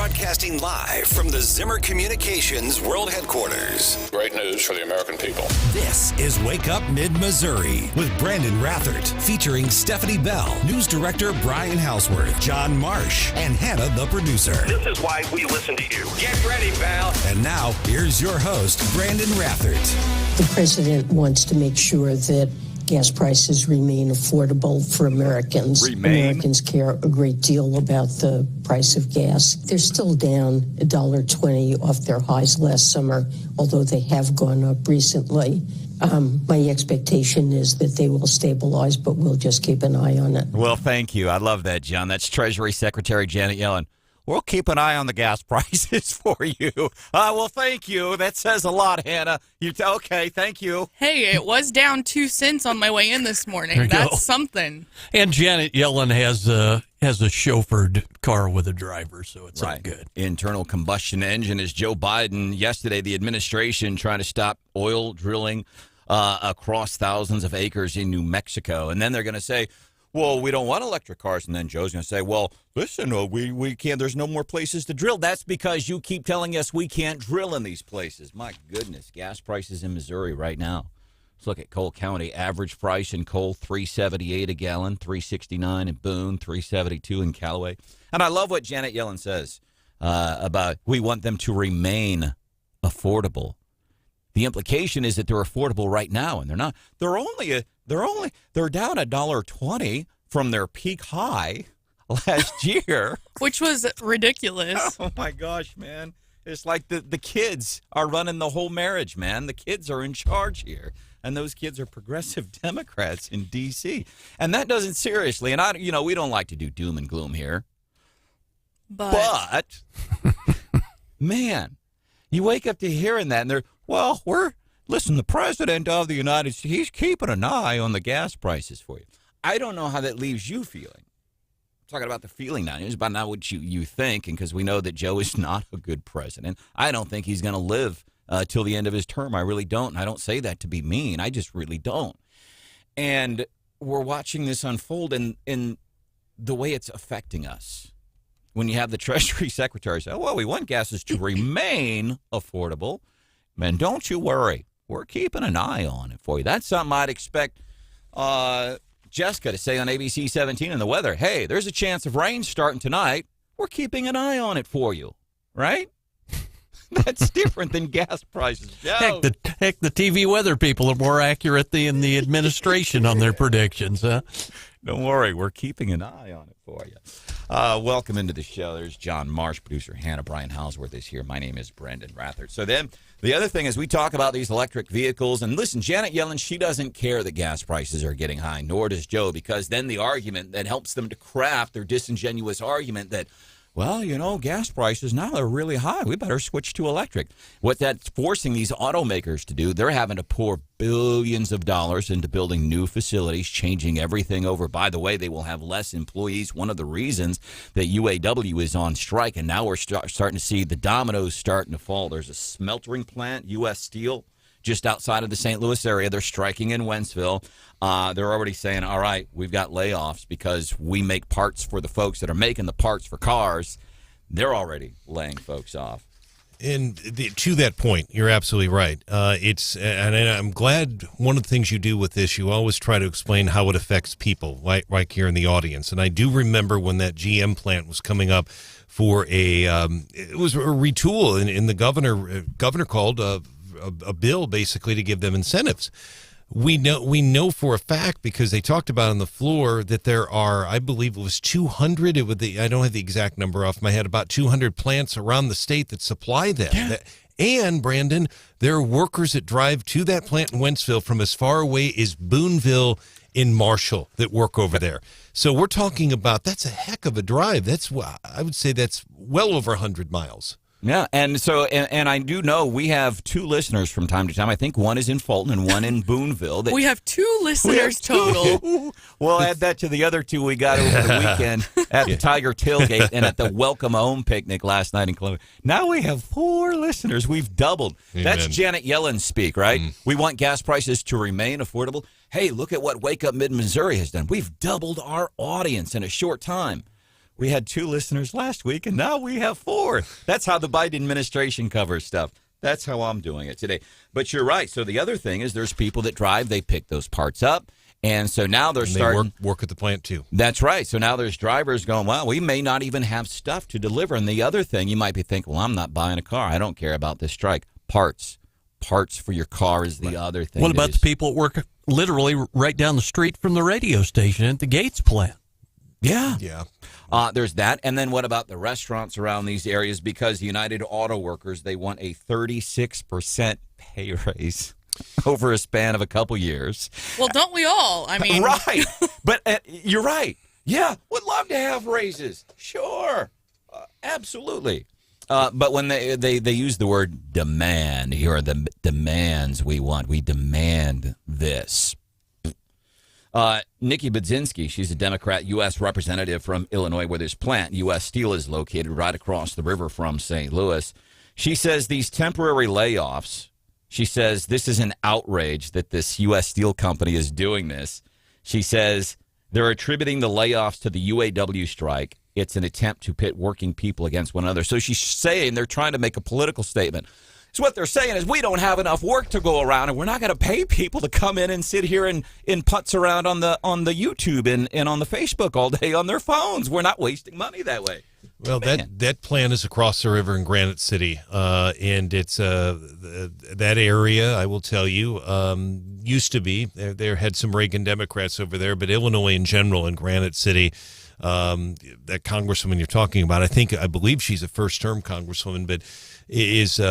Broadcasting live from the Zimmer Communications World Headquarters. Great news for the American people. This is Wake Up Mid-Missouri with Branden Rathert, featuring Stephanie Bell, News Director Brian Houseworth, John Marsh, and Hannah, the producer. This is why we listen to you. Get ready, pal. And now, here's your host, Branden Rathert. The president wants to make sure that gas prices remain affordable for Americans. Americans care a great deal about the price of gas. They're still down $1.20 off their highs last summer, although they have gone up recently. My expectation is that they will stabilize, but we'll just keep an eye on it. Well, thank you. I love that, John. That's Treasury Secretary Janet Yellen. We'll keep an eye on the gas prices for you. Well, thank you. That says a lot, Hannah. Okay, thank you. Hey, it was down 2 cents on my way in this morning. That's something. And Janet Yellen has a chauffeured car with a driver, so it's all good. Internal combustion engine is Joe Biden. Yesterday, the administration trying to stop oil drilling across thousands of acres in New Mexico. And then they're going to say, well, we don't want electric cars. And then Joe's going to say, well, listen, we can't. There's no more places to drill. That's because you keep telling us we can't drill in these places. My goodness, gas prices in Missouri right now. Let's look at Cole County. Average price in Cole, $3.78 a gallon, $3.69 in Boone, $3.72 in Callaway. And I love what Janet Yellen says about we want them to remain affordable. The implication is that they're affordable right now, and they're not. They're down $1.20 from their peak high last year, which was ridiculous. Oh my gosh, man! It's like the kids are running the whole marriage, man. The kids are in charge here, and those kids are progressive Democrats in D.C. And that doesn't seriously. And we don't like to do doom and gloom here, but man, you wake up to hearing that, and listen, the president of the United States, he's keeping an eye on the gas prices for you. I don't know how that leaves you feeling. I'm talking about the feeling now. It's about not what you think, and because we know that Joe is not a good president. I don't think he's going to live till the end of his term. I really don't. And I don't say that to be mean. I just really don't. And we're watching this unfold in the way it's affecting us. When you have the Treasury Secretary say, well, we want gases to remain affordable. Man, don't you worry. We're keeping an eye on it for you. That's something I'd expect Jessica to say on ABC 17 in the weather. Hey, there's a chance of rain starting tonight. We're keeping an eye on it for you, right? That's different than gas prices. Heck, the TV weather people are more accurate than the administration on their predictions, huh? Don't worry, we're keeping an eye on it for you. Welcome into the show. There's John Marsh, producer Hannah. Brian Houseworth is here. My name is Branden Rathert. So then the other thing is we talk about these electric vehicles. And listen, Janet Yellen, she doesn't care that gas prices are getting high, nor does Joe, because then the argument that helps them to craft their disingenuous argument that, well, gas prices now are really high. We better switch to electric. What that's forcing these automakers to do, they're having to pour billions of dollars into building new facilities, changing everything over. By the way, they will have less employees. One of the reasons that UAW is on strike, and now we're starting to see the dominoes starting to fall. There's a smeltering plant, U.S. Steel, just outside of the St. Louis area. They're striking in Wentzville. They're already saying, all right, we've got layoffs because we make parts for the folks that are making the parts for cars. They're already laying folks off. And to that point, you're absolutely right. And I'm glad one of the things you do with this, you always try to explain how it affects people, like here in the audience. And I do remember when that GM plant was coming up for it was a retool, and the governor called a bill basically to give them incentives. We know for a fact, because they talked about on the floor, that there are, I believe it was 200, I don't have the exact number off my head, about 200 plants around the state that supply them. Yeah. And, Branden, there are workers that drive to that plant in Wentzville from as far away as Booneville in Marshall that work over there. So we're talking about, that's a heck of a drive. I would say that's well over 100 miles. Yeah, and I do know we have 2 listeners from time to time. I think one is in Fulton and one in Booneville. We have 2 listeners total. We'll add that to the other 2 we got over the weekend at the Tiger Tailgate and at the Welcome Home picnic last night in Columbia. Now we have 4 listeners. We've doubled. Amen. That's Janet Yellen speak, right? We want gas prices to remain affordable. Hey, look at what Wake Up Mid-Missouri has done. We've doubled our audience in a short time. We had 2 listeners last week, and now we have 4. That's how the Biden administration covers stuff. That's how I'm doing it today. But you're right. So the other thing is there's people that drive, they pick those parts up. And so now they're starting to work at the plant, too. That's right. So now there's drivers going, well, we may not even have stuff to deliver. And the other thing, you might be thinking, well, I'm not buying a car. I don't care about this strike. Parts for your car is the other thing. What about the people that work literally right down the street from the radio station at the Gates plant? Yeah. Yeah. There's that. And then what about the restaurants around these areas? Because the United Auto Workers, they want a 36% pay raise over a span of a couple years. Well, don't we all? I mean, right. But you're right. Yeah, would love to have raises. Sure. Absolutely. But when they use the word demand, here are the demands we want. We demand this. Nikki Budzinski, she's a Democrat U.S. representative from Illinois, where this plant, U.S. Steel, is located right across the river from St. Louis. She says these temporary layoffs, she says this is an outrage that this U.S. Steel company is doing this. She says they're attributing the layoffs to the UAW strike. It's an attempt to pit working people against one another. So she's saying they're trying to make a political statement. So what they're saying is we don't have enough work to go around, and we're not going to pay people to come in and sit here and putz around on the YouTube and on the Facebook all day on their phones. We're not wasting money that way. Well, that plant is across the river in Granite City, and it's that area, I will tell you, used to be. There had some Reagan Democrats over there, but Illinois in general and Granite City, that congresswoman you're talking about, I believe she's a first-term congresswoman, but is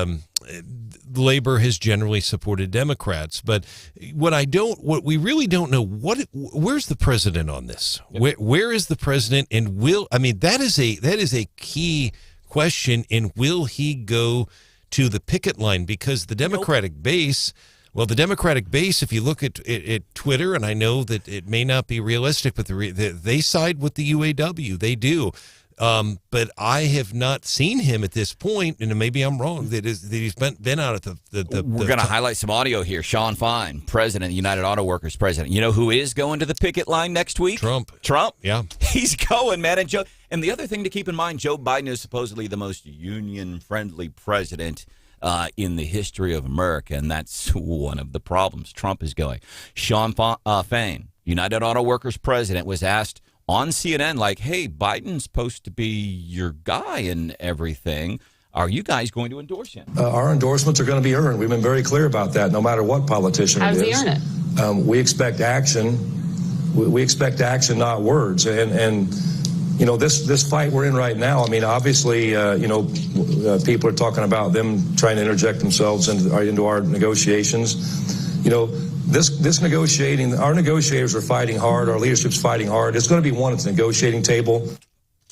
labor has generally supported Democrats. But what we really don't know, where's the president on this? Where is the president? And that is a key question. And will he go to the picket line? Because the Democratic base. Well, the Democratic base, if you look at Twitter, and I know that it may not be realistic, but they side with the UAW. They do. But I have not seen him at this point, and maybe I'm wrong, that he's been out at the We're going to highlight some audio here. Sean Fine, president, United Auto Workers president. You know who is going to the picket line next week? Trump. Yeah. He's going, man. And the other thing to keep in mind, Joe Biden is supposedly the most union-friendly president in the history of America, and that's one of the problems. Trump is going. Sean Fain, United Auto Workers president, was asked on CNN, like, hey, Biden's supposed to be your guy and everything. Are you guys going to endorse him? Our endorsements are going to be earned. We've been very clear about that, no matter what politician it is. How does he earn it? We expect action. We expect action, not words. And you know, this fight we're in right now, I mean, obviously, people are talking about them trying to interject themselves into our negotiations. You know, this negotiating, our negotiators are fighting hard. Our leadership's fighting hard. It's going to be one at the negotiating table.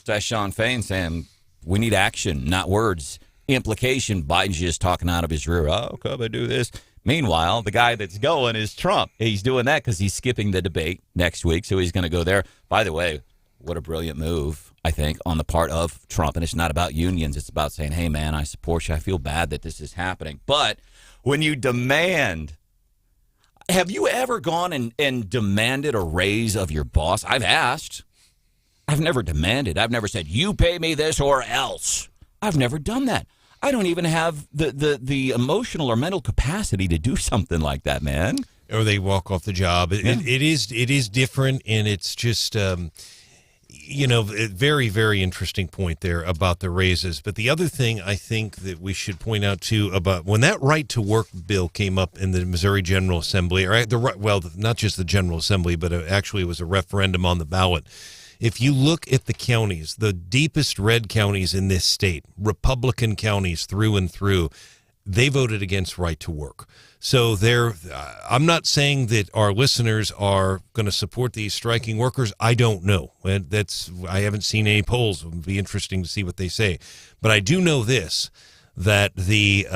That's Sean Fain saying we need action, not words. Implication, Biden's just talking out of his rear. Oh, come and do this. Meanwhile, the guy that's going is Trump. He's doing that because he's skipping the debate next week, so he's going to go there. By the way, what a brilliant move, I think, on the part of Trump. And it's not about unions. It's about saying, hey, man, I support you. I feel bad that this is happening. But when you demand, have you ever gone and demanded a raise of your boss? I've asked. I've never demanded. I've never said, you pay me this or else. I've never done that. I don't even have the emotional or mental capacity to do something like that, man. Or they walk off the job. It is different, and it's just a very, very interesting point there about the raises. But the other thing I think that we should point out, too, about when that right-to-work bill came up in the Missouri General Assembly, not just the General Assembly, but actually it was a referendum on the ballot. If you look at the counties, the deepest red counties in this state, Republican counties through and through, they voted against right to work. So I'm not saying that our listeners are going to support these striking workers. I don't know. I haven't seen any polls. It would be interesting to see what they say. But I do know this, that the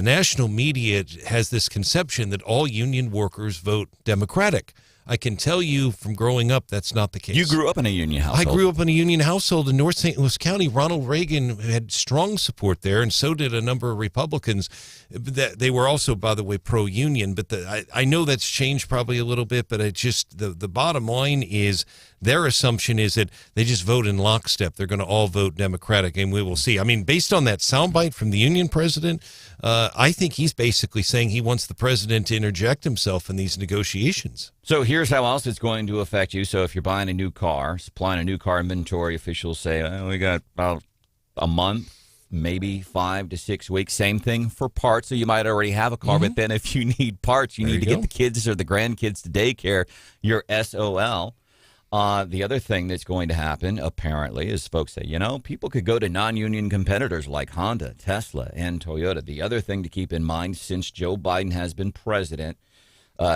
national media has this conception that all union workers vote Democratic. I can tell you from growing up, that's not the case. You grew up in a union household. I grew up in a union household in North St. Louis County. Ronald Reagan had strong support there, and so did a number of Republicans. They were also, by the way, pro-union. But I know that's changed probably a little bit, but it just the bottom line is their assumption is that they just vote in lockstep. They're going to all vote Democratic, and we will see. I mean, based on that soundbite from the union president, I think he's basically saying he wants the president to interject himself in these negotiations. So here's how else it's going to affect you. So if you're buying a new car, supplying a new car inventory, officials say, we got about a month, maybe 5 to 6 weeks. Same thing for parts. So you might already have a car, but then if you need parts, you need to get the kids or the grandkids to daycare, you're SOL. The other thing that's going to happen, apparently, is folks say, people could go to non-union competitors like Honda, Tesla, and Toyota. The other thing to keep in mind, since Joe Biden has been president,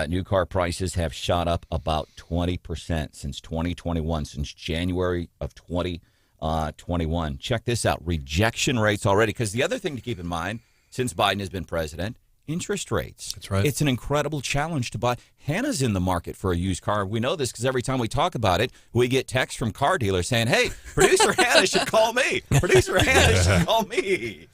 new car prices have shot up about 20% since 2021, since January of 2021. Check this out. Rejection rates already. Because the other thing to keep in mind, since Biden has been president, interest rates. That's right. It's an incredible challenge to buy. Hannah's in the market for a used car. We know this because every time we talk about it, we get texts from car dealers saying, hey, producer Hannah should call me. Producer Hannah should call me.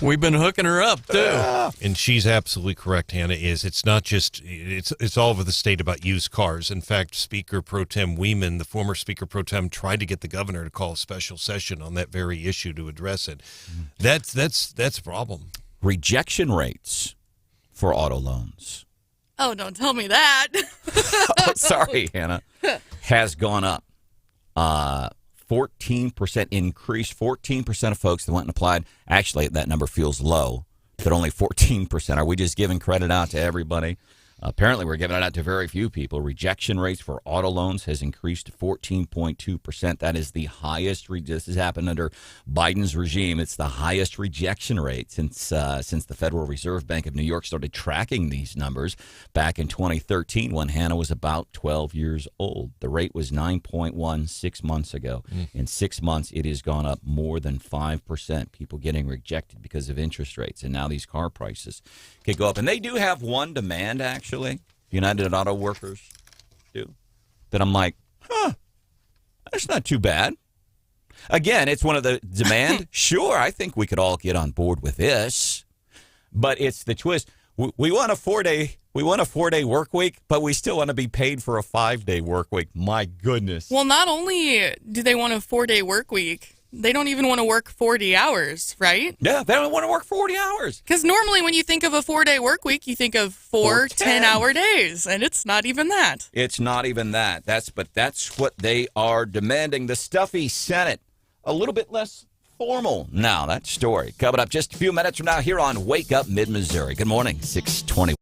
We've been hooking her up, too. And she's absolutely correct, Hannah, it's not just, it's all over the state about used cars. In fact, Speaker Pro Tem Wieman, the former Speaker Pro Tem, tried to get the governor to call a special session on that very issue to address it. That's a problem. Rejection rates for auto loans. Oh, don't tell me that. Oh, sorry, Hannah. Has gone up. 14% increase. 14% of folks that went and applied. Actually, that number feels low, that only 14%. Are we just giving credit out to everybody? Apparently, we're giving it out to very few people. Rejection rates for auto loans has increased to 14.2%. That is the highest. This has happened under Biden's regime. It's the highest rejection rate since the Federal Reserve Bank of New York started tracking these numbers back in 2013 when Hannah was about 12 years old. The rate was 9.1 6 months ago. In 6 months, it has gone up more than 5%. People getting rejected because of interest rates. And now these car prices could go up. And they do have one demand, actually. United Auto Workers do. That I'm like, that's not too bad. Again, it's one of the demand. Sure, I think we could all get on board with this. But it's the twist. We want a 4-day work week, but we still want to be paid for a 5-day work week. My goodness. Well, not only do they want a 4-day work week, they don't even want to work 40 hours, right? Yeah, they don't want to work 40 hours. Because normally when you think of a 4-day work week, you think of 4 10-hour days, and it's not even that. It's not even that. That's what they are demanding. The stuffy Senate, a little bit less formal now. That story coming up just a few minutes from now here on Wake Up Mid-Missouri. Good morning, 6:20.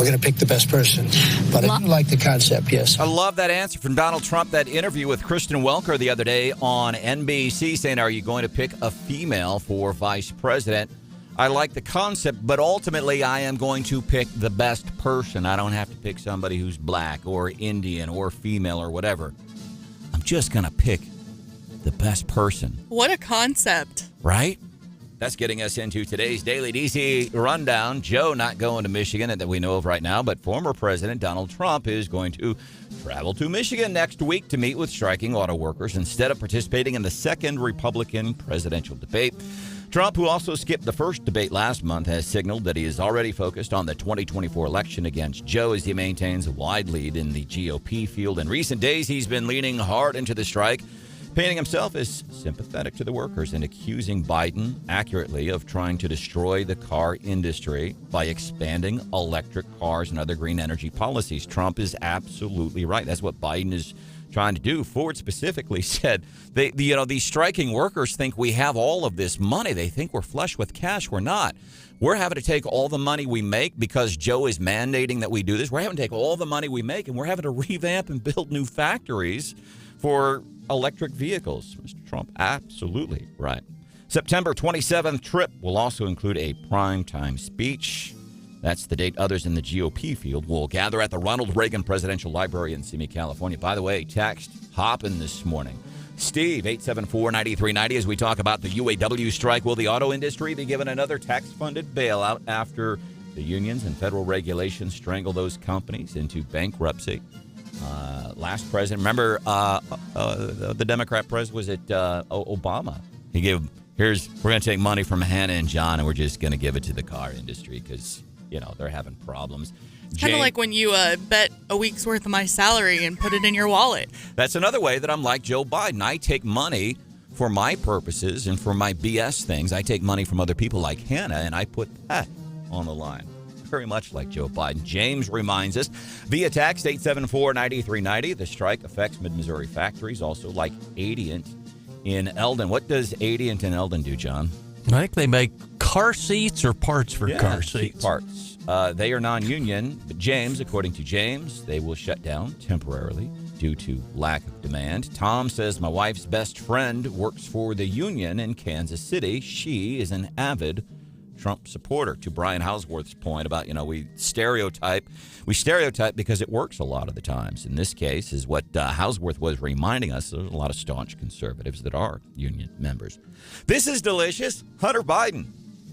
We're going to pick the best person. But I do like the concept, yes. I love that answer from Donald Trump, that interview with Kristen Welker the other day on NBC saying, are you going to pick a female for vice president? I like the concept, but ultimately I am going to pick the best person. I don't have to pick somebody who's black or Indian or female or whatever. I'm just going to pick the best person. What a concept. Right? That's getting us into today's Daily DC Rundown. Joe not going to Michigan that we know of right now, but former President Donald Trump is going to travel to Michigan next week to meet with striking auto workers instead of participating in the second Republican presidential debate. Trump, who also skipped the first debate last month, has signaled that he is already focused on the 2024 election against Joe as he maintains a wide lead in the GOP field. In recent days, he's been leaning hard into the strike, painting himself as sympathetic to the workers and accusing Biden accurately of trying to destroy the car industry by expanding electric cars and other green energy policies. Trump is absolutely right. That's what Biden is trying to do. Ford specifically said, these striking workers think we have all of this money. They think we're flush with cash. We're not. We're having to take all the money we make because Joe is mandating that we do this. We're having to take all the money we make, and we're having to revamp and build new factories for electric vehicles. Mr. Trump, absolutely right. September 27th trip will also include a primetime speech. That's the date others in the GOP field will gather at the Ronald Reagan Presidential Library in Simi, California. By the way, text hopping this morning. Steve, 874-9390, as we talk about the UAW strike. Will the auto industry be given another tax-funded bailout after the unions and federal regulations strangle those companies into bankruptcy? Last president, remember the Democrat president, was it Obama? He gave, we're going to take money from Hannah and John, and we're just going to give it to the car industry because they're having problems. Kind of like when you bet a week's worth of my salary and put it in your wallet. That's another way that I'm like Joe Biden. I take money for my purposes and for my BS things. I take money from other people like Hannah, and I put that on the line. Very much like Joe Biden. James reminds us via text 874-9390. The strike affects mid-Missouri factories, also like Adient in Eldon. What does Adient in Eldon do, John? I think they make car seats or parts for car seats. Parts. They are non-union, but James, according to James, they will shut down temporarily due to lack of demand. Tom says, my wife's best friend works for the union in Kansas City. She is an avid Trump supporter. To Brian Houseworth's point about, we stereotype because it works a lot of the times. In this case, is what Houseworth was reminding us. There's a lot of staunch conservatives that are union members. This is delicious. Hunter Biden.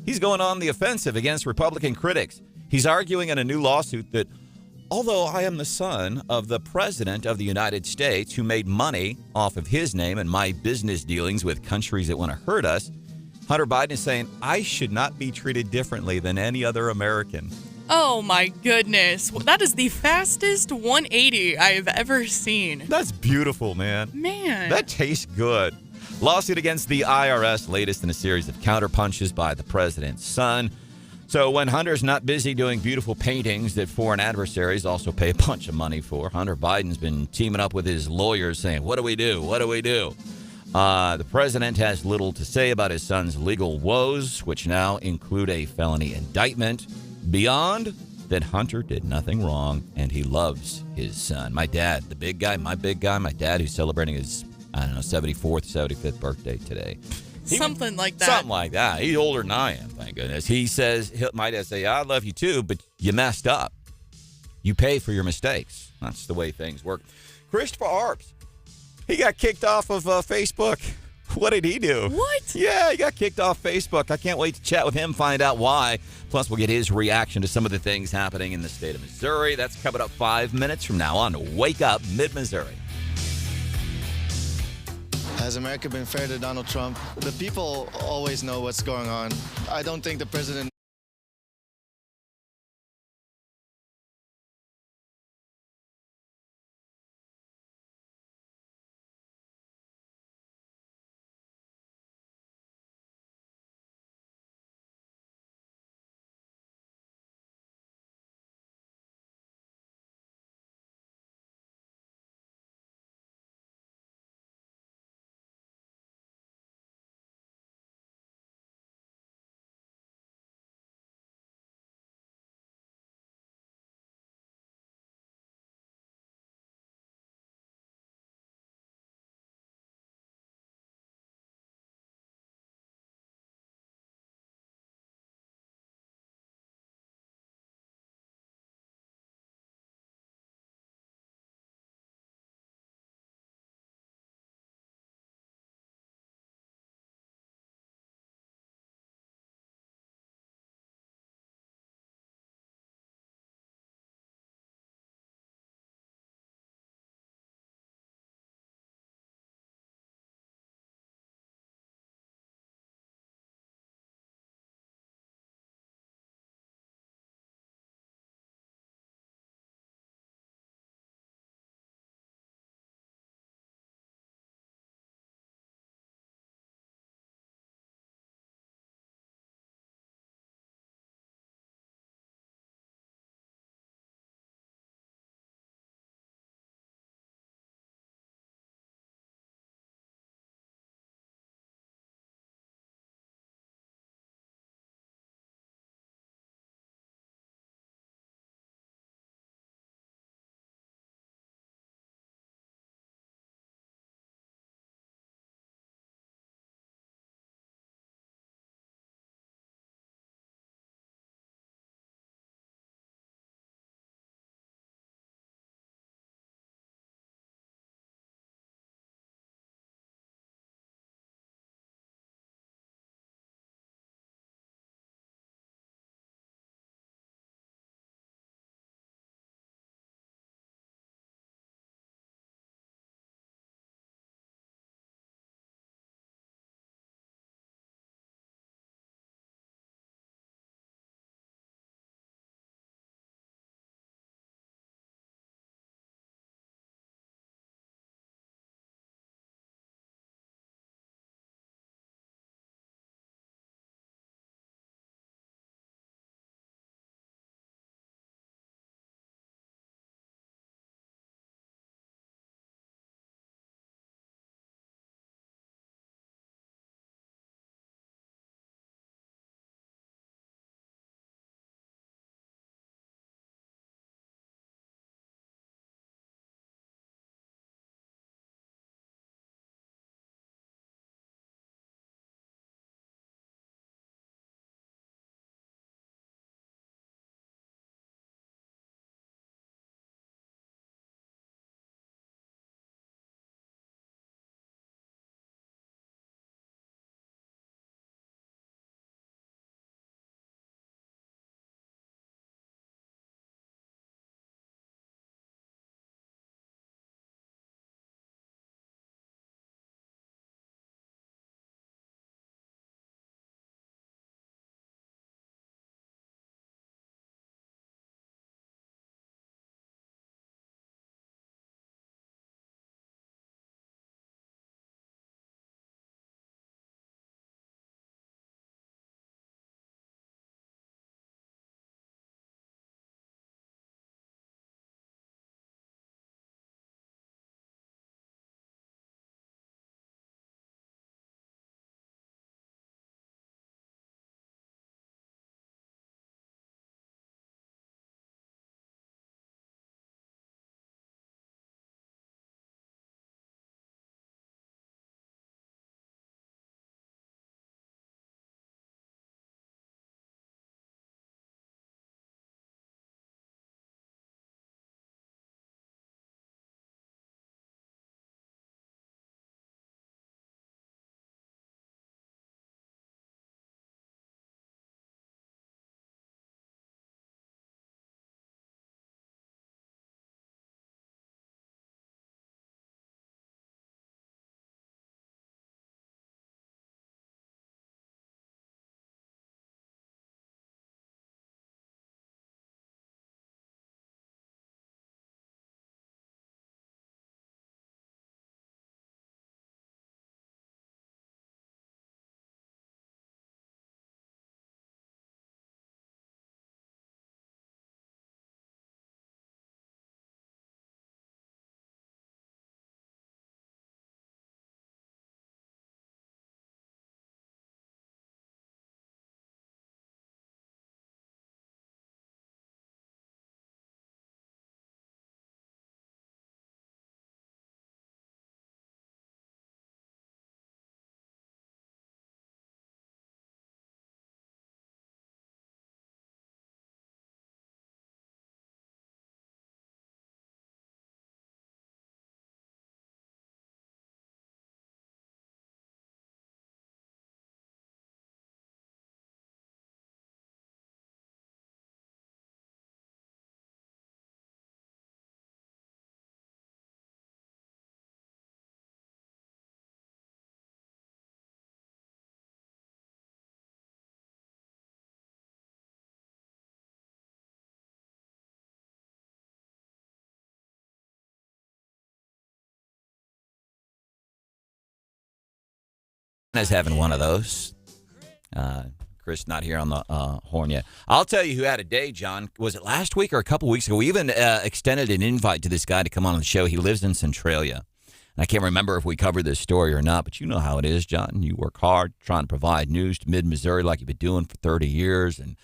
He's going on the offensive against Republican critics. He's arguing in a new lawsuit that although I am the son of the president of the United States who made money off of his name and my business dealings with countries that want to hurt us, Hunter Biden is saying I should not be treated differently than any other American. Oh, my goodness. That is the fastest 180 I've ever seen. That's beautiful, man. Man. That tastes good. Lawsuit against the IRS, latest in a series of counterpunches by the president's son. So when Hunter's not busy doing beautiful paintings that foreign adversaries also pay a bunch of money for, Hunter Biden's been teaming up with his lawyers saying, what do we do? What do we do? The president has little to say about his son's legal woes, which now include a felony indictment, beyond that Hunter did nothing wrong and he loves his son. My dad, the big guy, my dad who's celebrating his, 74th, 75th birthday today. Something like that. Something like that. He's older than I am, thank goodness. He says, my dad say, I love you too, but you messed up. You pay for your mistakes. That's the way things work. Christopher Arps, he got kicked off of Facebook. What did he do? What? Yeah, he got kicked off Facebook. I can't wait to chat with him, find out why. Plus, we'll get his reaction to some of the things happening in the state of Missouri. That's coming up 5 minutes from now on Wake Up Mid-Missouri. Has America been fair to Donald Trump? The people always know what's going on. I don't think the president Hannah's having one of those. Chris not here on the horn yet. I'll tell you who had a day, John. Was it last week or a couple weeks ago? We even extended an invite to this guy to come on the show. He lives in Centralia. And I can't remember if we covered this story or not, but you know how it is, John. You work hard trying to provide news to mid-Missouri like you've been doing for 30 years. And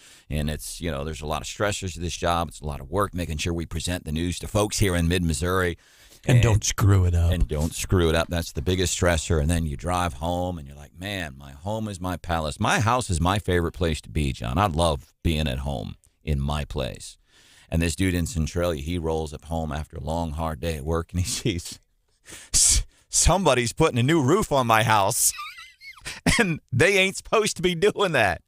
it's, there's a lot of stressors to this job. It's a lot of work making sure we present the news to folks here in mid-Missouri. And don't screw it up. And don't screw it up. That's the biggest stressor. And then you drive home and you're like, man, my home is my palace. My house is my favorite place to be, John. I love being at home in my place. And this dude in Centralia, he rolls up home after a long, hard day at work and he sees somebody's putting a new roof on my house. And they ain't supposed to be doing that.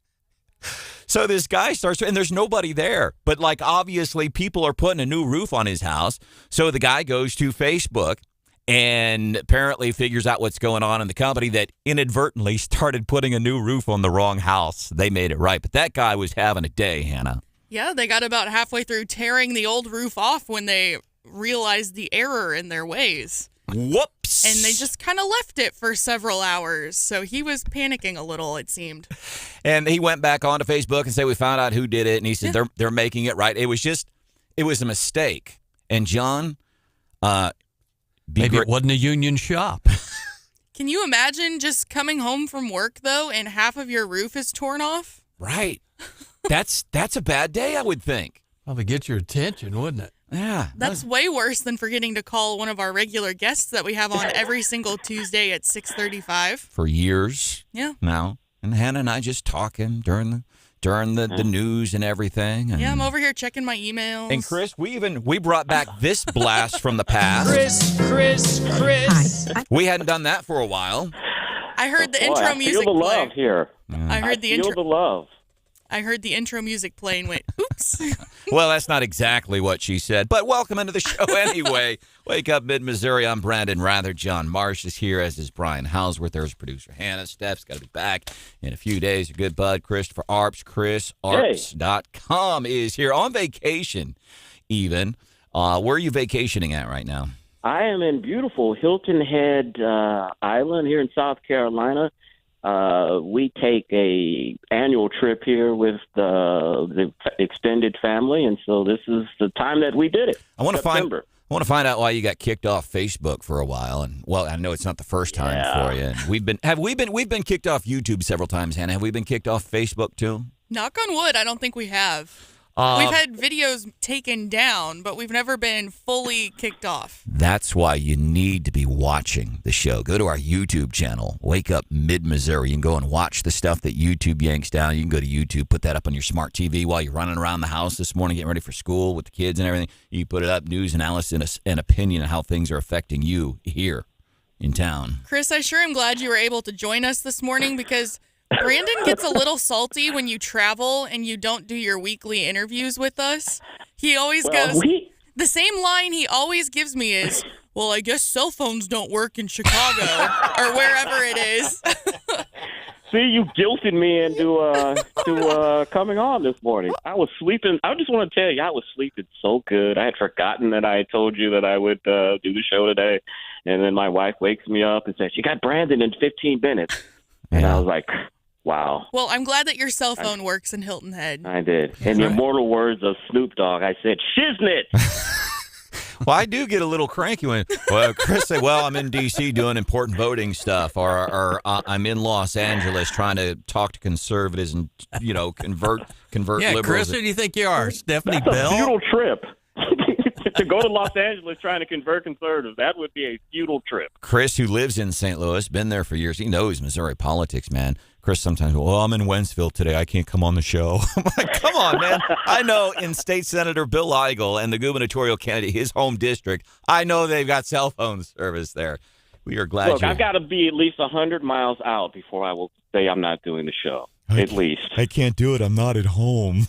So this guy starts, and there's nobody there, but like obviously people are putting a new roof on his house. So the guy goes to Facebook and apparently figures out what's going on in the company that inadvertently started putting a new roof on the wrong house. They made it right, but that guy was having a day, Hannah. Yeah, they got about halfway through tearing the old roof off when they realized the error in their ways. Whoops. And they just kind of left it for several hours. So he was panicking a little, it seemed. And he went back onto Facebook and said, we found out who did it. And he said, they're making it right. It was a mistake. And John, maybe it wasn't a union shop. Can you imagine just coming home from work, though, and half of your roof is torn off? Right. That's a bad day, I would think. Probably get your attention, wouldn't it? Yeah. That's way worse than forgetting to call one of our regular guests that we have on every single Tuesday at 6:35. For years. Yeah. Now. And Hannah and I just talking during the news and everything. And, yeah, I'm over here checking my emails. And Chris, we brought back this blast from the past. Chris. We hadn't done that for a while. I heard the intro music feel the play. love here. I heard the intro. Feel the love. I heard the intro music play and went, oops. Well, that's not exactly what she said, but welcome into the show anyway. Wake up, Mid-Missouri. I'm Branden Rathert. John Marsh is here, as is Brian Housworth. There's producer Hannah. Steph's got to be back in a few days. Your good bud, Christopher Arps. ChrisArps.com is here on vacation, even. Where are you vacationing at right now? I am in beautiful Hilton Head Island here in South Carolina. We take a annual trip here with the extended family, and so this is the time that we did it. I want to find out why you got kicked off Facebook for a while, and well, I know it's not the first time for you. And we've been kicked off YouTube several times, Hannah. Have we been kicked off Facebook too? Knock on wood, I don't think we have. We've had videos taken down, but we've never been fully kicked off. That's why you need to be watching the show. Go to our YouTube channel, Wake Up Mid-Missouri. You can go and watch the stuff that YouTube yanks down. You can go to YouTube, put that up on your smart TV while you're running around the house this morning, getting ready for school with the kids and everything. You put it up, news, analysis, and opinion on how things are affecting you here in town. Chris, I sure am glad you were able to join us this morning because Branden gets a little salty when you travel and you don't do your weekly interviews with us. He always goes, the same line he always gives me is, well, I guess cell phones don't work in Chicago or wherever it is. See, you guilted me into coming on this morning. I was sleeping. I just want to tell you, I was sleeping so good. I had forgotten that I had told you that I would do the show today. And then my wife wakes me up and says, you got Branden in 15 minutes. And I was like, wow. Well, I'm glad that your cell phone works in Hilton Head. I did. In the immortal words of Snoop Dogg, I said, shiznit. Well, I do get a little cranky when Chris say, well, I'm in D.C. doing important voting stuff, or I'm in Los Angeles trying to talk to conservatives and, convert liberals. Chris, who do you think you are? Stephanie That's Bell? a futile trip. To go to Los Angeles trying to convert conservatives, that would be a futile trip. Chris, who lives in St. Louis, been there for years. He knows Missouri politics, man. Chris sometimes goes, well, I'm in Wentzville today. I can't come on the show. I'm like, come on, man. I know in State Senator Bill Eigel and the gubernatorial candidate, his home district, I know they've got cell phone service there. We are glad Look, I've got to be at least 100 miles out before I will say I'm not doing the show. At least. I can't do it. I'm not at home.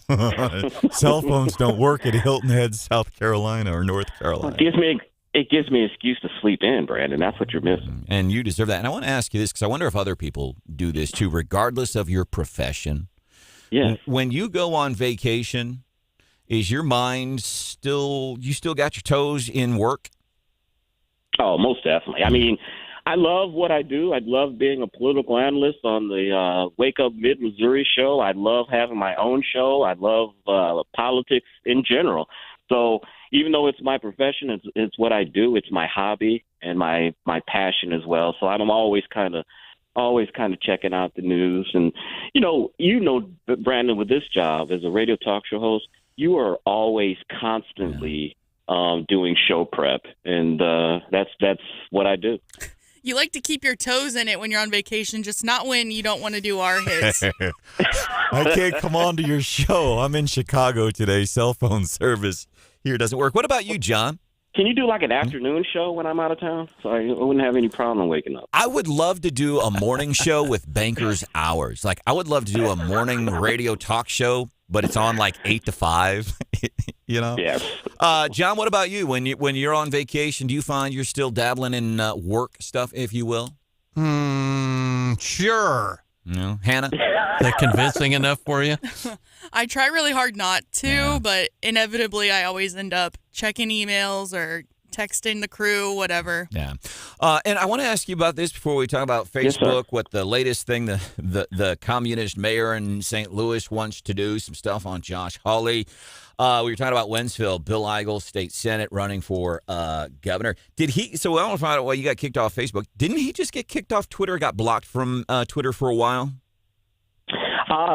Cell phones don't work at Hilton Head, South Carolina or North Carolina. It gives me an excuse to sleep in, Branden. That's what you're missing. And you deserve that. And I want to ask you this because I wonder if other people do this too, regardless of your profession. Yes. When you go on vacation, is your mind you still got your toes in work? Oh, most definitely. I mean, I love what I do. I love being a political analyst on the Wake Up Mid-Missouri show. I love having my own show. I love politics in general. So even though it's my profession, it's what I do. It's my hobby and my passion as well. So I'm always kind of checking out the news. And, Branden, with this job as a radio talk show host, you are always constantly doing show prep. And that's what I do. You like to keep your toes in it when you're on vacation, just not when you don't want to do our hits. I can't come on to your show. I'm in Chicago today. Cell phone service here doesn't work. What about you, John? Can you do like an afternoon show when I'm out of town? So I wouldn't have any problem waking up. I would love to do a morning show with Banker's Hours. Like, I would love to do a morning radio talk show, but it's on like 8 to 5, Yes. John, what about you? When you're on vacation, do you find you're still dabbling in work stuff, if you will? Sure. No, Hannah? Is that convincing enough for you? I try really hard not to, but inevitably I always end up checking emails or texting the crew, whatever. Yeah. And I want to ask you about this before we talk about Facebook, what the latest thing the communist mayor in St. Louis wants to do, some stuff on Josh Hawley. We were talking about Wentzville, Bill Eigel, state senate, running for governor. So I want to find out why you got kicked off Facebook. Didn't he just get kicked off Twitter, got blocked from Twitter for a while?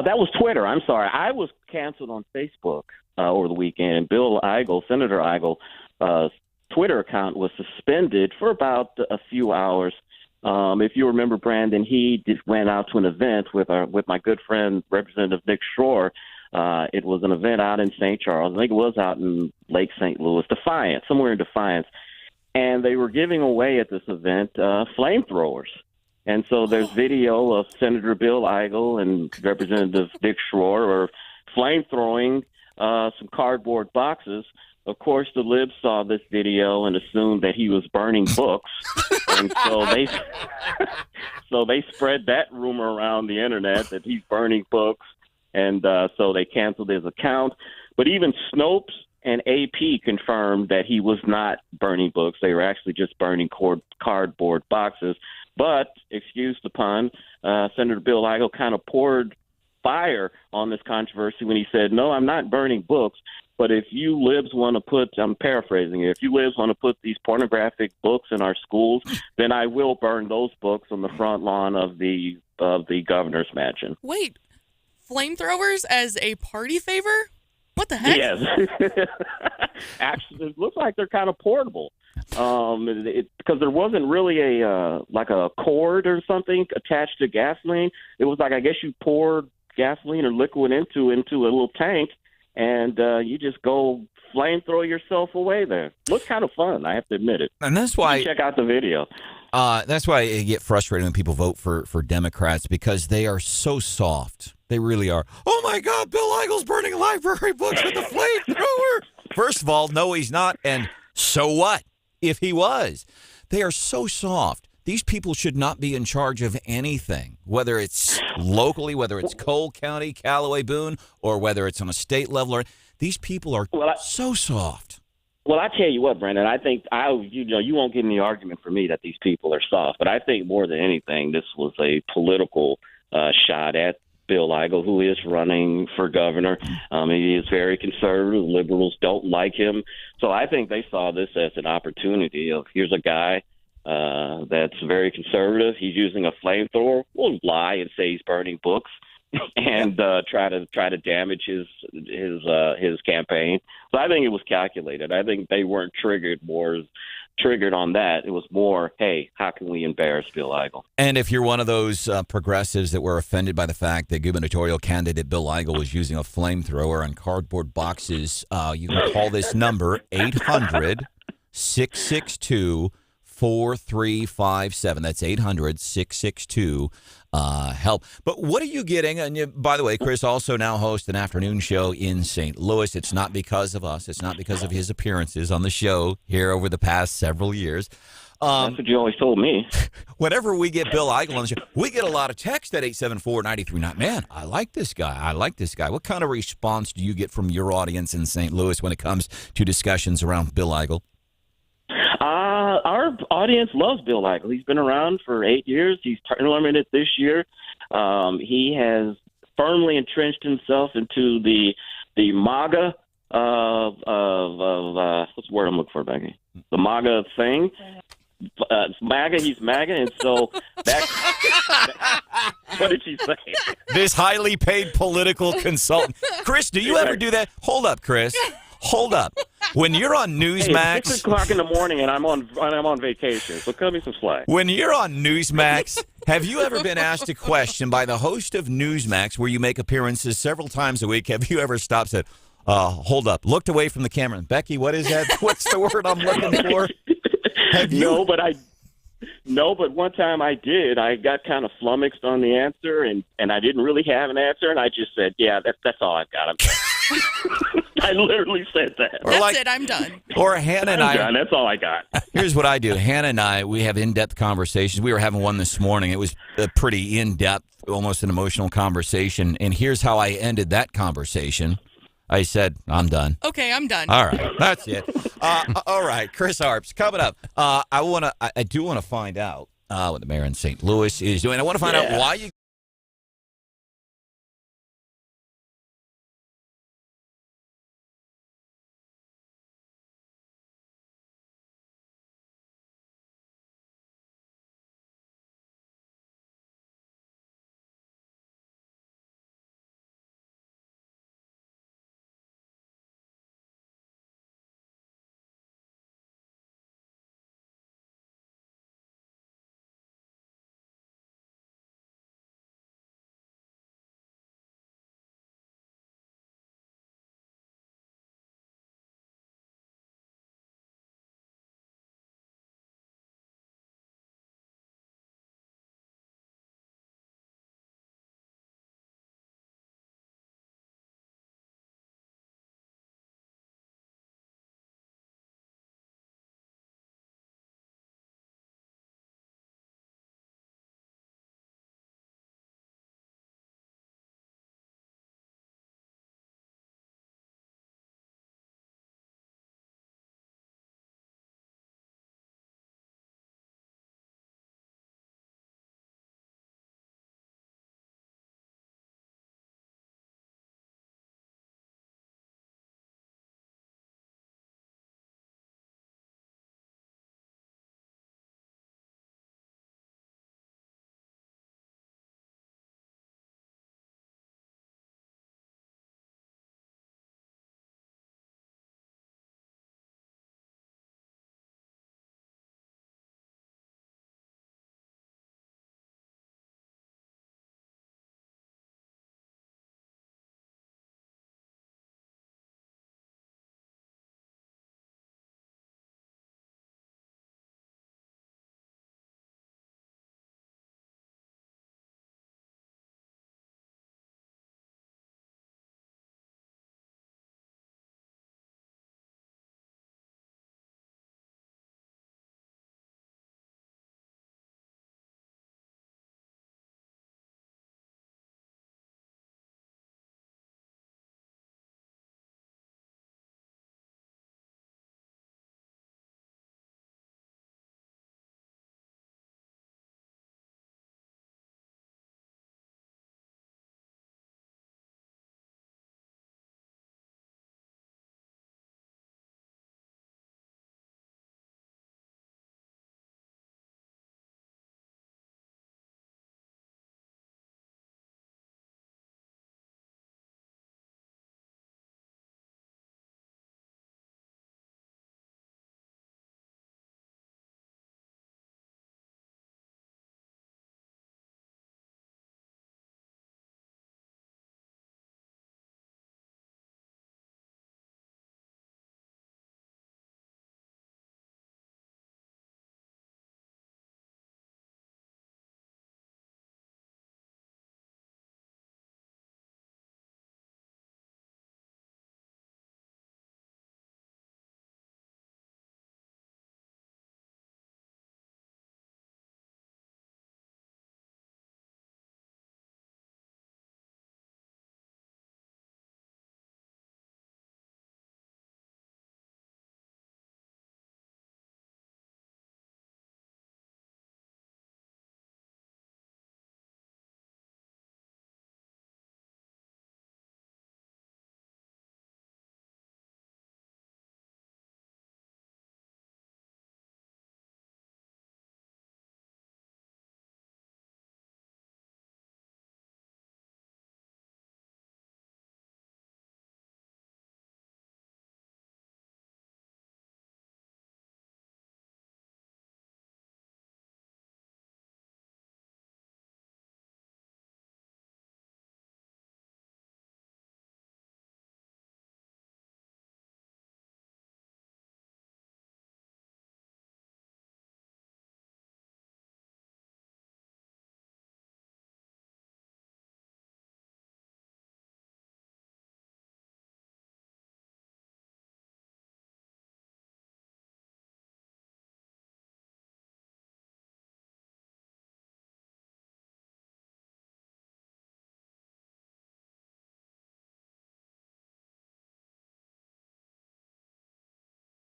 That was Twitter. I'm sorry. I was canceled on Facebook over the weekend. Bill Eigel, Senator Eigel's Twitter account was suspended for about a few hours. If you remember, Branden, he just went out to an event with my good friend, Representative Nick Schroer. It was an event out in St. Charles. I think it was out in Lake St. Louis, Defiance, somewhere in Defiance. And they were giving away at this event flamethrowers. And so there's video of Senator Bill Eigel and Representative Dick Schroer are flamethrowing some cardboard boxes. Of course, the libs saw this video and assumed that he was burning books. And so they spread that rumor around the internet that he's burning books. And so they canceled his account. But even Snopes and AP confirmed that he was not burning books. They were actually just burning cardboard boxes. But, excuse the pun, Senator Bill Eigel kind of poured fire on this controversy when he said, no, I'm not burning books. But if you libs want to put, I'm paraphrasing it, if you libs want to put these pornographic books in our schools, then I will burn those books on the front lawn of the governor's mansion. Wait, flamethrowers as a party favor? What the heck? Yes. Actually, it looks like they're kind of portable. Because there wasn't really a cord or something attached to gasoline. It was like, I guess you poured gasoline or liquid into a little tank, and you just go flamethrow yourself away there. Looks kind of fun, I have to admit it. And that's why check out the video. That's why I get frustrated when people vote for Democrats, because they are so soft. They really are. Oh my God, Bill Eigel's burning library books with a flamethrower. First of all, no, he's not. And so what if he was? They are so soft. These people should not be in charge of anything, whether it's locally, whether it's Cole County, Callaway, Boone, or whether it's on a state level. These people are so soft. Well, I tell you what, Branden, I think you won't get any argument from me that these people are soft, but I think more than anything, this was a political shot at Bill Eigel, who is running for governor. He is very conservative. Liberals don't like him. So I think they saw this as an opportunity of, here's a guy that's very conservative. He's using a flamethrower. We'll lie and say he's burning books and try to damage his campaign. So I think it was calculated. I think they weren't triggered on that. It was more, hey, how can we embarrass Bill Eigel? And if you're one of those progressives that were offended by the fact that gubernatorial candidate Bill Eigel was using a flamethrower on cardboard boxes, you can call this number 800-662-4357. That's 800-662-HELP. But what are you getting? And by the way, Chris also now hosts an afternoon show in St. Louis. It's not because of us. It's not because of his appearances on the show here over the past several years. That's what you always told me. Whenever we get Bill Eigel on the show, we get a lot of text at 874-93.9. Man, I like this guy. I like this guy. What kind of response do you get from your audience in St. Louis when it comes to discussions around Bill Eigel? our audience loves Bill Hagel. He's been around for 8 years. He's term limited this year. He has firmly entrenched himself into the MAGA of what's the word I'm looking for, Becky? The MAGA thing. It's MAGA, he's MAGA, and so what did she say? This highly paid political consultant. Chris, do you ever do that? Hold up, Chris. Hold up. When you're on Newsmax, it's 6 o'clock in the morning, and I'm on vacation. So cut me some slack. When you're on Newsmax, have you ever been asked a question by the host of Newsmax, where you make appearances several times a week? Have you ever stopped and said, hold up, looked away from the camera, and Becky, what is that? What's the word I'm looking for? Have you? No, but one time I did. I got kind of flummoxed on the answer, and I didn't really have an answer, and I just said, "Yeah, that's all I've got." I literally said that. That's it. I'm done. Or Hannah and I. Done. That's all I got. Here's what I do. Hannah and I, we have in-depth conversations. We were having one this morning. It was a pretty in-depth, almost an emotional conversation. And here's how I ended that conversation. I said, I'm done. Okay, I'm done. All right, that's it. All right, Chris Arps, coming up. I do want to find out what the mayor in St. Louis is doing. I want to find out why you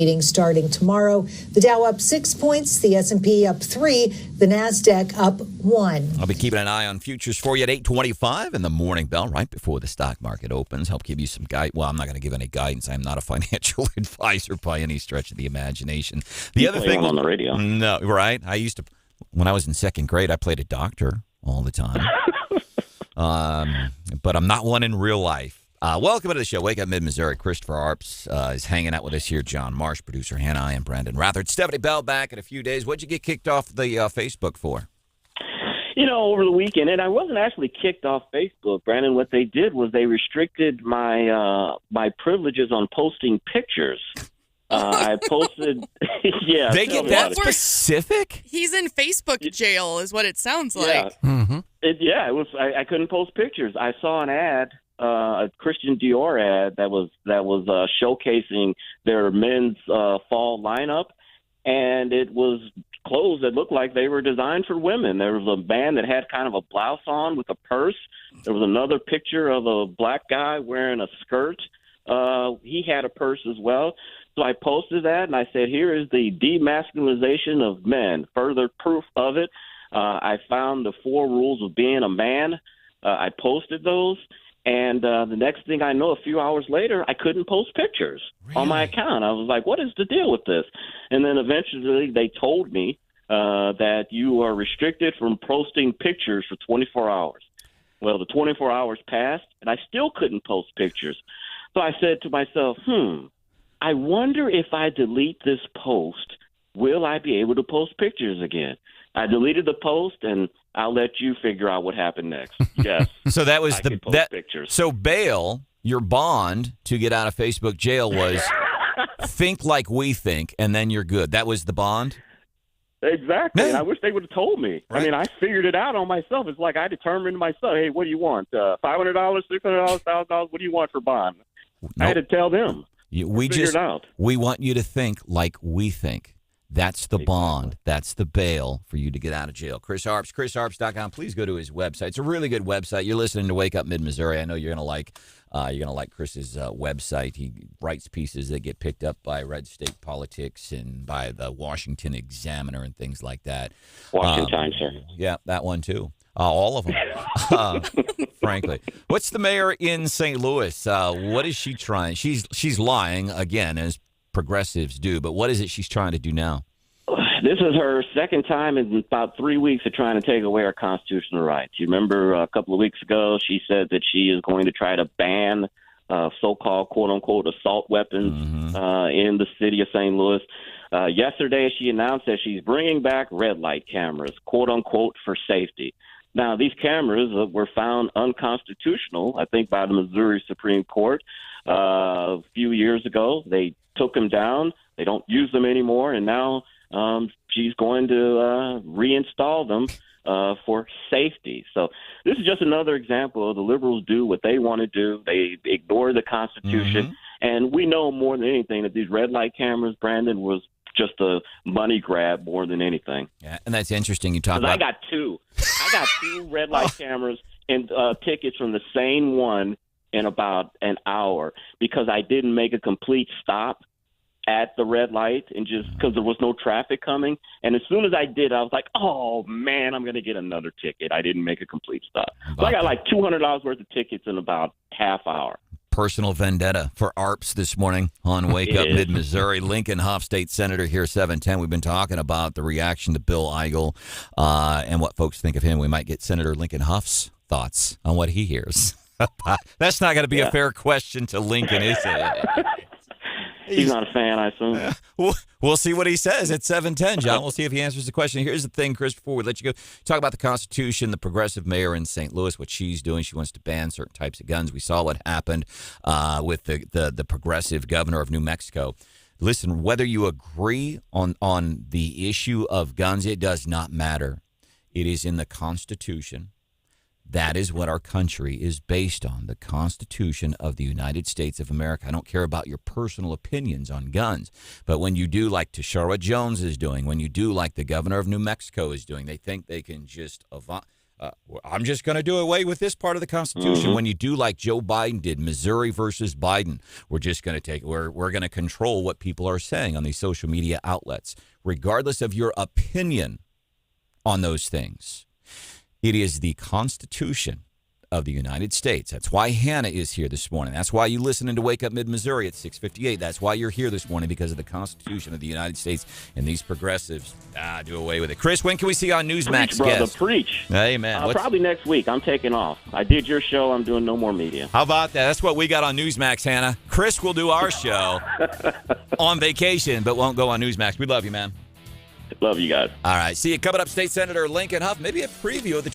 Meeting starting tomorrow. The Dow up 6 points, the S&P up 3, the NASDAQ up 1. I'll be keeping an eye on futures for you at 8:25 in the morning bell, right before the stock market opens. Help give you some guide. Well, I'm not going to give any guidance. I'm not a financial advisor by any stretch of the imagination. The other thing on the radio. No, right? I used to, when I was in second grade, I played a doctor all the time. But I'm not one in real life. Welcome to the show. Wake Up Mid-Missouri. Christopher Arps is hanging out with us here. John Marsh, producer Hannah, and Branden Rathert. Stephanie Bell back in a few days. What'd you get kicked off the Facebook for? Over the weekend, and I wasn't actually kicked off Facebook, Brandon. What they did was they restricted my privileges on posting pictures. I posted, yeah. They get that specific? He's in Facebook jail, is what it sounds like. Yeah, it was. I couldn't post pictures. I saw an ad. A Christian Dior ad that was showcasing their men's fall lineup, and it was clothes that looked like they were designed for women. There was a man that had kind of a blouse on with a purse. There was another picture of a black guy wearing a skirt. He had a purse as well. So I posted that, and I said, here is the demasculinization of men. Further proof of it. I found the 4 rules of being a man. I posted those. And the next thing I know, a few hours later, I couldn't post pictures on my account. I was like, what is the deal with this? And then eventually they told me that you are restricted from posting pictures for 24 hours. Well, the 24 hours passed, and I still couldn't post pictures. So I said to myself, I wonder if I delete this post, will I be able to post pictures again? I deleted the post, and I'll let you figure out what happened next. Yes. So that was pictures. So bail, your bond to get out of Facebook jail was think like we think, and then you're good. That was the bond? Exactly. Yeah. And I wish they would have told me. Right. I mean, I figured it out on myself. It's like I determined myself, hey, what do you want? $500, $600, $1,000? What do you want for bond? Nope. I had to tell them. We want you to think like we think. That's the bond. That's the bail for you to get out of jail. Chris Arps, chrisarps.com. Please go to his website. It's a really good website. You're listening to Wake Up Mid-Missouri. I know you're gonna like Chris's website. He writes pieces that get picked up by Red State Politics and by the Washington Examiner and things like that. Washington Times, sir. Yeah, that one too. All of them, frankly. What's the mayor in St. Louis? What is she trying? She's lying again, as progressives do, but what is it she's trying to do now? This is her second time in about 3 weeks of trying to take away our constitutional rights. You remember a couple of weeks ago, she said that she is going to try to ban so-called, quote-unquote, assault weapons in the city of St. Louis. Yesterday, she announced that she's bringing back red light cameras, quote-unquote, for safety. Now, these cameras were found unconstitutional, I think, by the Missouri Supreme Court a few years ago. They took them down. They don't use them anymore, and now she's going to reinstall them for safety. So this is just another example of the liberals do what they want to do. They ignore the Constitution, and we know more than anything that these red light cameras, Brandon, was just a money grab more than anything. Yeah, and that's interesting. You talk about. I got two red light cameras and tickets from the same one in about an hour because I didn't make a complete stop at the red light and just because there was no traffic coming. And as soon as I did, I was like, oh, man, I'm going to get another ticket. I didn't make a complete stop. So I got like $200 worth of tickets in about half hour. Personal vendetta for Arps this morning on Wake Up Mid-Missouri. Lincoln Hough, State Senator here, 710. We've been talking about the reaction to Bill Eigel and what folks think of him. We might get Senator Lincoln Hough's thoughts on what he hears. That's not going to be a fair question to Lincoln, is it? He's not a fan, I assume. We'll see what he says at 7:10, John. We'll see if he answers the question. Here's the thing, Chris, before we let you go. Talk about the Constitution, the progressive mayor in St. Louis, what she's doing. She wants to ban certain types of guns. We saw what happened with the progressive governor of New Mexico. Listen, whether you agree on the issue of guns, it does not matter. It is in the Constitution. That is what our country is based on, the Constitution of the United States of America. I don't care about your personal opinions on guns, but when you do like Tishaura Jones is doing, when you do like the governor of New Mexico is doing, they think they can just I'm just going to do away with this part of the Constitution. When you do like Joe Biden did, Missouri versus Biden, we're just going to we're going to control what people are saying on these social media outlets, regardless of your opinion on those things. It is the Constitution of the United States. That's why Hannah is here this morning. That's why you listening to Wake Up Mid-Missouri at 6:58. That's why you're here this morning, because of the Constitution of the United States. And these progressives, do away with it. Chris, when can we see you on Newsmax? Preach, brother, preach. Amen. Probably next week. I'm taking off. I did your show. I'm doing no more media. How about that? That's what we got on Newsmax, Hannah. Chris will do our show on vacation, but won't go on Newsmax. We love you, man. Love you guys. All right. See you coming up, State Senator Lincoln Hough. Maybe a preview of the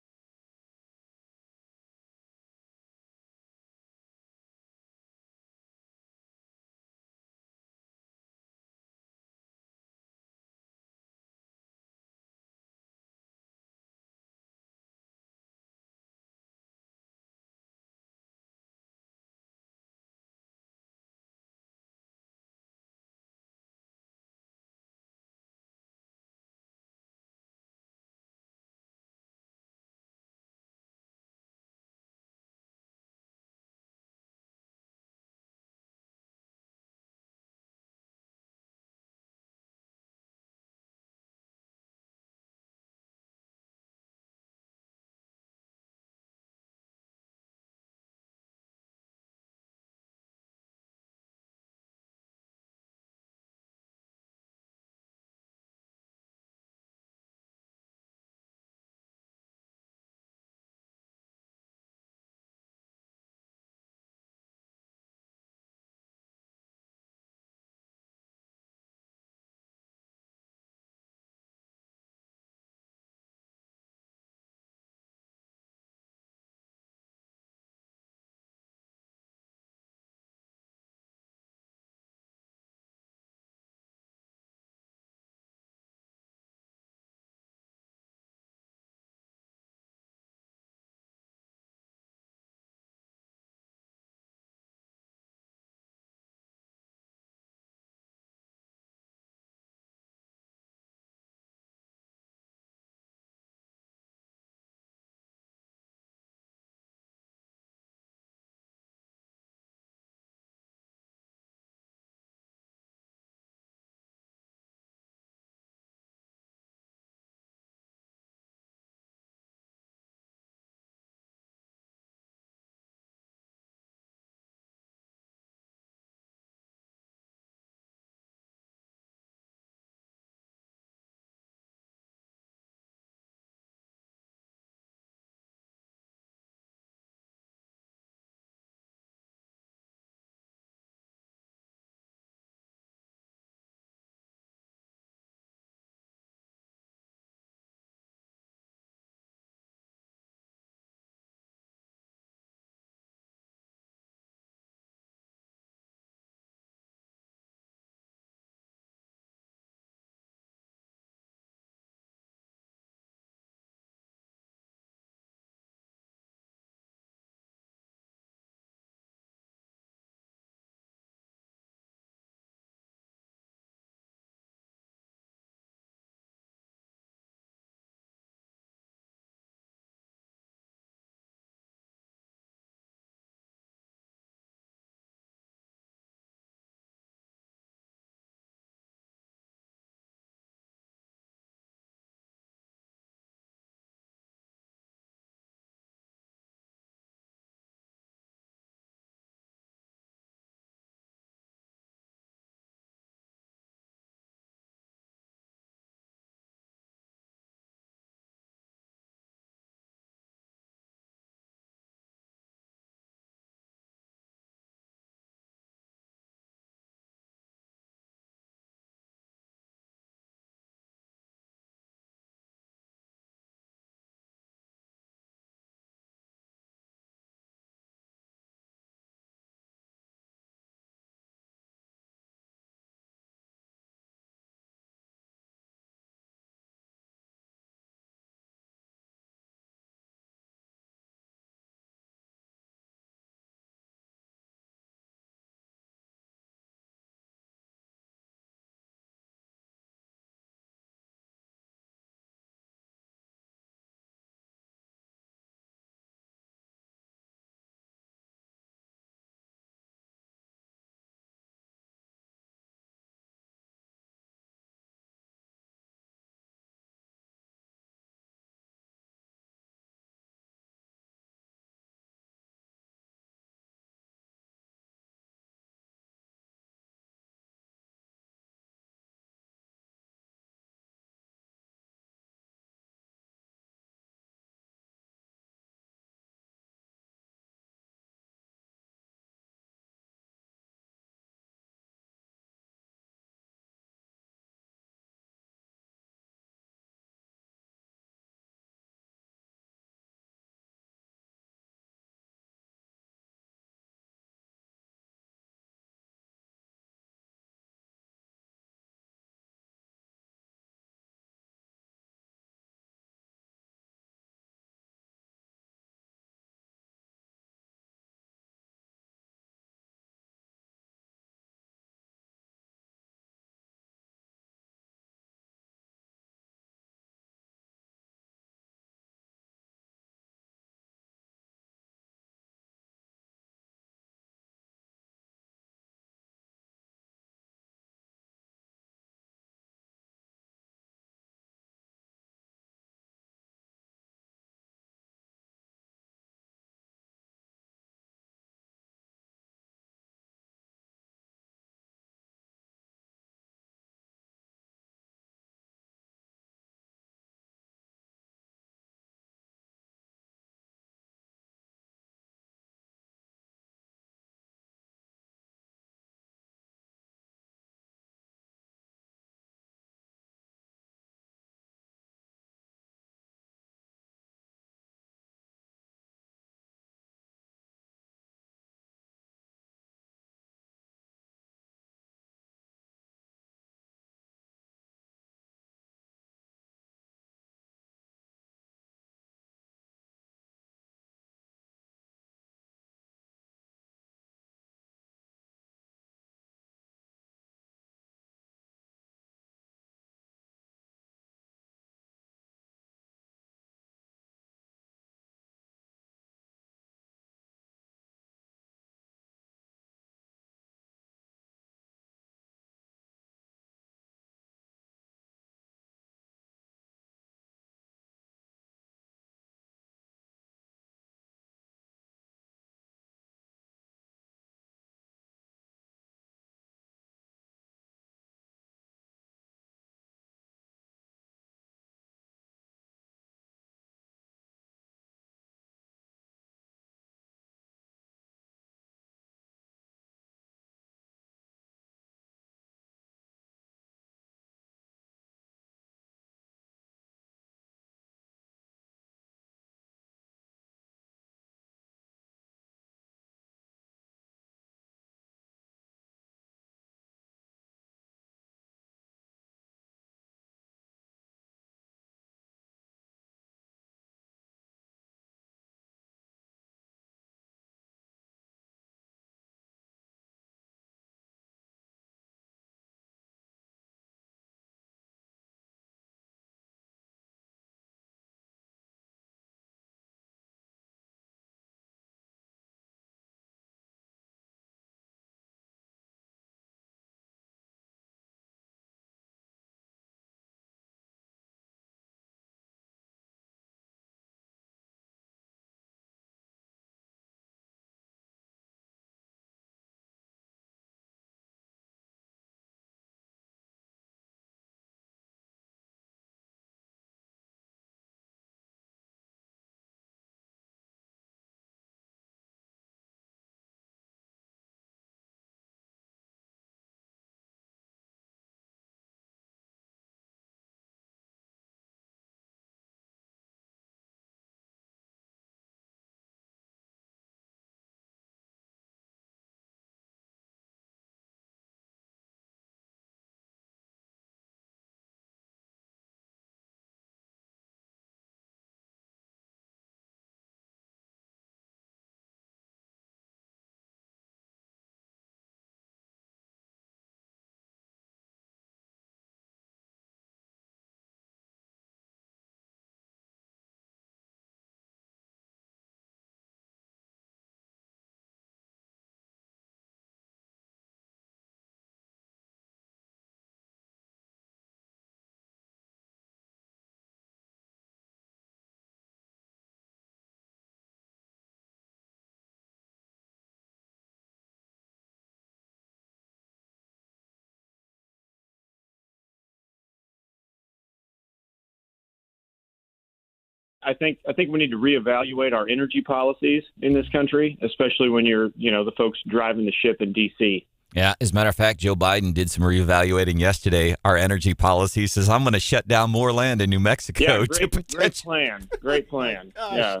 I think we need to reevaluate our energy policies in this country, especially when you're, the folks driving the ship in D.C. Yeah, as a matter of fact, Joe Biden did some reevaluating yesterday. Our energy policy says I'm going to shut down more land in New Mexico. Yeah, great plan. Great plan. Yeah.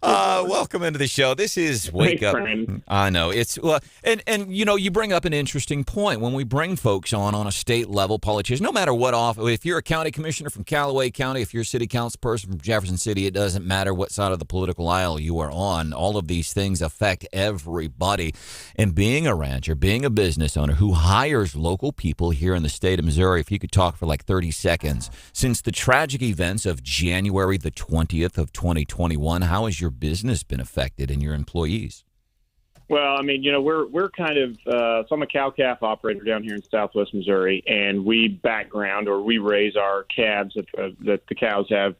Welcome into the show. This is Wake Up. I know it's and you bring up an interesting point when we bring folks on a state level, politician, no matter what if you're a county commissioner from Callaway County, if you're a city council person from Jefferson City, it doesn't matter what side of the political aisle you are on. All of these things affect everybody. And being a rancher, being a business owner who hires local people here in the state of Missouri, if you could talk for like 30 seconds, since the tragic events of January the 20th of 2021, how has your business been affected and your employees? Well, I mean, we're kind of, so I'm a cow-calf operator down here in Southwest Missouri, and we raise our calves that the cows have,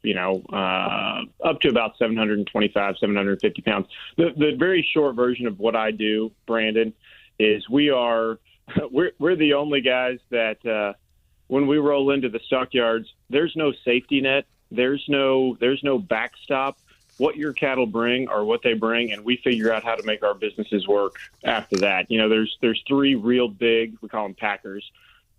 up to about 725, 750 pounds. The very short version of what I do, Brandon, is we're the only guys that when we roll into the stockyards, there's no safety net, there's no backstop. What your cattle bring or what they bring, and we figure out how to make our businesses work after that. There's three real big, we call them packers,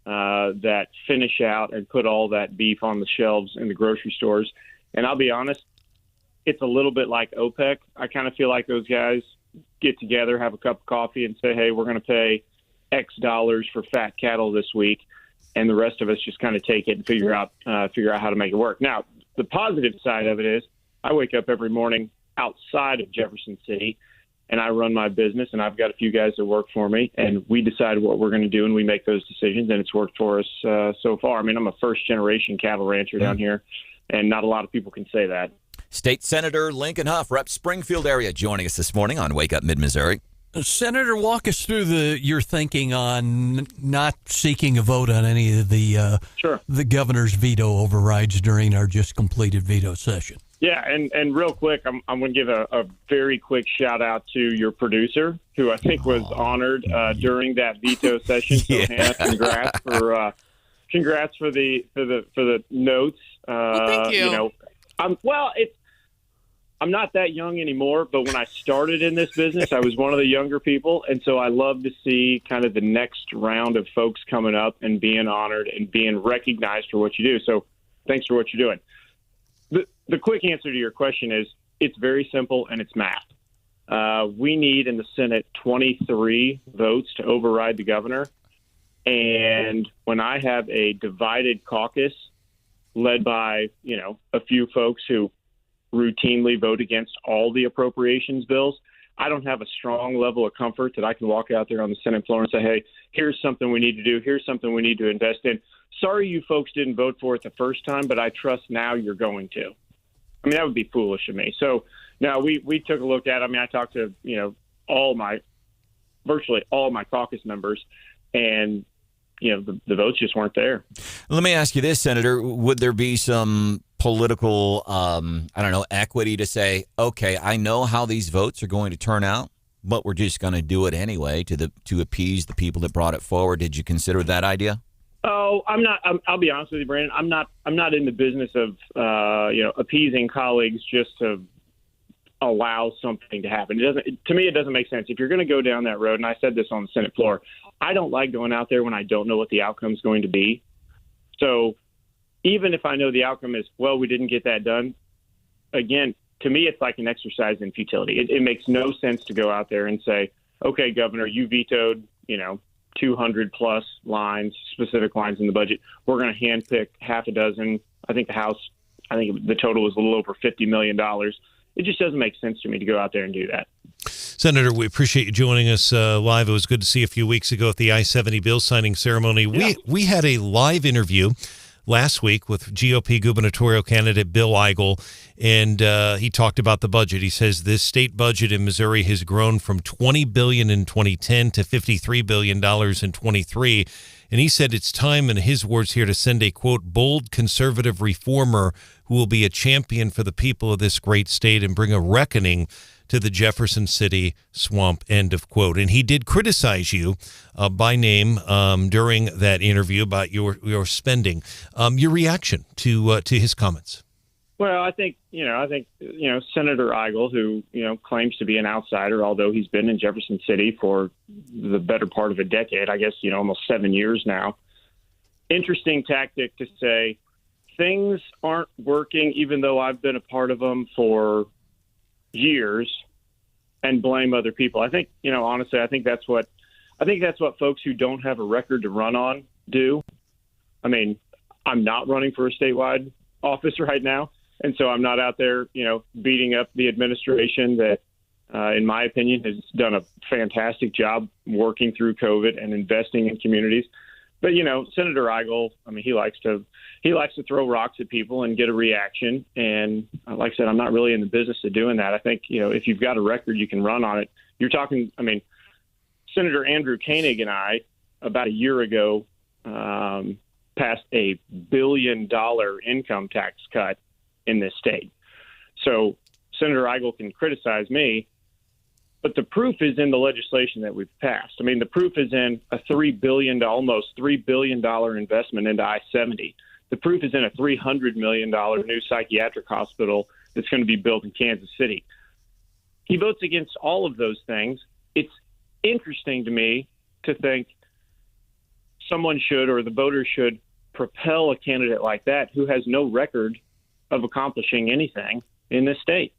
that finish out and put all that beef on the shelves in the grocery stores. And I'll be honest, it's a little bit like OPEC. I kind of feel like those guys get together, have a cup of coffee, and say, hey, we're going to pay X dollars for fat cattle this week, and the rest of us just kind of take it and figure out how to make it work. Now, the positive side of it is I wake up every morning outside of Jefferson City, and I run my business, and I've got a few guys that work for me, and we decide what we're going to do, and we make those decisions, and it's worked for us so far. I mean, I'm a first-generation cattle rancher down here, and not a lot of people can say that. State Senator Lincoln Hough, Rep. Springfield area, joining us this morning on Wake Up Mid-Missouri. Senator, walk us through your thinking on not seeking a vote on any of the governor's veto overrides during our just completed veto session. Yeah, and real quick, I'm going to give a very quick shout out to your producer, who I think was honored during that veto session. So Hannah, congrats for the notes. Well, thank you. I'm not that young anymore, but when I started in this business, I was one of the younger people, and so I love to see kind of the next round of folks coming up and being honored and being recognized for what you do. So thanks for what you're doing. The quick answer to your question is it's very simple, and it's math. We need in the Senate 23 votes to override the governor, and when I have a divided caucus led by, a few folks who routinely vote against all the appropriations bills, I don't have a strong level of comfort that I can walk out there on the Senate floor and say, hey, here's something we need to do. Here's something we need to invest in. Sorry you folks didn't vote for it the first time, but I trust now you're going to. I mean, that would be foolish of me. So now we took a look at it. I mean, I talked to, virtually all my caucus members, and, the votes just weren't there. Let me ask you this, Senator. Would there be some political, equity to say, okay, I know how these votes are going to turn out, but we're just going to do it anyway to appease the people that brought it forward? Did you consider that idea? Oh, I'm not. I'll be honest with you, Brandon. I'm not in the business of appeasing colleagues just to allow something to happen. To me, it doesn't make sense. If you're going to go down that road, and I said this on the Senate floor, I don't like going out there when I don't know what the outcome is going to be. So even if I know the outcome is, well, we didn't get that done, again, to me, it's like an exercise in futility. It makes no sense to go out there and say, okay, Governor, you vetoed, 200 plus specific lines in the budget. We're going to handpick half a dozen. I think the total was a little over $50 million. It just doesn't make sense to me to go out there and do that. Senator, we appreciate you joining us live. It was good to see you a few weeks ago at the I-70 bill signing ceremony. Yeah. We had a live interview last week with GOP gubernatorial candidate Bill Eigel, and he talked about the budget. He says this state budget in Missouri has grown from $20 billion in 2010 to $53 billion in 23. And he said it's time, in his words here, to send a, quote, bold conservative reformer who will be a champion for the people of this great state and bring a reckoning to the Jefferson City swamp, end of quote. And he did criticize you by name during that interview about your spending. Your reaction to his comments? Well, I think Senator Eigel, who, claims to be an outsider, although he's been in Jefferson City for the better part of a decade, I guess, almost 7 years now. Interesting tactic to say things aren't working, even though I've been a part of them for years, and blame other people. I think, honestly, I think that's what folks who don't have a record to run on do. I mean, I'm not running for a statewide office right now, and so I'm not out there, beating up the administration that, in my opinion, has done a fantastic job working through COVID and investing in communities. But, Senator Eigel, I mean, he likes to throw rocks at people and get a reaction. And like I said, I'm not really in the business of doing that. I think, if you've got a record, you can run on it. You're talking, I mean, Senator Andrew Koenig and I, about a year ago, passed $1 billion income tax cut in this state. So Senator Eigel can criticize me, but the proof is in the legislation that we've passed. I mean, the proof is in a almost $3 billion investment into I-70. The proof is in a $300 million new psychiatric hospital that's going to be built in Kansas City. He votes against all of those things. It's interesting to me to think someone should, or the voters should, propel a candidate like that who has no record of accomplishing anything in this state.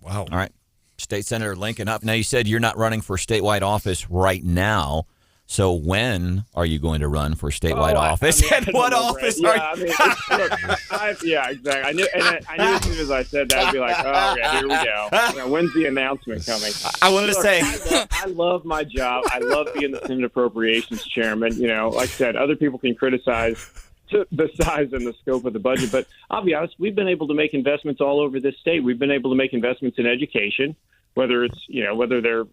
Wow. All right. State Senator Lincoln Hough. Now, you said you're not running for statewide office right now. So when are you going to run for statewide office? I mean, and what office are you? Yeah, exactly. I knew as soon as I said that, I'd be like, oh, okay, here we go. When's the announcement coming? I wanted to say. I love my job. I love being the Senate Appropriations Chairman. Like I said, other people can criticize the size and the scope of the budget, but I'll be honest, we've been able to make investments all over this state. We've been able to make investments in education, whether it's, whether they're,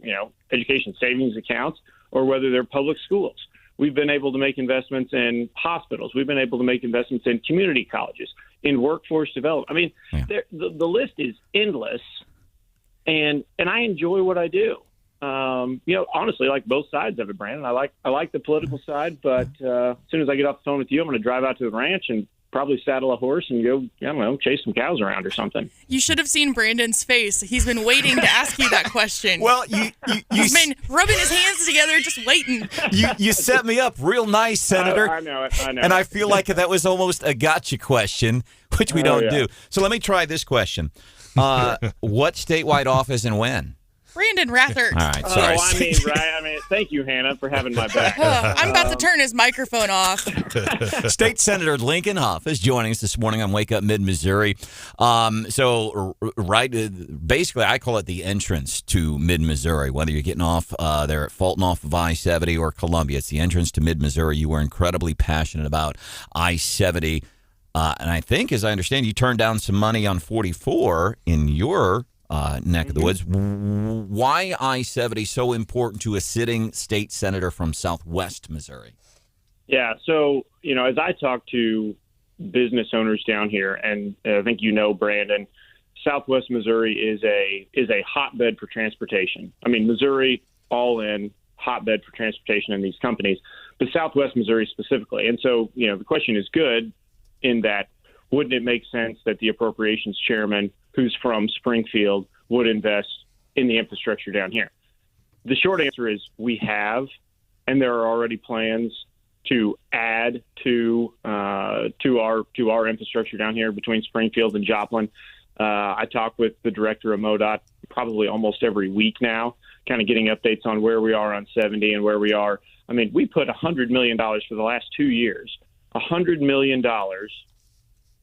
education savings accounts or whether they're public schools. We've been able to make investments in hospitals. We've been able to make investments in community colleges, in workforce development. I mean, the list is endless, and I enjoy what I do. Honestly, like both sides of it, Brandon. I like the political side, but as soon as I get off the phone with you, I'm going to drive out to the ranch and probably saddle a horse and go, I don't know, chase some cows around or something. You should have seen Brandon's face. He's been waiting to ask you that question. Well, he's been rubbing his hands together, just waiting. You set me up real nice, Senator. I know it. And I feel like that was almost a gotcha question, which we don't do. So let me try this question. What statewide office and when? Branden Rathert. All right, sorry. I mean, thank you, Hannah, for having my back. I'm about to turn his microphone off. State Senator Lincoln Hough is joining us this morning on Wake Up Mid-Missouri. Basically, I call it the entrance to Mid-Missouri, whether you're getting off there at Fulton off of I-70 or Columbia. It's the entrance to Mid-Missouri. You were incredibly passionate about I-70. And I think, as I understand, you turned down some money on 44 in your neck of the woods. Why I-70 so important to a sitting state senator from Southwest Missouri? Yeah, so, as I talk to business owners down here, and I think Brandon, Southwest Missouri is a hotbed for transportation. I mean, Missouri, all in, hotbed for transportation in these companies, but Southwest Missouri specifically. And so, the question is good in that, wouldn't it make sense that the appropriations chairman, who's from Springfield, would invest in the infrastructure down here? The short answer is we have, and there are already plans to add to our infrastructure down here between Springfield and Joplin. I talk with the director of MoDOT probably almost every week now, kind of getting updates on where we are on 70 and where we are. I mean, we put $100 million for the last 2 years, $100 million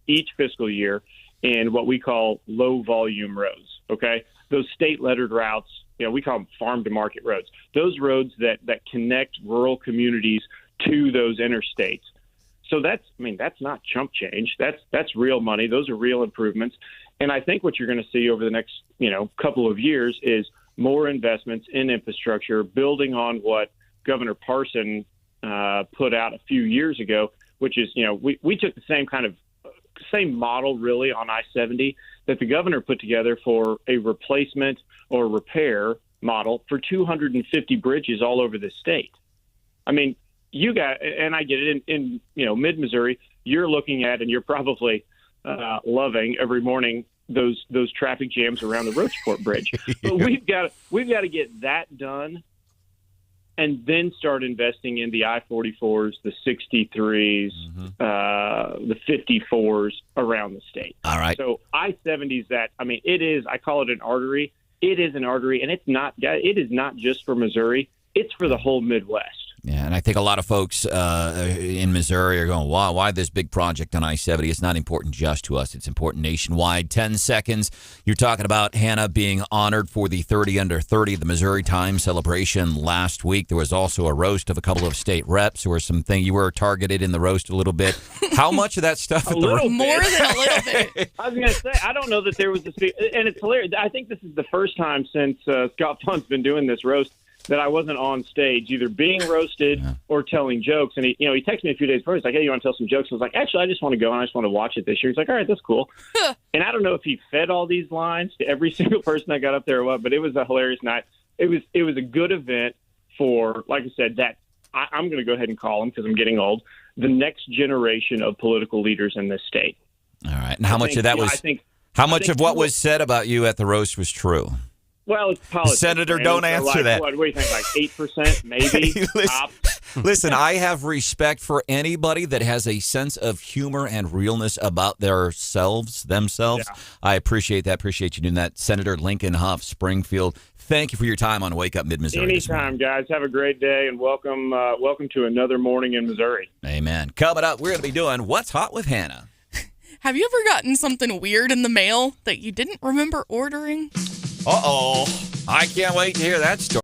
each fiscal year in what we call low volume roads. Okay. Those state lettered routes, we call them farm to market roads. Those roads that connect rural communities to those interstates. So that's not chump change. That's real money. Those are real improvements. And I think what you're going to see over the next, couple of years is more investments in infrastructure, building on what Governor Parson put out a few years ago, which is, we took the same model really on I-70 that the governor put together for a replacement or repair model for 250 bridges all over the state. I mean, you got, and I get it in mid-Missouri, you're looking at, and you're probably loving every morning those traffic jams around the Roachport Bridge. But we've got to get that done, and then start investing in the I-44s, the 63s, the 54s around the state. All right. So I-70 is that. I mean, it is. I call it an artery. It is an artery, and it is not just for Missouri. It's for the whole Midwest. Yeah, and I think a lot of folks in Missouri are going, wow, why this big project on I-70? It's not important just to us. It's important nationwide. 10 seconds. You're talking about Hannah being honored for the 30 Under 30, the Missouri Times celebration last week. There was also a roast of a couple of state reps. There was something you were targeted in the roast a little bit. How much of that stuff? More than a little bit. I was going to say, I don't know that there was and it's hilarious. I think this is the first time since Scott Fun's been doing this roast that I wasn't on stage, either being roasted or telling jokes. And he texted me a few days before. He's like, "Hey, you want to tell some jokes?" I was like, "Actually, I just want to go and I just want to watch it this year." He's like, "All right, that's cool." And I don't know if he fed all these lines to every single person that got up there or what, but it was a hilarious night. It was a good event for, like I said, that I'm going to go ahead and call them, because I'm getting old, the next generation of political leaders in this state. All right. And how much of that was? How much of what was said about you at the roast was true? Well, it's politics. Senator, don't answer that. What do you think, like 8%, maybe? Listen, I have respect for anybody that has a sense of humor and realness about themselves. Yeah. I appreciate that. Appreciate you doing that. Senator Lincoln Hough, Springfield, thank you for your time on Wake Up Mid-Missouri. Anytime, guys. Have a great day, and welcome to another morning in Missouri. Amen. Coming up, we're going to be doing What's Hot with Hannah. Have you ever gotten something weird in the mail that you didn't remember ordering? Uh-oh. I can't wait to hear that story.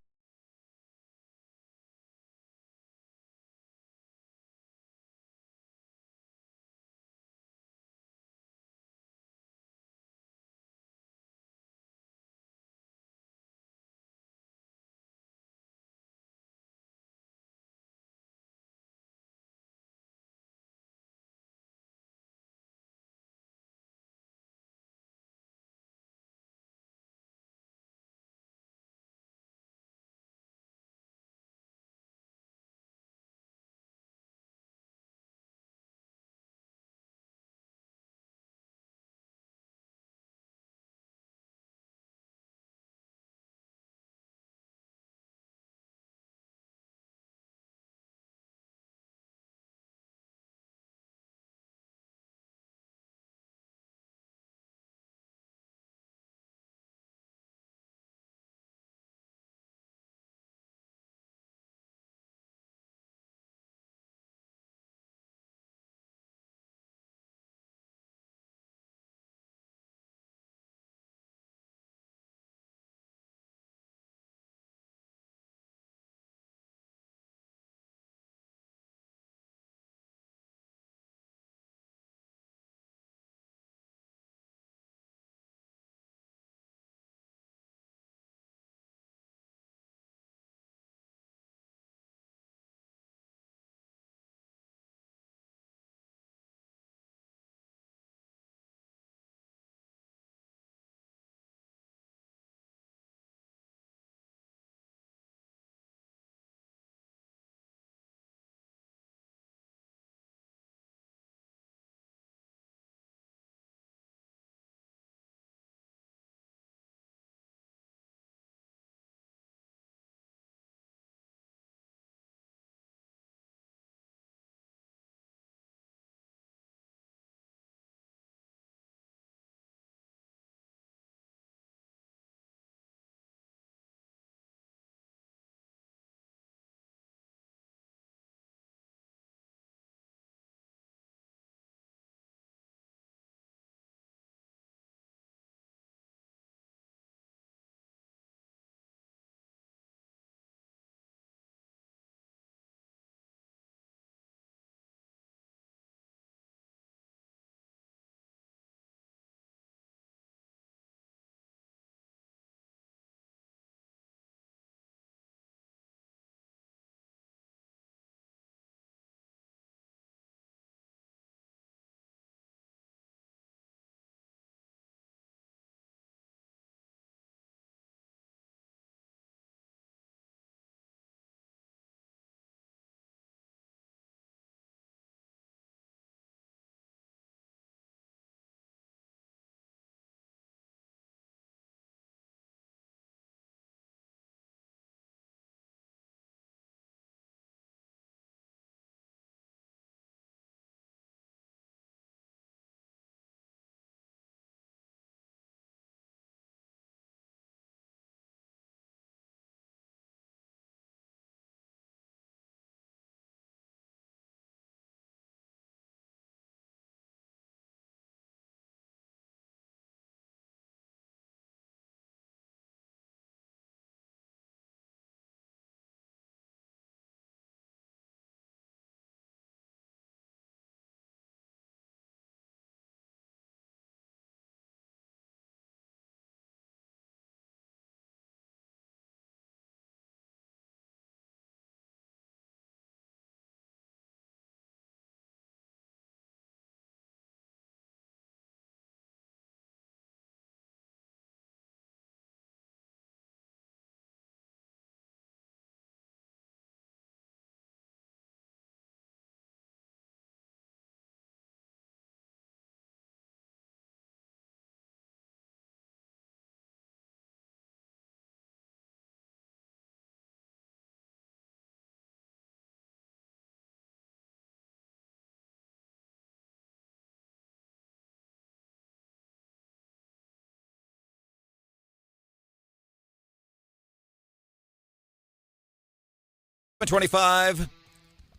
25.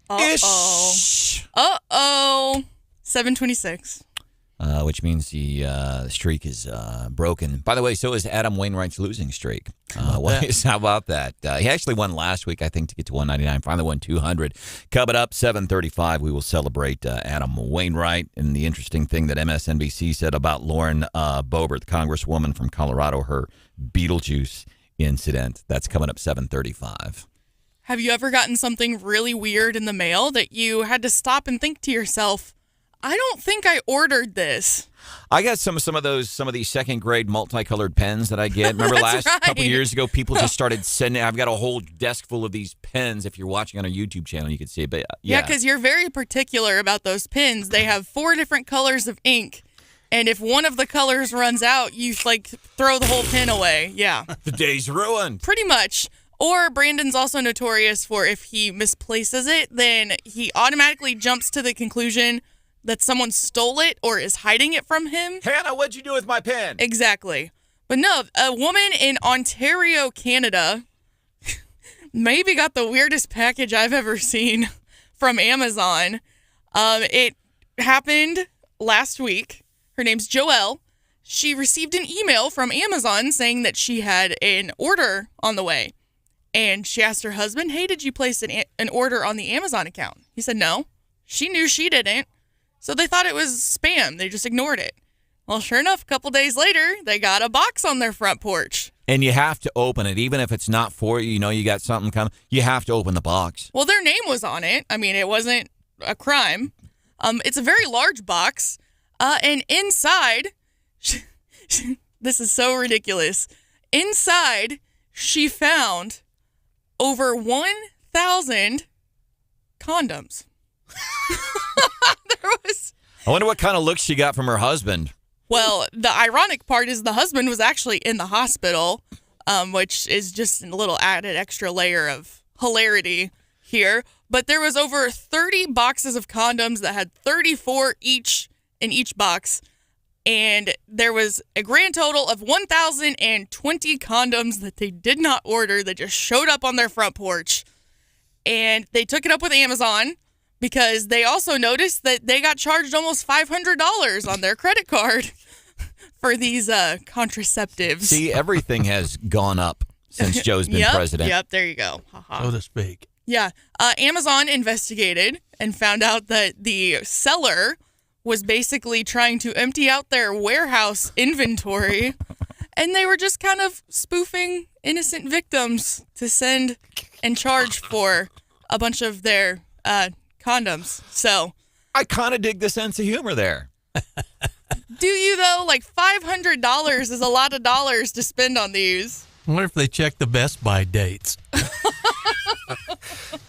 Uh-oh. 7:26. Which means the streak is broken. By the way, so is Adam Wainwright's losing streak. How about that? He actually won last week, I think, to get to 199. Finally won 200. Coming up, 7:35, we will celebrate Adam Wainwright. And the interesting thing that MSNBC said about Lauren Boebert, the congresswoman from Colorado, her Beetlejuice incident. That's coming up 7:35. Have you ever gotten something really weird in the mail that you had to stop and think to yourself, I don't think I ordered this? I got some of these second grade multicolored pens that I get. Remember couple of years ago, people just started sending. I've got a whole desk full of these pens. If you're watching on our YouTube channel, you can see it. But yeah, because you're very particular about those pens. They have 4 different colors of ink, and if one of the colors runs out, you throw the whole pen away. Yeah, the day's ruined. Pretty much. Or Brandon's also notorious for if he misplaces it, then he automatically jumps to the conclusion that someone stole it or is hiding it from him. Hannah, what'd you do with my pen? Exactly. But no, a woman in Ontario, Canada, maybe got the weirdest package I've ever seen from Amazon. It happened last week. Her name's Joelle. She received an email from Amazon saying that she had an order on the way. And she asked her husband, hey, did you place an order on the Amazon account? He said no. She knew she didn't. So they thought it was spam. They just ignored it. Well, sure enough, a couple days later, they got a box on their front porch. And you have to open it. Even if it's not for you, you got something coming, you have to open the box. Well, their name was on it. I mean, it wasn't a crime. It's a very large box. And inside, this is so ridiculous. Inside, she found over 1,000 condoms. I wonder what kind of looks she got from her husband. Well, the ironic part is the husband was actually in the hospital, which is just a little added extra layer of hilarity here. But there was over 30 boxes of condoms that had 34 each in each box. And there was a grand total of 1,020 condoms that they did not order that just showed up on their front porch. And they took it up with Amazon because they also noticed that they got charged almost $500 on their credit card for these contraceptives. See, everything has gone up since Joe's been president. Yep, there you go. Ha-ha. So to speak. Yeah. Amazon investigated and found out that the seller was basically trying to empty out their warehouse inventory, and they were just kind of spoofing innocent victims to send and charge for a bunch of their condoms. So I kind of dig the sense of humor there. Do you, though? Like $500 is a lot of dollars to spend on these. I wonder if they check the Best Buy dates.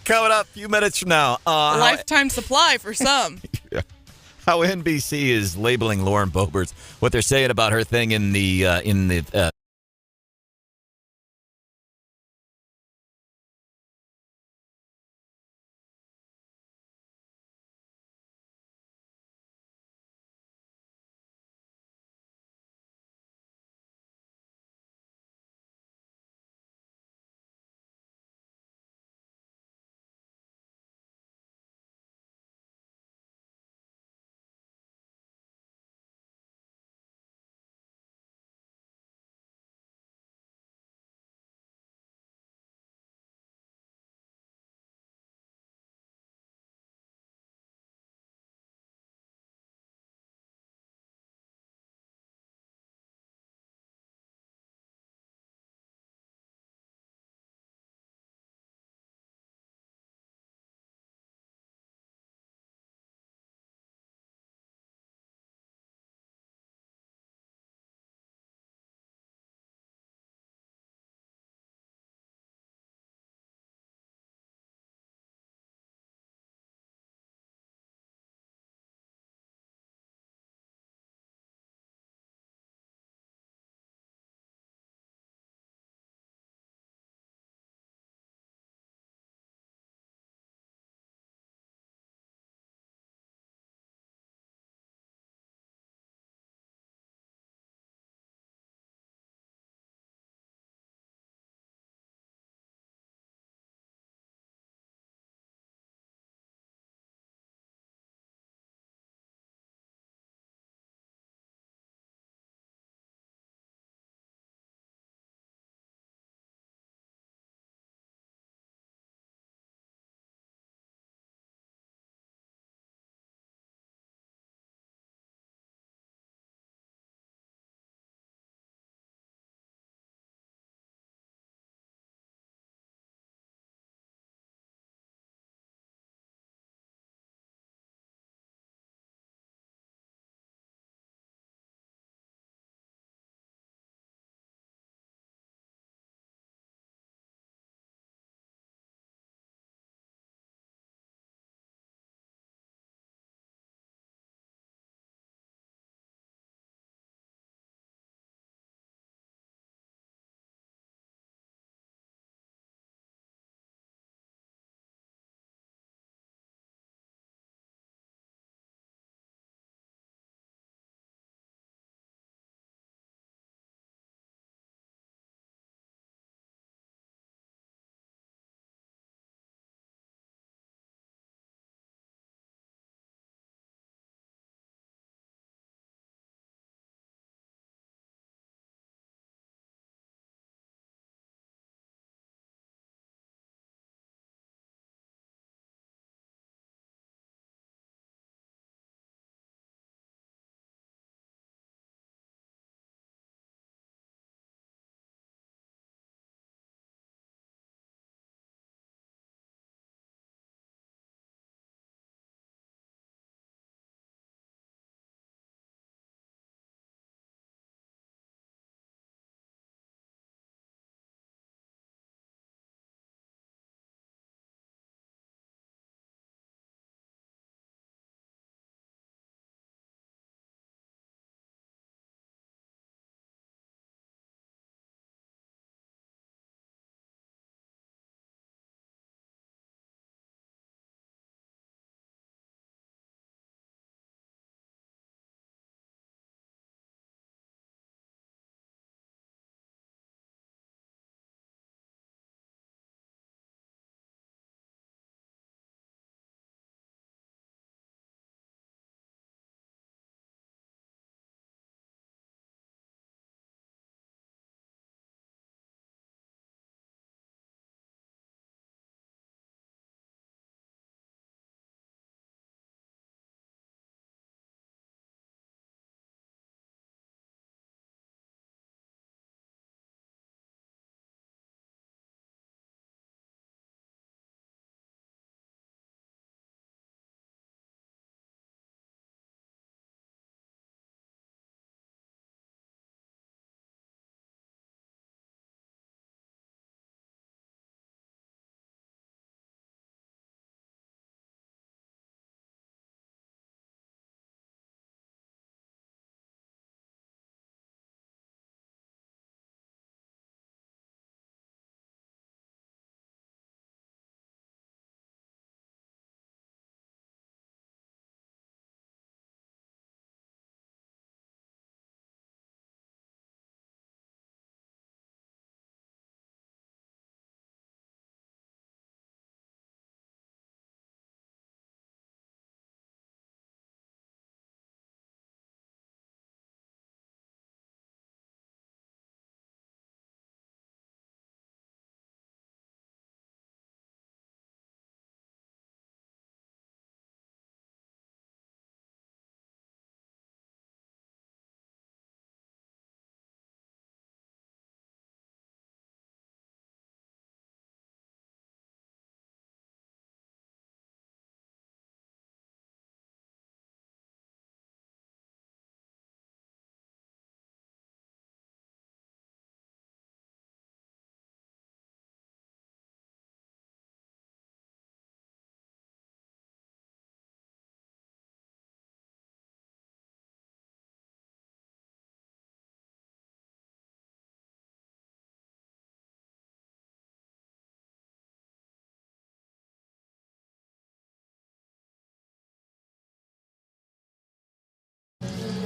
Coming up a few minutes from now. Lifetime supply for some. Yeah. How NBC is labeling Lauren Boebert, what they're saying about her thing in the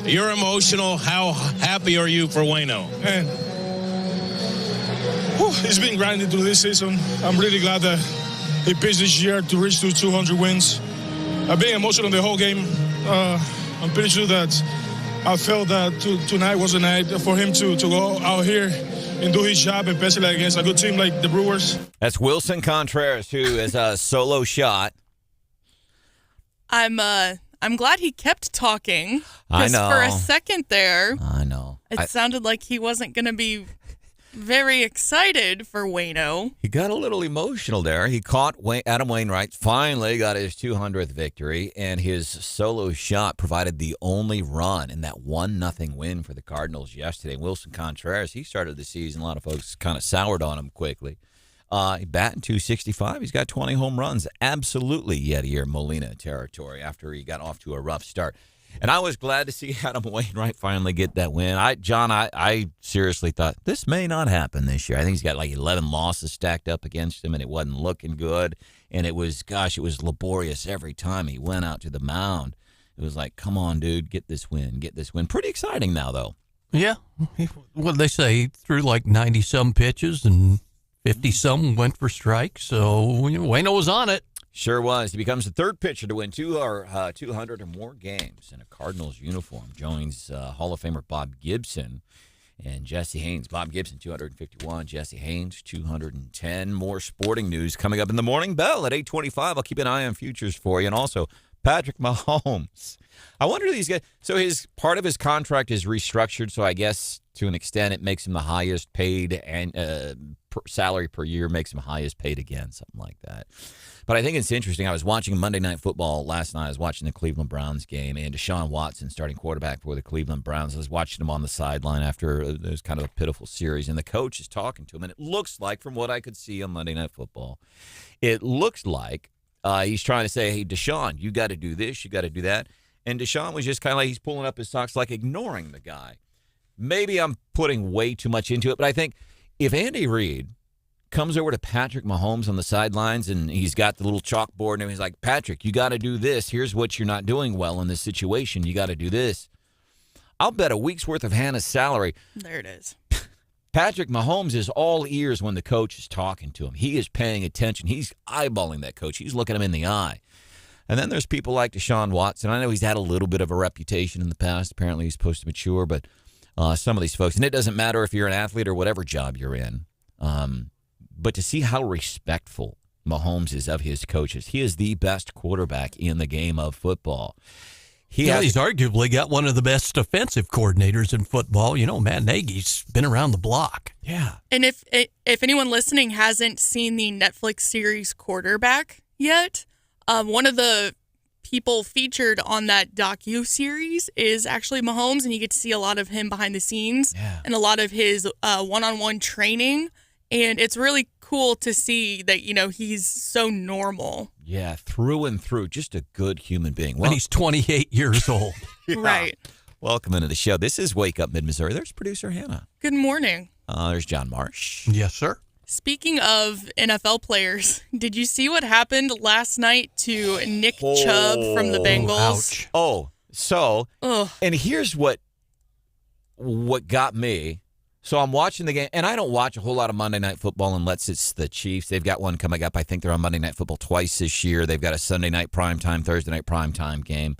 You're emotional. How happy are you for Waino? Man, he's been grinding through this season. I'm really glad that he pitched this year to reach to 200 wins. I've been emotional the whole game. I'm pretty sure that I felt that tonight was a night for him to go out here and do his job, especially against a good team like the Brewers. That's Wilson Contreras, who is a solo shot. I'm glad he kept talking. I know. For a second there, I know. It sounded like he wasn't going to be very excited for Waino. He got a little emotional there. He caught Adam Wainwright, finally got his 200th victory, and his solo shot provided the only run in that 1-0 win for the Cardinals yesterday. Wilson Contreras, he started the season. A lot of folks kind of soured on him quickly. He batting .265. He's got 20 home runs. Absolutely Yadier Molina territory after he got off to a rough start. And I was glad to see Adam Wainwright finally get that win. I seriously thought this may not happen this year. I think he's got like 11 losses stacked up against him, and it wasn't looking good. And it was laborious every time he went out to the mound. It was like, come on, dude, get this win. Pretty exciting now, though. Yeah. What did they say? He threw like 90-some pitches, and 50-some went for strikes. So Waino was on it. Sure was. He becomes the third pitcher to win 200 or more games in a Cardinals uniform. Joins Hall of Famer Bob Gibson and Jesse Haynes. Bob Gibson, 251. Jesse Haynes, 210. More sporting news coming up in the morning bell at 8:25. I'll keep an eye on futures for you. And also, Patrick Mahomes. I wonder these guys. So part of his contract is restructured. So I guess to an extent it makes him the highest paid and salary per year, makes him highest paid again, something like that. But I think it's interesting. I was watching Monday Night Football last night. I was watching the Cleveland Browns game, and Deshaun Watson, starting quarterback for the Cleveland Browns, I was watching him on the sideline after it was kind of a pitiful series, and the coach is talking to him, and it looks like, from what I could see on Monday Night Football, it looks like he's trying to say, hey, Deshaun, you got to do this, you got to do that. And Deshaun was just kind of like he's pulling up his socks, like ignoring the guy. Maybe I'm putting way too much into it, but I think if Andy Reid comes over to Patrick Mahomes on the sidelines and he's got the little chalkboard and he's like, Patrick, you got to do this. Here's what you're not doing well in this situation. You got to do this. I'll bet a week's worth of Hannah's salary. There it is. Patrick Mahomes is all ears when the coach is talking to him. He is paying attention. He's eyeballing that coach. He's looking him in the eye. And then there's people like Deshaun Watson. I know he's had a little bit of a reputation in the past. Apparently he's supposed to mature, but some of these folks, and it doesn't matter if you're an athlete or whatever job you're in, but to see how respectful Mahomes is of his coaches. He is the best quarterback in the game of football. He's arguably got one of the best offensive coordinators in football. Matt Nagy's been around the block. Yeah. And if anyone listening hasn't seen the Netflix series Quarterback yet, one of the people featured on that docu-series is actually Mahomes, and you get to see a lot of him behind the scenes and a lot of his one-on-one training. And it's really cool to see that, he's so normal. Yeah, through and through. Just a good human being. Well, and he's 28 years old. Yeah. Right. Welcome into the show. This is Wake Up Mid-Missouri. There's producer Hannah. Good morning. There's John Marsh. Yes, sir. Speaking of NFL players, did you see what happened last night to Nick Chubb from the Bengals? Ouch. And here's what got me. So I'm watching the game, and I don't watch a whole lot of Monday Night Football unless it's the Chiefs. They've got one coming up. I think they're on Monday Night Football twice this year. They've got a Sunday night primetime, Thursday night primetime game.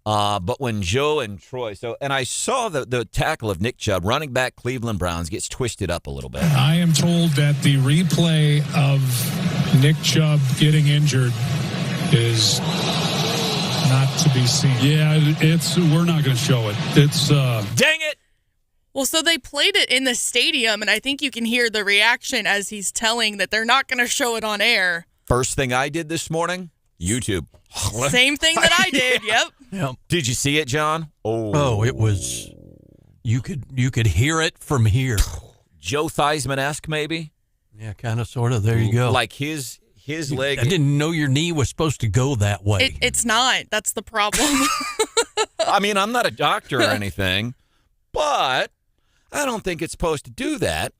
But when Joe and Troy, and I saw the tackle of Nick Chubb, running back Cleveland Browns, gets twisted up a little bit. I am told that the replay of Nick Chubb getting injured is not to be seen. Yeah, we're not going to show it. Dang it! Well, so they played it in the stadium, and I think you can hear the reaction as he's telling that they're not going to show it on air. First thing I did this morning, YouTube. Same thing that I did. Yep. Did you see it, John? Oh, it was. You could hear it from here. Joe Theismann-esque, maybe. Yeah, kind of, sort of. There you go. Like his leg. I didn't know your knee was supposed to go that way. It's not. That's the problem. I mean, I'm not a doctor or anything, but I don't think it's supposed to do that.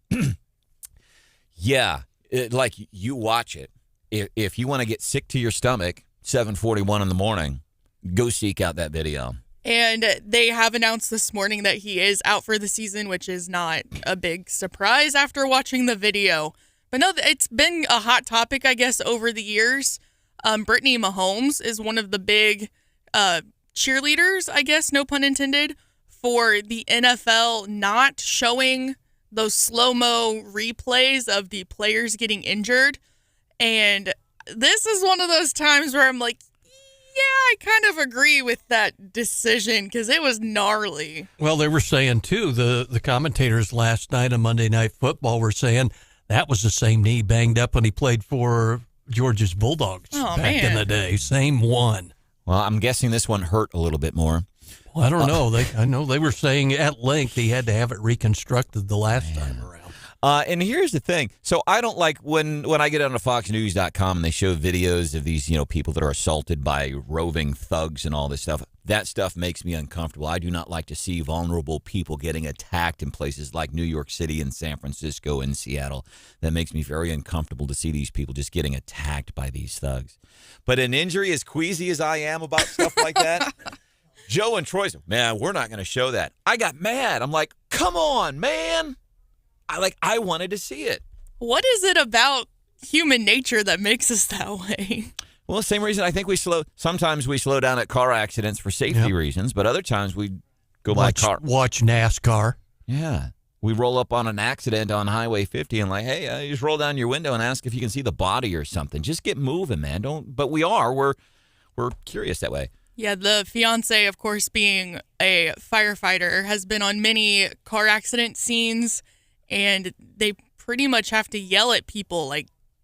Yeah, like you watch it. If you want to get sick to your stomach, 7:41 in the morning, go seek out that video. And they have announced this morning that he is out for the season, which is not a big surprise after watching the video. But no, it's been a hot topic, I guess, over the years. Brittany Mahomes is one of the big cheerleaders, I guess, no pun intended, for the NFL not showing those slow-mo replays of the players getting injured. And this is one of those times where I'm like, yeah, I kind of agree with that decision because it was gnarly. Well, they were saying, too, the commentators last night on Monday Night Football were saying that was the same knee banged up when he played for Georgia's Bulldogs back in the day. Same one. Well, I'm guessing this one hurt a little bit more. Well, I don't know. I know they were saying at length he had to have it reconstructed the last time around. And here's the thing. So I don't like when I get on to FoxNews.com and they show videos of these, people that are assaulted by roving thugs and all this stuff. That stuff makes me uncomfortable. I do not like to see vulnerable people getting attacked in places like New York City and San Francisco and Seattle. That makes me very uncomfortable to see these people just getting attacked by these thugs. But an injury, as queasy as I am about stuff like that, Joe and Troy said, man, we're not going to show that. I got mad. I'm like, come on, man. I wanted to see it. What is it about human nature that makes us that way? Well, the same reason I think sometimes we slow down at car accidents for safety reasons, but other times we go by car. Watch NASCAR. Yeah. We roll up on an accident on Highway 50 and hey, you just roll down your window and ask if you can see the body or something. Just get moving, man. But we're curious that way. Yeah, the fiance, of course, being a firefighter, has been on many car accident scenes. And they pretty much have to yell at people,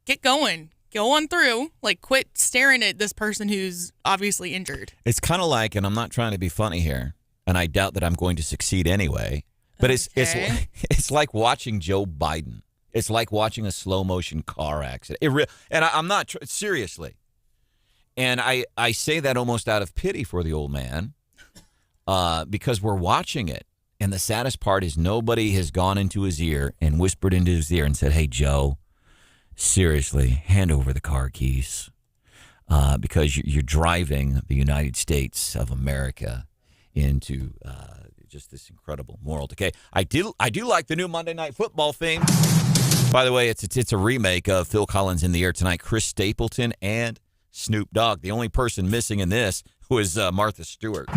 get going, go on through, quit staring at this person who's obviously injured. It's kind of like, and I'm not trying to be funny here, and I doubt that I'm going to succeed anyway, but it's like watching Joe Biden. It's like watching a slow motion car accident. I'm not seriously. And I say that almost out of pity for the old man because we're watching it. And the saddest part is nobody has gone into his ear and whispered into his ear and said, hey, Joe, seriously, hand over the car keys because you're driving the United States of America into just this incredible moral decay. I do like the new Monday Night Football theme. By the way, it's a remake of Phil Collins' In the Air Tonight, Chris Stapleton, and Snoop Dogg. The only person missing in this was Martha Stewart.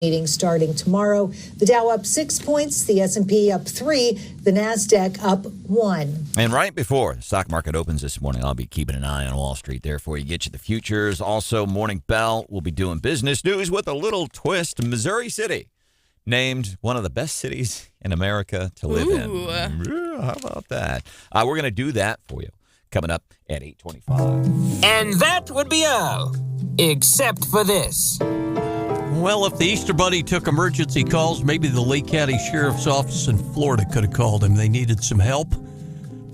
Meeting starting tomorrow. The Dow up 6 points, the S&P up 3, the NASDAQ up 1. And right before the stock market opens this morning, I'll be keeping an eye on Wall Street there for you. Get you the futures. Also, Morning Bell will be doing business news with a little twist. Missouri City, named one of the best cities in America to live in. How about that? We're going to do that for you coming up at 8:25. And that would be all, except for this. Well, if the Easter Bunny took emergency calls, maybe the Lee County Sheriff's Office in Florida could have called him. They needed some help.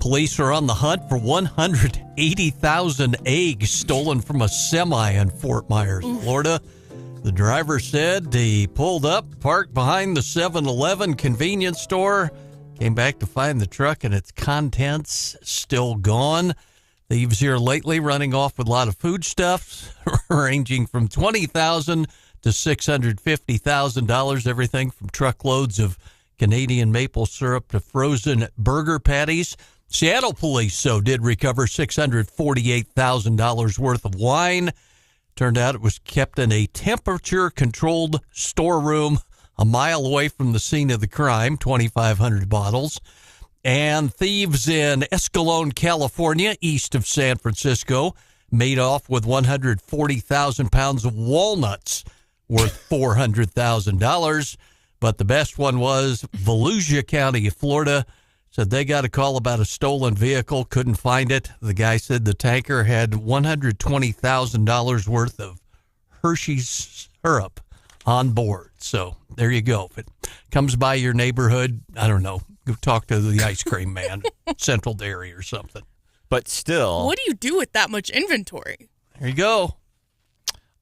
Police are on the hunt for 180,000 eggs stolen from a semi in Fort Myers, Florida. The driver said he pulled up, parked behind the 7-Eleven convenience store, came back to find the truck and its contents still gone. Thieves here lately running off with a lot of foodstuffs, ranging from $20,000 to $650,000, everything from truckloads of Canadian maple syrup to frozen burger patties. Seattle police, did recover $648,000 worth of wine. Turned out it was kept in a temperature-controlled storeroom a mile away from the scene of the crime, 2,500 bottles. And thieves in Escalon, California, east of San Francisco, made off with 140,000 pounds of walnuts worth $400,000. But the best one was Volusia County, Florida, said they got a call about a stolen vehicle, couldn't find it. The guy said the tanker had $120,000 worth of Hershey's syrup on board. So there you go. If it comes by your neighborhood, I don't know, go talk to the ice cream man, Central Dairy or something. But still, what do you do with that much inventory? There you go.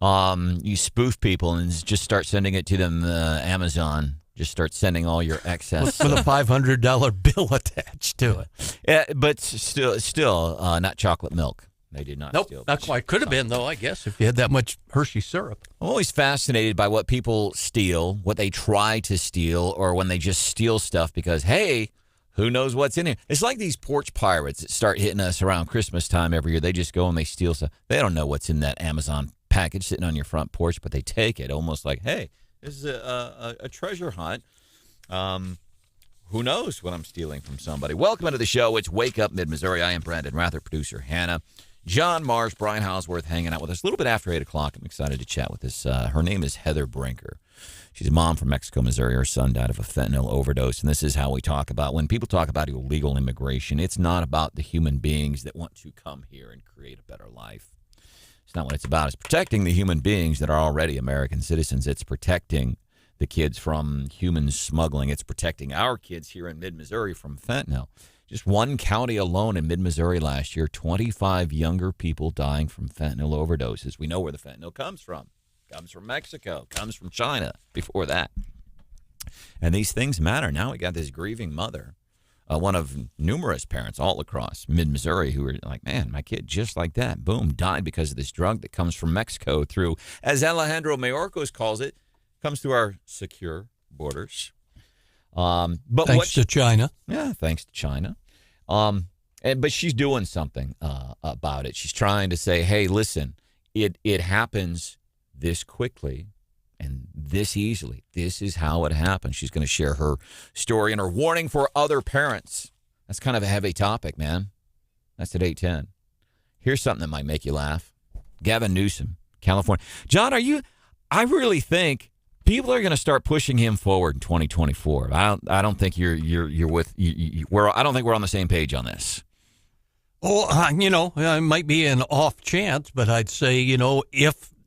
You spoof people and just start sending it to them Amazon. Just start sending all your excess with a $500 bill attached to it. Yeah, but still not chocolate milk. They did not steal. Not quite. Could have been, though, I guess, if you had that much Hershey syrup. I'm always fascinated by what people steal, what they try to steal, or when they just steal stuff because, hey, who knows what's in here? It's like these porch pirates that start hitting us around Christmas time every year. They just go and they steal stuff. They don't know what's in that Amazon package sitting on your front porch, but they take it almost like, hey, this is a treasure hunt. Who knows what I'm stealing from somebody? Welcome into the show. It's Wake Up Mid-Missouri. I am Branden Rathert, producer Hannah. John Marsh, Brian Houseworth hanging out with us a little bit after 8 o'clock. I'm excited to chat with us. Her name is Heather Brinker. She's a mom from Mexico, Missouri. Her son died of a fentanyl overdose, and this is how we talk about when people talk about illegal immigration. It's not about the human beings that want to come here and create a better life. It's not what it's about. It's protecting the human beings that are already American citizens. It's protecting the kids from human smuggling. It's protecting our kids here in mid-Missouri from fentanyl. Just one county alone in mid-Missouri last year, 25 younger people dying from fentanyl overdoses. We know where the fentanyl comes from. It comes from Mexico. It comes from China before that. And these things matter. Now we got this grieving mother, one of numerous parents all across mid-Missouri who are like, man, my kid just like that, boom, died because of this drug that comes from Mexico through, as Alejandro Mayorkas calls it, comes through our secure borders. But thanks to China. Yeah, thanks to China. But she's doing something about it. She's trying to say, hey, listen, it happens this quickly and this easily. This is how it happens. She's going to share her story and her warning for other parents. That's kind of a heavy topic, man. That's at 8:10. Here's something that might make you laugh. Gavin Newsom, California. John, I really think people are going to start pushing him forward in 2024. I don't think you're with. I don't think we're on the same page on this. Oh, it might be an off chance, but I'd say,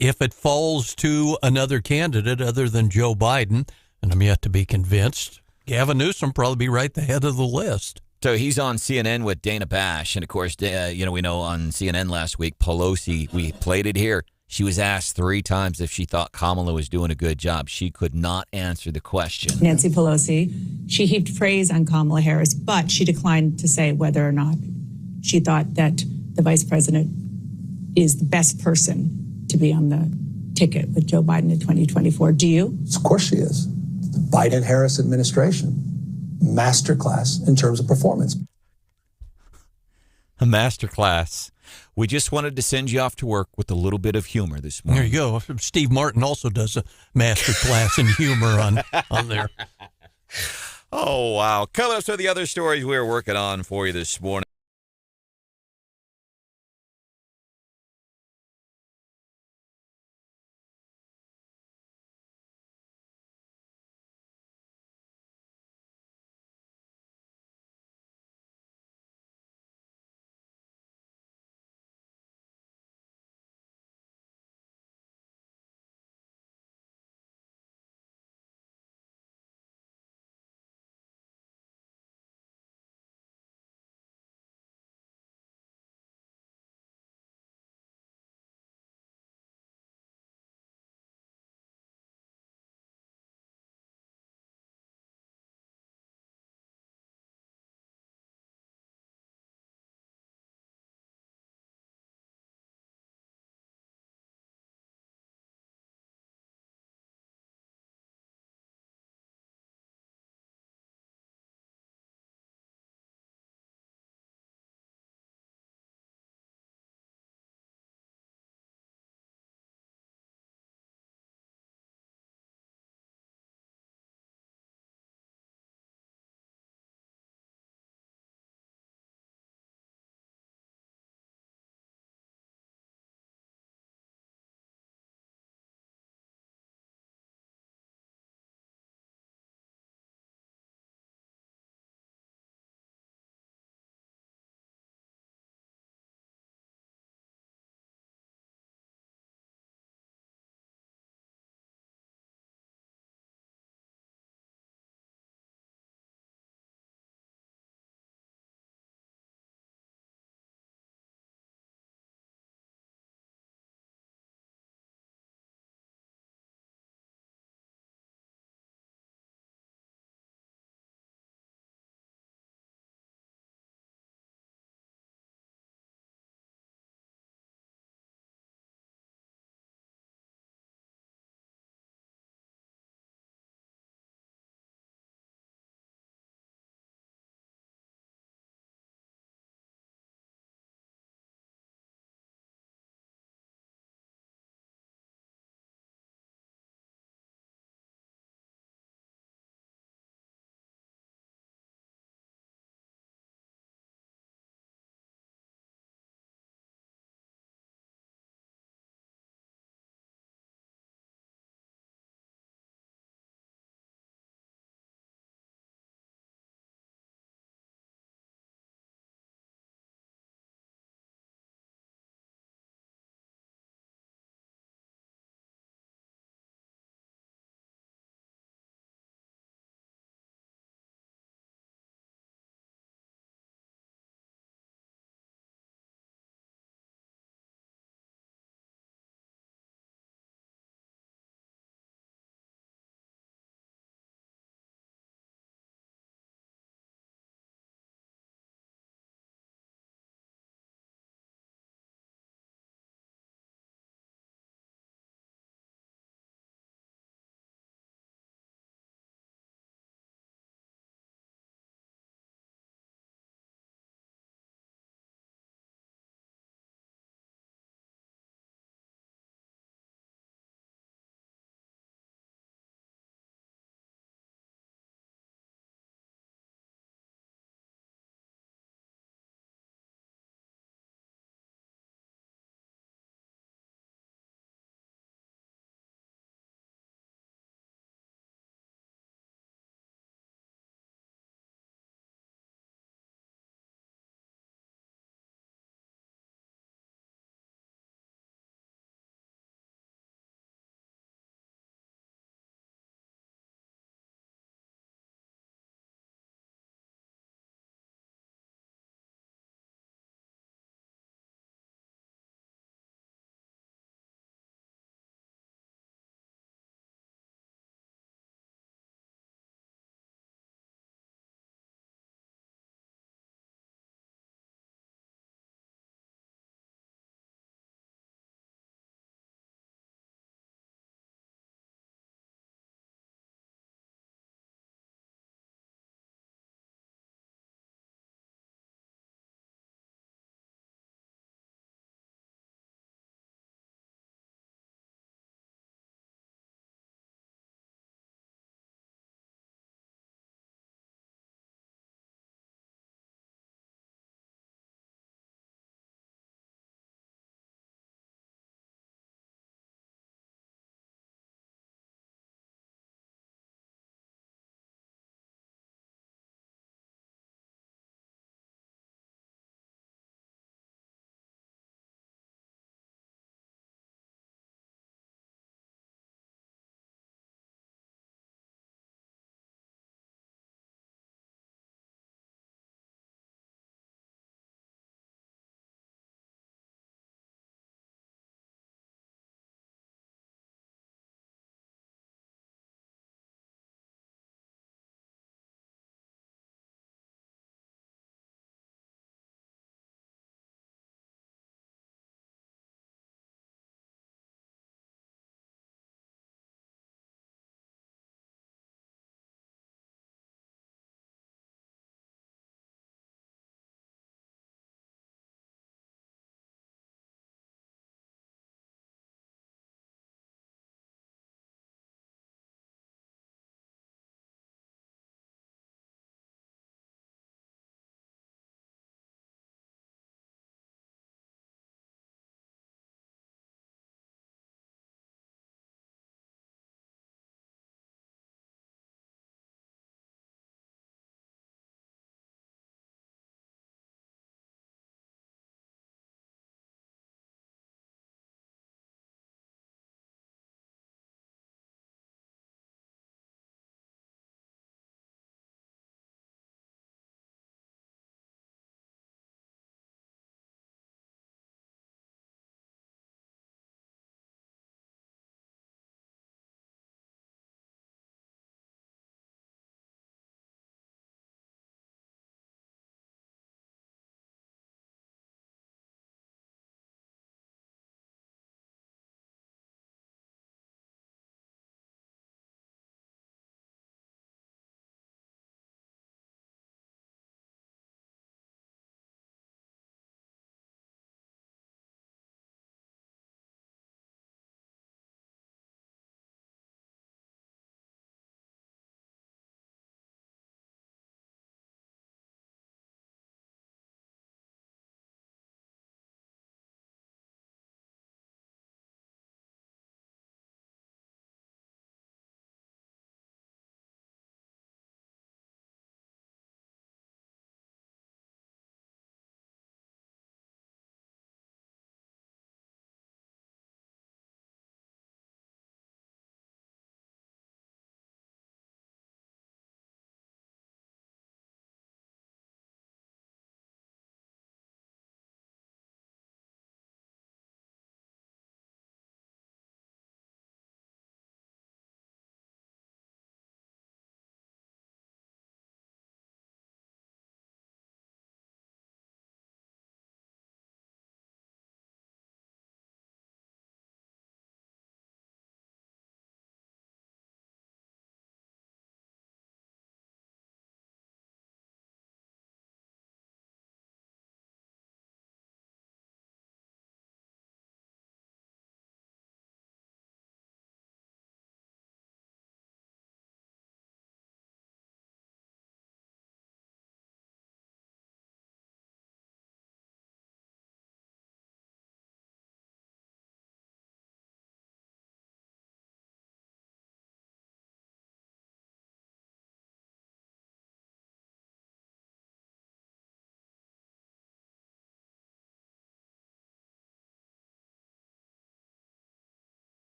if it falls to another candidate other than Joe Biden, and I'm yet to be convinced, Gavin Newsom probably be right at the head of the list. So he's on CNN with Dana Bash, and of course, we know on CNN last week, Pelosi. We played it here. She was asked 3 times if she thought Kamala was doing a good job. She could not answer the question. Nancy Pelosi, she heaped praise on Kamala Harris, but she declined to say whether or not she thought that the vice president is the best person to be on the ticket with Joe Biden in 2024. Do you? Of course she is. The Biden-Harris administration, masterclass in terms of performance. A masterclass. We just wanted to send you off to work with a little bit of humor this morning. There you go. Steve Martin also does a master class in humor on there. Oh, wow. Coming up to the other stories we're working on for you this morning.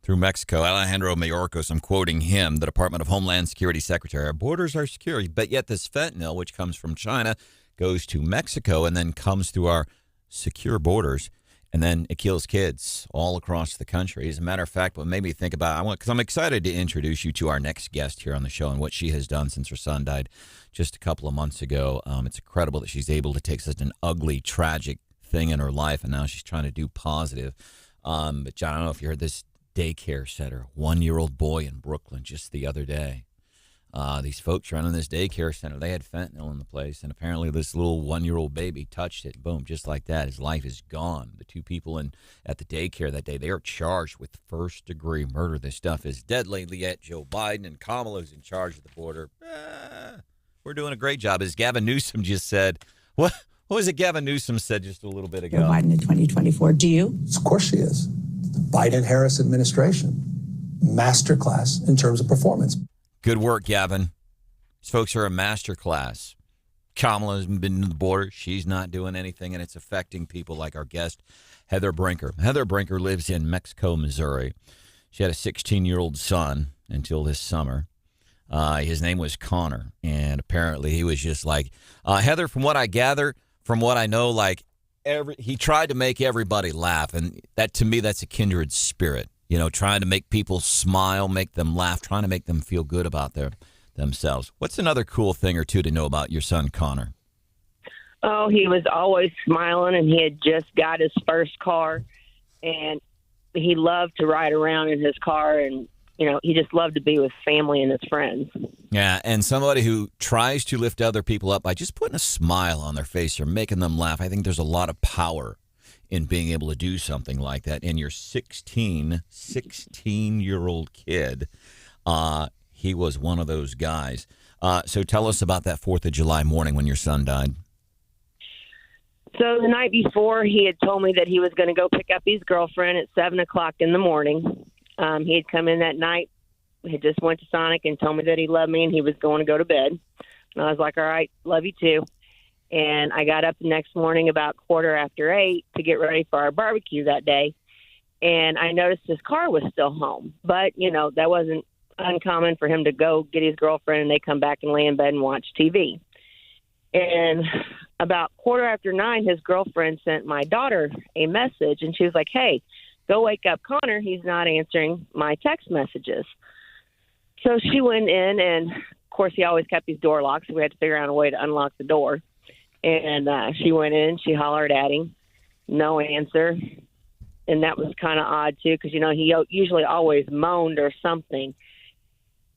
through Mexico. Alejandro Mayorkas, I'm quoting him, the Department of Homeland Security Secretary. Our borders are secure, but yet this fentanyl, which comes from China, goes to Mexico and then comes through our secure borders, and then it kills kids all across the country. As a matter of fact, what made me think about, because I'm excited to introduce you to our next guest here on the show and what she has done since her son died just a couple of months ago. It's incredible that she's able to take such an ugly, tragic thing in her life, and now she's trying to do positive. But John, I don't know if you heard this daycare center, 1-year-old boy in Brooklyn just the other day. These folks running this daycare center, they had fentanyl in the place, and apparently this little 1-year-old baby touched it. Boom, just like that. His life is gone. The 2 people at the daycare that day, they are charged with first-degree murder. This stuff is deadly, yet Joe Biden and Kamala's in charge of the border. We're doing a great job. As Gavin Newsom just said, what was it Gavin Newsom said just a little bit ago? Joe Biden in 2024. Do you? Of course she is. The Biden-Harris administration, masterclass in terms of performance. Good work, Gavin. These folks are a masterclass. Kamala's been to the border. She's not doing anything, and it's affecting people like our guest, Heather Brinker. Heather Brinker lives in Mexico, Missouri. She had a 16-year-old son until this summer. His name was Connor, and apparently he was just like, Heather, from what I gather, from what I know, like he tried to make everybody laugh, and that to me, that's a kindred spirit. You know, trying to make people smile, make them laugh, trying to make them feel good about themselves. What's another cool thing or two to know about your son, Connor? Oh, he was always smiling, and he had just got his first car, and he loved to ride around in his car, and, you know, he just loved to be with family and his friends. Yeah, and somebody who tries to lift other people up by just putting a smile on their face or making them laugh, I think there's a lot of power in being able to do something like that. And your 16-year-old kid, he was one of those guys. So tell us about that 4th of July morning when your son died. So the night before, he had told me that he was going to go pick up his girlfriend at 7 o'clock in the morning. He had come in that night, he just went to Sonic and told me that he loved me and he was going to go to bed. And I was like, all right, love you too. And I got up the next morning about 8:15 to get ready for our barbecue that day. And I noticed his car was still home. But, you know, that wasn't uncommon for him to go get his girlfriend and they come back and lay in bed and watch TV. And about 9:15, his girlfriend sent my daughter a message. And she was like, hey, go wake up Connor. He's not answering my text messages. So she went in, and, of course, he always kept his door locked, so we had to figure out a way to unlock the door. And she went in, she hollered at him, no answer. And that was kind of odd, too, because, you know, he usually always moaned or something.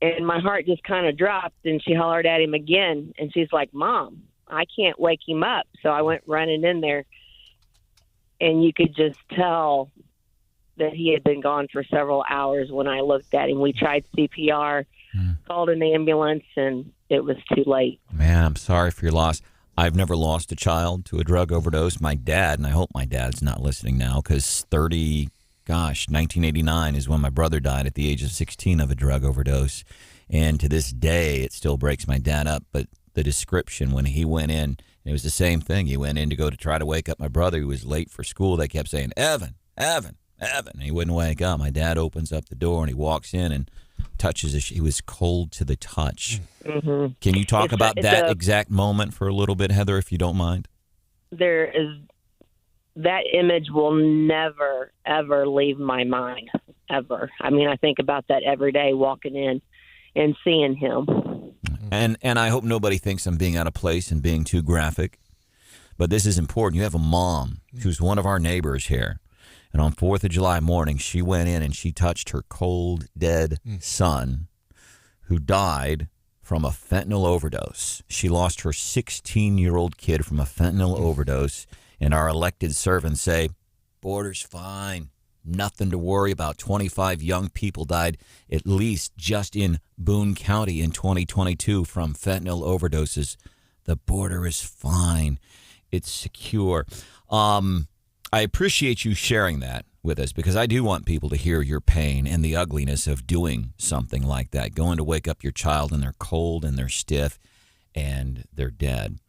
And my heart just kind of dropped, and she hollered at him again. And she's like, Mom, I can't wake him up. So I went running in there, and you could just tell that he had been gone for several hours when I looked at him. We tried CPR, called an ambulance, and it was too late. Man, I'm sorry for your loss. I've never lost a child to a drug overdose. My dad, and I hope my dad's not listening now, because 1989 is when my brother died at the age of 16 of a drug overdose. And to this day, it still breaks my dad up. But the description when he went in, it was the same thing. He went in to go to try to wake up my brother. He was late for school. They kept saying, Evan, Evan, Evan. And he wouldn't wake up. My dad opens up the door, and he walks in and touches his, he was cold to the touch. Mm-hmm. Can you talk about that exact moment for a little bit, Heather, if you don't mind? There is, that image will never, ever leave my mind, ever. I mean, I think about that every day, walking in and seeing him. And I hope nobody thinks I'm being out of place and being too graphic, but this is important. You have a mom who's one of our neighbors here. And on 4th of July morning, she went in and she touched her cold, dead son who died from a fentanyl overdose. She lost her 16-year-old kid from a fentanyl overdose. And our elected servants say, border's fine. Nothing to worry about. 25 young people died at least just in Boone County in 2022 from fentanyl overdoses. The border is fine. It's secure. I appreciate you sharing that with us because I do want people to hear your pain and the ugliness of doing something like that, going to wake up your child and they're cold and they're stiff and they're dead.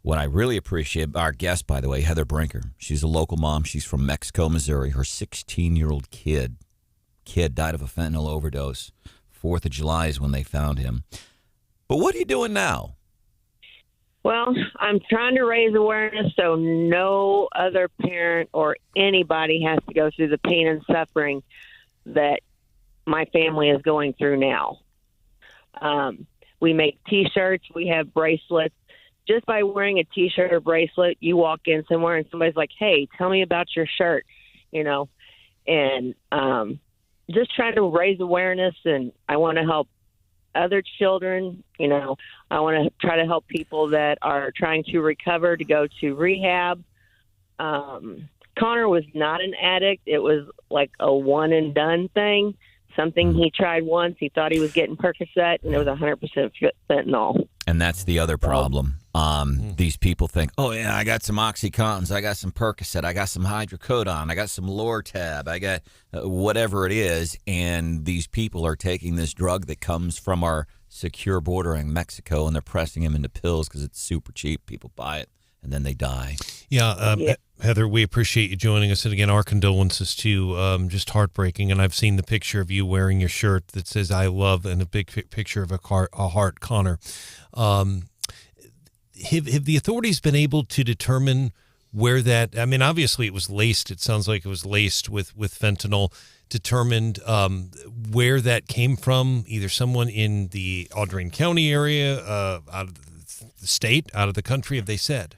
What I really appreciate, our guest, by the way, Heather Brinker, she's a local mom. She's from Mexico, Missouri. Her 16-year-old kid kid died of a fentanyl overdose. 4th of July is when they found him. But what are you doing now? Well, I'm trying to raise awareness so no other parent or anybody has to go through the pain and suffering that my family is going through now. We make T-shirts. We have bracelets. Just by wearing a T-shirt or bracelet, you walk in somewhere and somebody's like, hey, tell me about your shirt, and just trying to raise awareness. And I want to help other children. I want to try to help people that are trying to recover to go to rehab. Connor was not an addict. It was like a one and done thing. Something he tried once. He thought he was getting Percocet, and it was 100% fentanyl. And that's the other problem. These people think, oh, yeah, I got some OxyContins, I got some Percocet, I got some hydrocodone, I got some Lortab, I got whatever it is. And these people are taking this drug that comes from our secure border in Mexico, and they're pressing them into pills because it's super cheap. People buy it, and then they die. Yeah. Heather, we appreciate you joining us. And again, our condolences to just heartbreaking. And I've seen the picture of you wearing your shirt that says I love and a big picture of a heart, Connor. Have the authorities been able to determine where that, I mean, obviously it was laced. It sounds like it was laced with fentanyl, determined where that came from, either someone in the Audrain County area, out of the state, out of the country, have they said?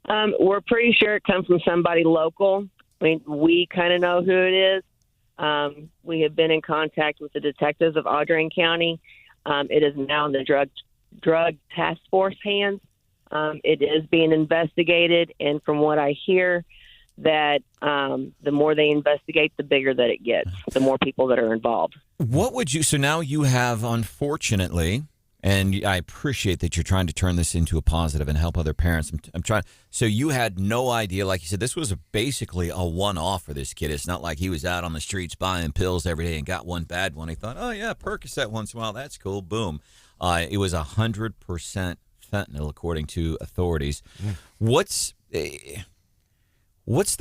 We're pretty sure it comes from somebody local. I mean, we kind of know who it is. We have been in contact with the detectives of Audrain County. It is now in the drug task force hands. It is being investigated, and from what I hear, that the more they investigate, the bigger that it gets, the more people that are involved. What would you, so now you have, unfortunately, and I appreciate that you're trying to turn this into a positive and help other parents. I'm trying. So you had no idea, like you said, this was basically a one-off for this kid. It's not like he was out on the streets buying pills every day and got one bad one. He thought, oh, yeah, Percocet once in a while. That's cool. Boom. It was 100% fentanyl, according to authorities. What's the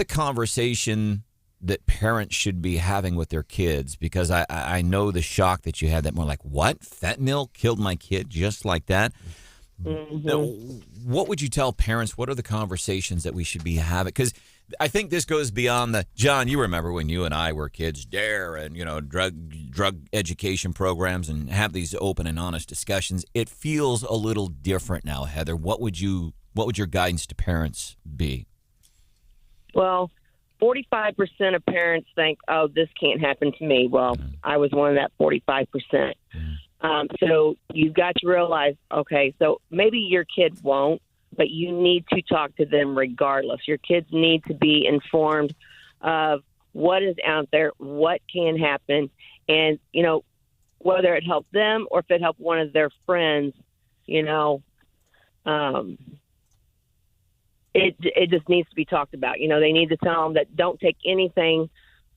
conversation that parents should be having with their kids? Because I know the shock that you had, that more like, what? Fentanyl killed my kid just like that? Mm-hmm. What would you tell parents? What are the conversations that we should be having? Because I think this goes beyond the, John, you remember when you and I were kids, DARE and, drug education programs, and have these open and honest discussions. It feels a little different now, Heather. What would your guidance to parents be? Well, 45% of parents think, oh, this can't happen to me. Well, I was one of that 45%. So you've got to realize, okay, so maybe your kid won't, but you need to talk to them regardless. Your kids need to be informed of what is out there, what can happen, and, whether it helped them or if it helped one of their friends, it just needs to be talked about. They need to tell them that don't take anything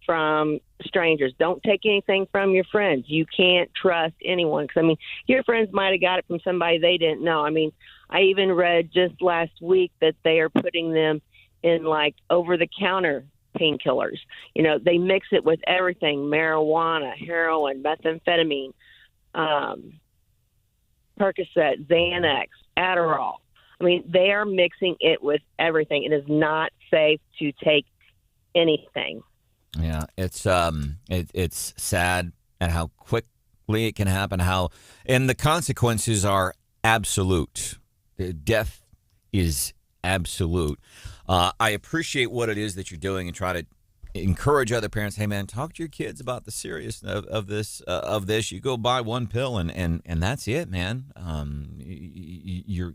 from strangers. Don't take anything from your friends. You can't trust anyone. Because, your friends might have got it from somebody they didn't know. I even read just last week that they are putting them in, over-the-counter painkillers. They mix it with everything, marijuana, heroin, methamphetamine, Percocet, Xanax, Adderall. They are mixing it with everything. It is not safe to take anything. Yeah, it's sad at how quickly it can happen, and the consequences are absolute. Death is absolute. I appreciate what it is that you're doing and try to encourage other parents. Hey, man, talk to your kids about the seriousness of this. You go buy one pill and that's it, man. You're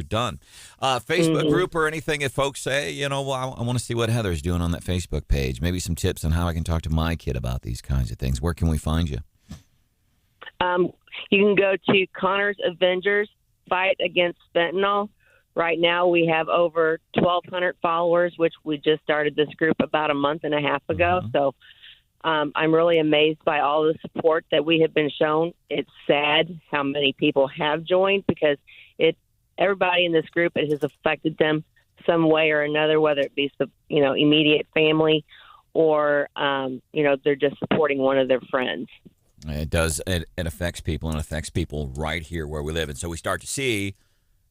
done. Facebook group or anything, if folks say, I want to see what Heather's doing on that Facebook page. Maybe some tips on how I can talk to my kid about these kinds of things. Where can we find you? You can go to Connor's Avengers Fight Against Fentanyl. Right now, we have over 1,200 followers, which we just started this group about a month and a half ago. So I'm really amazed by all the support that we have been shown. It's sad how many people have joined because everybody in this group, it has affected them some way or another, whether it be immediate family or, they're just supporting one of their friends. It does. It affects people, and it affects people right here where we live. And so we start to see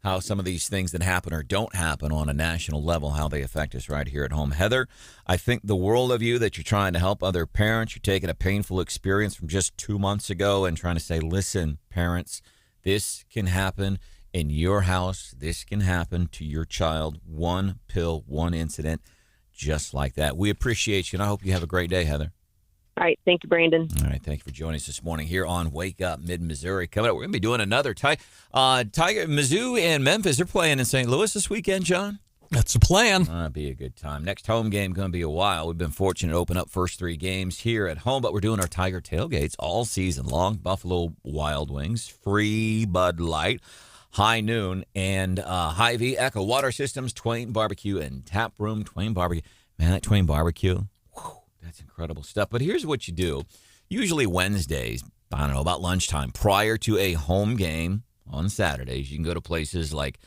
how some of these things that happen or don't happen on a national level, how they affect us right here at home. Heather, I think the world of you that you're trying to help other parents. You're taking a painful experience from just 2 months ago and trying to say, listen, parents, this can happen in your house. This can happen to your child. One pill, one incident, just like that. We appreciate you, and I hope you have a great day, Heather. All right. Thank you, Brandon. All right. Thank you for joining us this morning here on Wake Up Mid-Missouri. Coming up, we're going to be doing another Tiger. Mizzou and Memphis, they're playing in St. Louis this weekend, John? That's the plan. That'll be a good time. Next home game going to be a while. We've been fortunate to open up first 3 games here at home, but we're doing our Tiger tailgates all season long. Buffalo Wild Wings, free Bud Light, high noon, and Hy-Vee, Echo Water Systems, Twain Barbecue, and Tap Room. Twain Barbecue. Man, that Twain Barbecue, that's incredible stuff. But here's what you do. Usually Wednesdays, I don't know, about lunchtime, prior to a home game on Saturdays, you can go to places like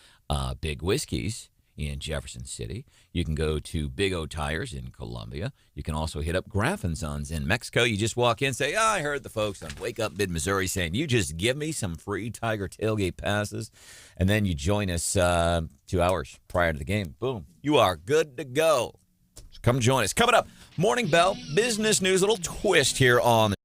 Big Whiskey's in Jefferson City. You can go to Big O Tires in Columbia. You can also hit up Graff & Sons in Mexico. You just walk in, say, I heard the folks on Wake Up Mid-Missouri saying, you just give me some free Tiger tailgate passes, and then you join us 2 hours prior to the game. Boom. You are good to go. So come join us. Coming up, Morning Bell, business news, little twist here on the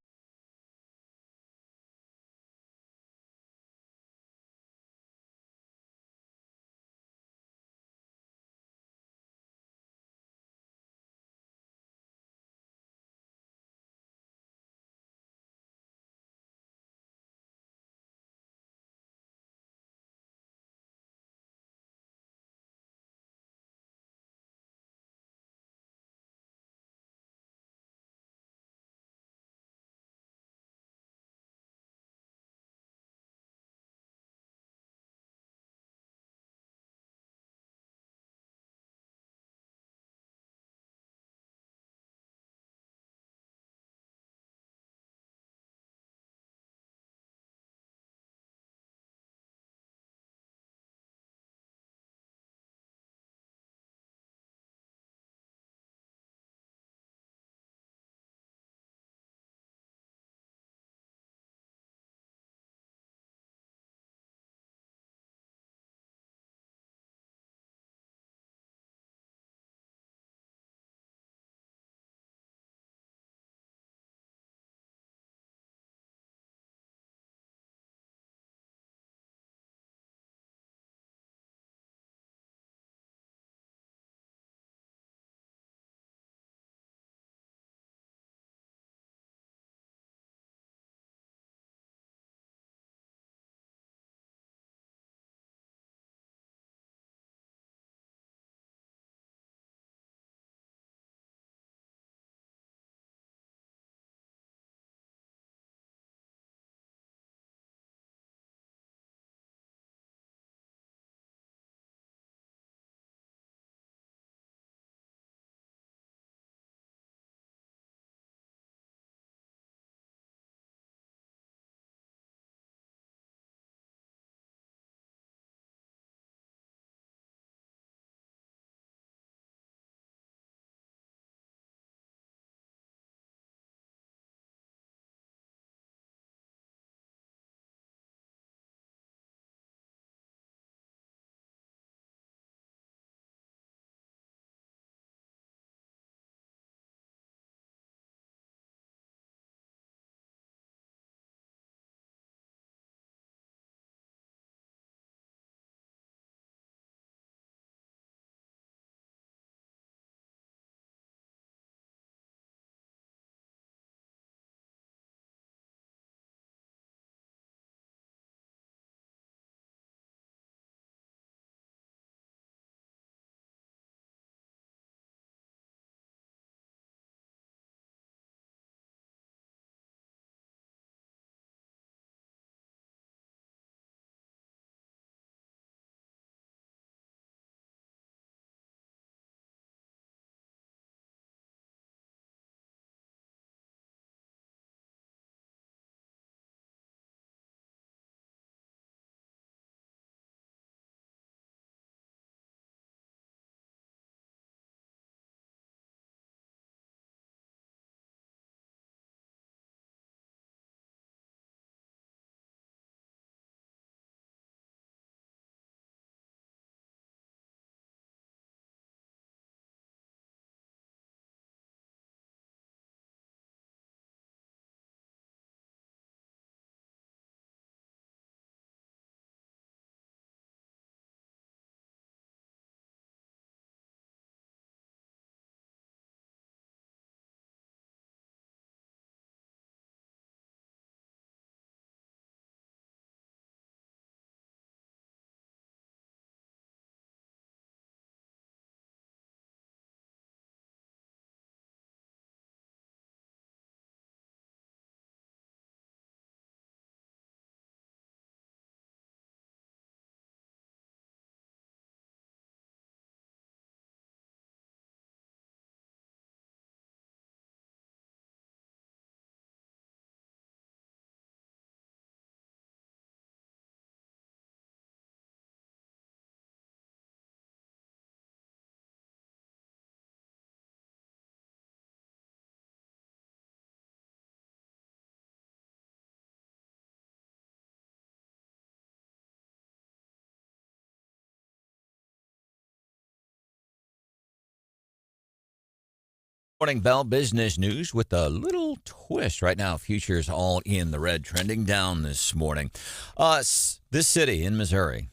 Morning Bell business news with a little twist. Right now, futures all in the red, trending down this morning. This city in Missouri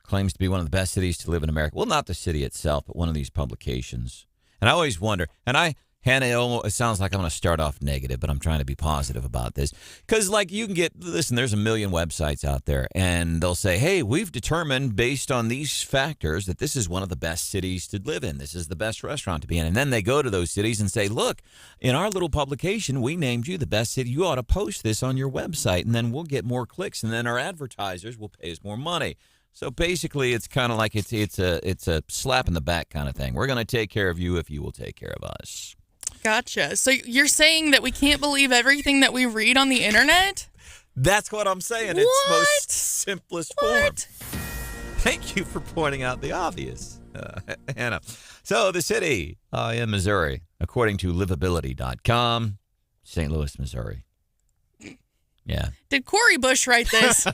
claims to be one of the best cities to live in America. Well, not the city itself, but one of these publications. And I always wonder, Hannah, it sounds like I'm going to start off negative, but I'm trying to be positive about this. Because, you can listen, there's a million websites out there, and they'll say, hey, we've determined based on these factors that this is one of the best cities to live in. This is the best restaurant to be in. And then they go to those cities and say, look, in our little publication, we named you the best city. You ought to post this on your website, and then we'll get more clicks, and then our advertisers will pay us more money. So basically, it's kind of like it's a slap in the back kind of thing. We're going to take care of you if you will take care of us. Gotcha. So you're saying that we can't believe everything that we read on the internet? That's what I'm saying. What? It's most simplest form. Thank you for pointing out the obvious, Hannah. So the city in Missouri, according to livability.com, St. Louis, Missouri. Yeah. Did Cori Bush write this?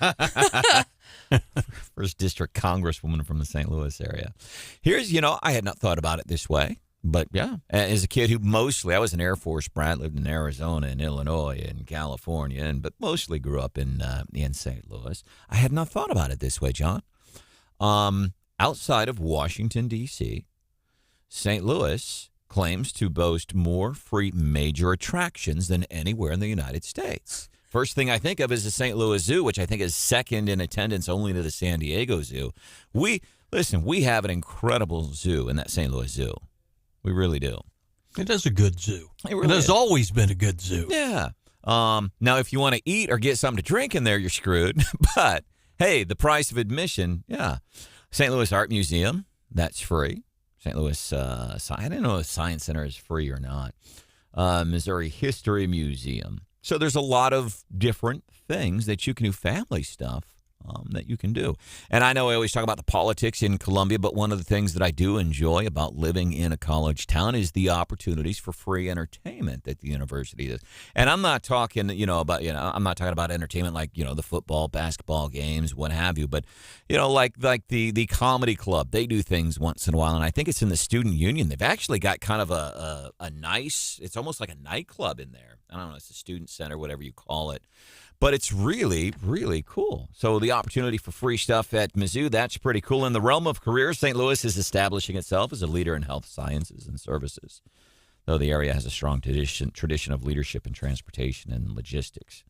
First district congresswoman from the St. Louis area. Here's, I had not thought about it this way. But, yeah, as a kid who I was an Air Force brat, lived in Arizona and Illinois and California, but mostly grew up in St. Louis. I had not thought about it this way, John. Outside of Washington, D.C., St. Louis claims to boast more free major attractions than anywhere in the United States. First thing I think of is the St. Louis Zoo, which I think is second in attendance only to the San Diego Zoo. We have an incredible zoo in that St. Louis Zoo. We really do. It is a good zoo. It has always been a good zoo. Yeah. Now, if you want to eat or get something to drink in there, you're screwed. But, hey, the price of admission, yeah. St. Louis Art Museum, that's free. St. Louis, I didn't know if Science Center is free or not. Missouri History Museum. So there's a lot of different things that you can do, family stuff. That you can do. And I know I always talk about the politics in Columbia, but one of the things that I do enjoy about living in a college town is the opportunities for free entertainment that the university does. And I'm not talking, I'm not talking about entertainment like, the football, basketball games, what have you, but, like the comedy club, they do things once in a while. And I think it's in the student union. They've actually got kind of a nice, it's almost like a nightclub in there. I don't know, it's a student center, whatever you call it. But it's really, really cool. So the opportunity for free stuff at Mizzou, that's pretty cool. In the realm of careers, St. Louis is establishing itself as a leader in health sciences and services, though the area has a strong tradition of leadership in transportation and logistics.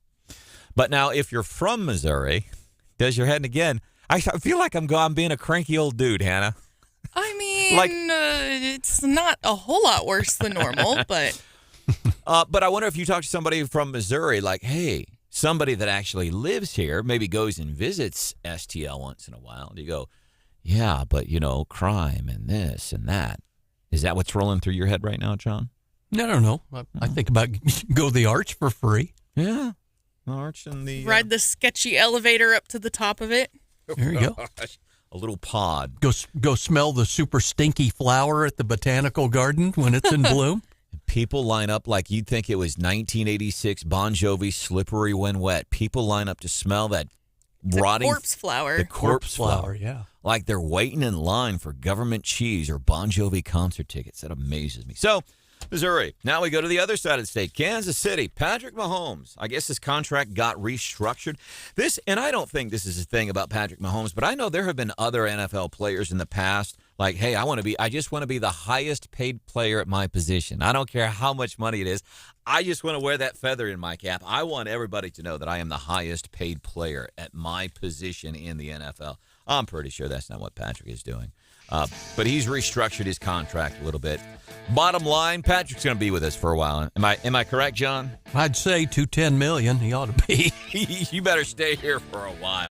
But now, if you're from Missouri, does your head again? I feel like I'm being a cranky old dude, Hannah. I mean, it's not a whole lot worse than normal, but... But I wonder if you talk to somebody from Missouri, like, hey... Somebody that actually lives here maybe goes and visits STL once in a while. Do you go, yeah, but, crime and this and that. Is that what's rolling through your head right now, John? I don't know. I think about go to the Arch for free. Yeah. The Arch and the... Ride the sketchy elevator up to the top of it. There you go. A little pod. Go smell the super stinky flower at the botanical garden when it's in bloom. People line up like you'd think it was 1986 Bon Jovi Slippery When Wet. People line up to smell that rotting... corpse flower. The corpse flower, yeah. Like they're waiting in line for government cheese or Bon Jovi concert tickets. That amazes me. So, Missouri. Now we go to the other side of the state. Kansas City. Patrick Mahomes. I guess his contract got restructured. And I don't think this is a thing about Patrick Mahomes, but I know there have been other NFL players in the past like, hey, I just want to be the highest paid player at my position. I don't care how much money it is. I just want to wear that feather in my cap. I want everybody to know that I am the highest paid player at my position in the NFL. I'm pretty sure that's not what Patrick is doing. But he's restructured his contract a little bit. Bottom line, Patrick's going to be with us for a while. Am I correct, John? I'd say $210 million. He ought to be. You better stay here for a while.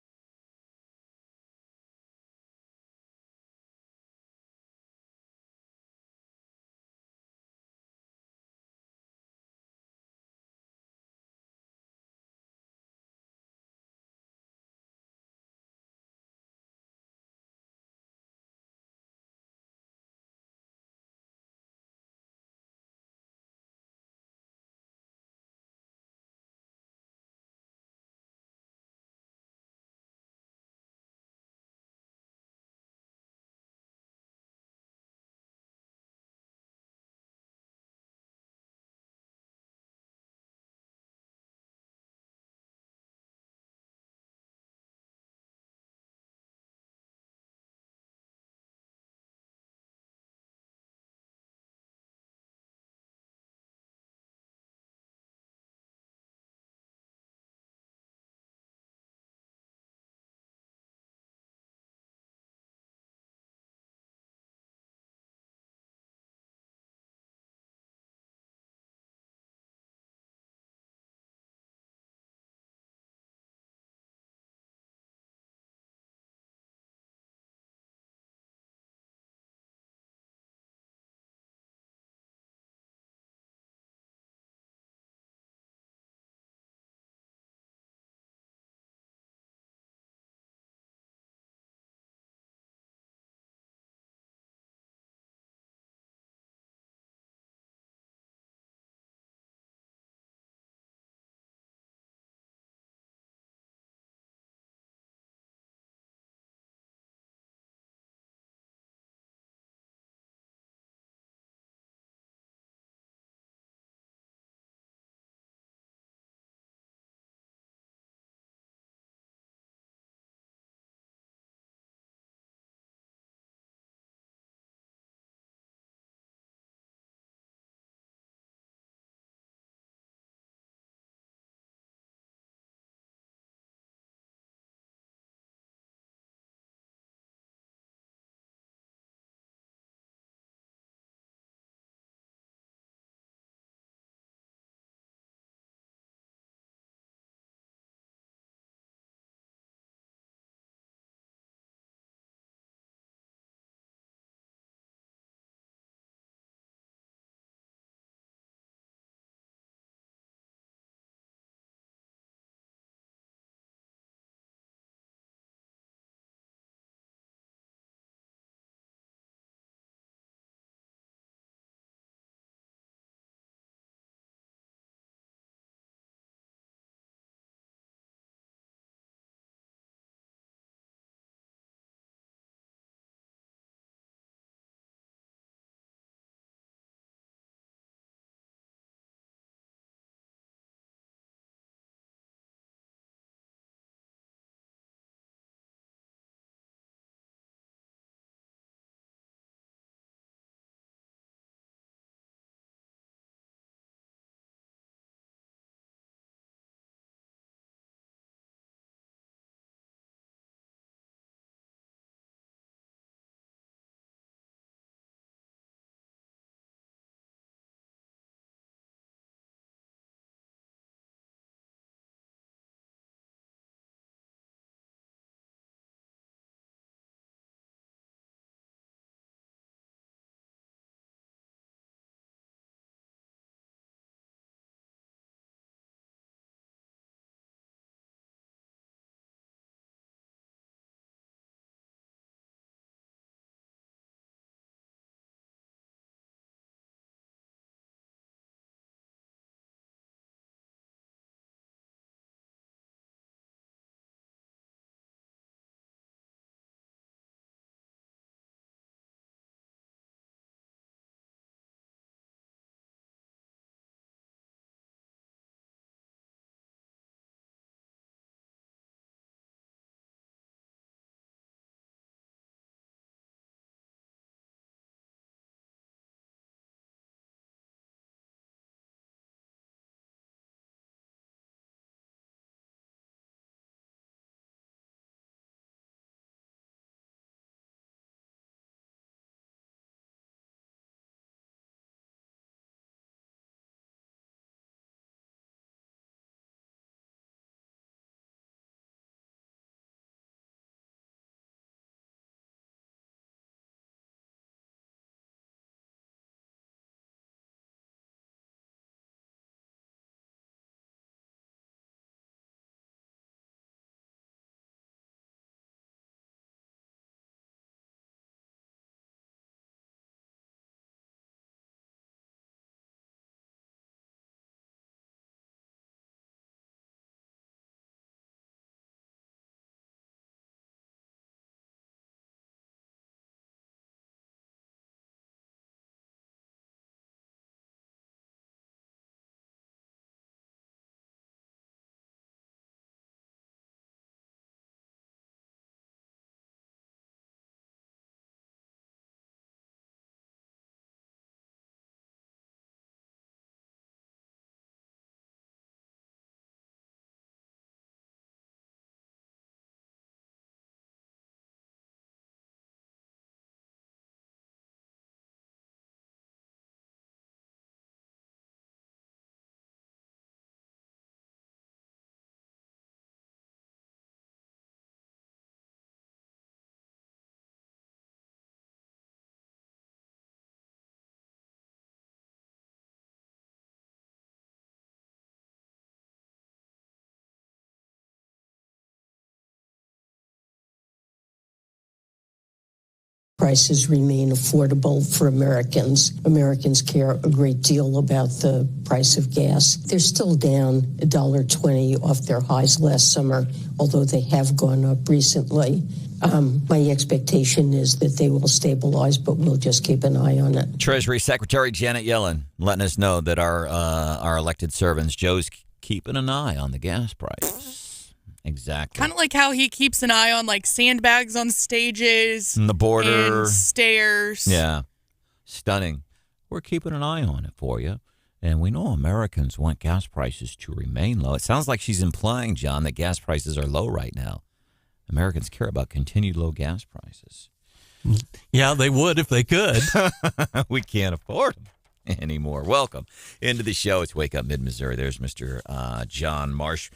prices remain affordable for Americans. Americans care a great deal about the price of gas. They're still down $1.20 off their highs last summer, although they have gone up recently. My expectation is that they will stabilize, but we'll just keep an eye on it. Treasury Secretary Janet Yellen letting us know that our elected servants, Joe's keeping an eye on the gas prices. Exactly. Kind of like how he keeps an eye on like sandbags on stages. And the border. And stairs. Yeah. Stunning. We're keeping an eye on it for you. And we know Americans want gas prices to remain low. It sounds like she's implying, John, that gas prices are low right now. Americans care about continued low gas prices. Yeah, they would if they could. We can't afford them anymore. Welcome into the show. It's Wake Up Mid-Missouri. There's Mr. John Marsh.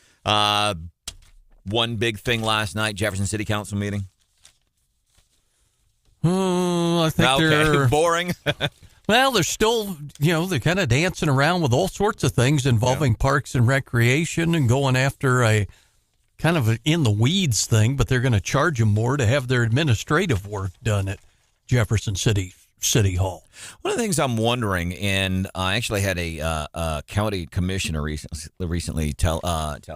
One big thing last night, Jefferson City Council meeting. I think they're boring. Well, they're still, they're kind of dancing around with all sorts of things involving parks and recreation and going after a kind of in the weeds thing, but they're going to charge them more to have their administrative work done at Jefferson City Hall. One of the things I'm wondering, and I actually had a county commissioner recently tell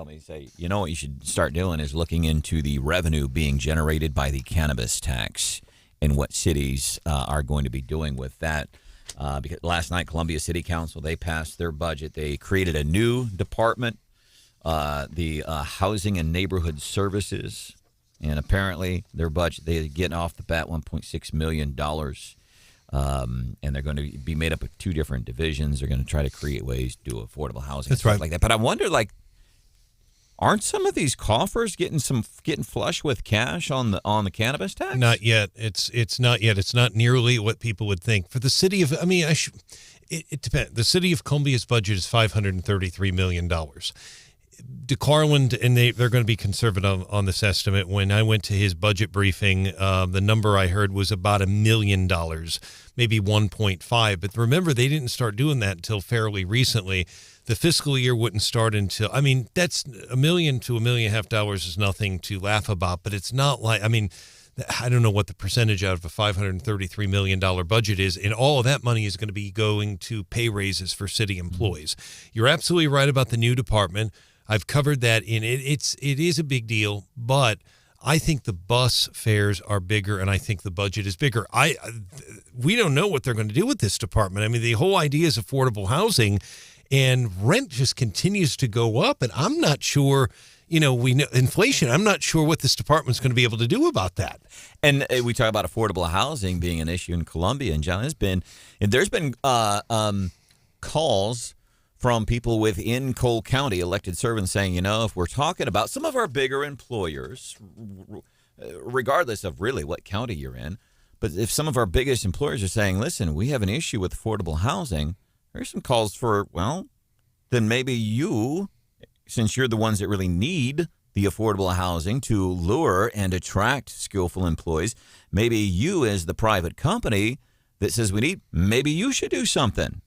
me, say, what you should start doing is looking into the revenue being generated by the cannabis tax and what cities are going to be doing with that. Because last night, Columbia City Council, they passed their budget. They created a new department, the Housing and Neighborhood Services, and apparently their budget, they're getting off the bat $1.6 million. And they're going to be made up of two different divisions. They're going to try to create ways to do affordable housing. That's right. Like that. But I wonder, aren't some of these coffers getting flush with cash on the cannabis tax? Not yet. It's not yet. It's not nearly what people would think. For the city of, it depends. The city of Columbia's budget is $533 million. DeCarland, and they're going to be conservative on this estimate. When I went to his budget briefing, the number I heard was about $1 million, maybe 1.5. But remember, they didn't start doing that until fairly recently. The fiscal year wouldn't start until, that's $1 million to $1.5 million is nothing to laugh about, but it's not like, I don't know what the percentage out of a $533 million budget is, and all of that money is going to be going to pay raises for city employees. You're absolutely right about the new department. I've covered that in it. It is a big deal, but I think the bus fares are bigger, and I think the budget is bigger. We don't know what they're going to do with this department. The whole idea is affordable housing, and rent just continues to go up, and I'm not sure. We know inflation. I'm not sure what this department's going to be able to do about that. And we talk about affordable housing being an issue in Columbia, and John, there's been calls from people within Cole County, elected servants, saying, if we're talking about some of our bigger employers, regardless of really what county you're in, but if some of our biggest employers are saying, listen, we have an issue with affordable housing, there's some calls for, then maybe you, since you're the ones that really need the affordable housing to lure and attract skillful employees, maybe you as the private company that says we need, maybe you should do something.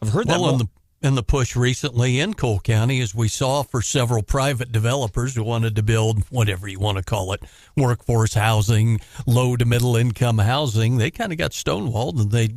I've heard that. And the push recently in Cole County, as we saw for several private developers who wanted to build whatever you want to call it, workforce housing, low to middle income housing, they kind of got stonewalled, and they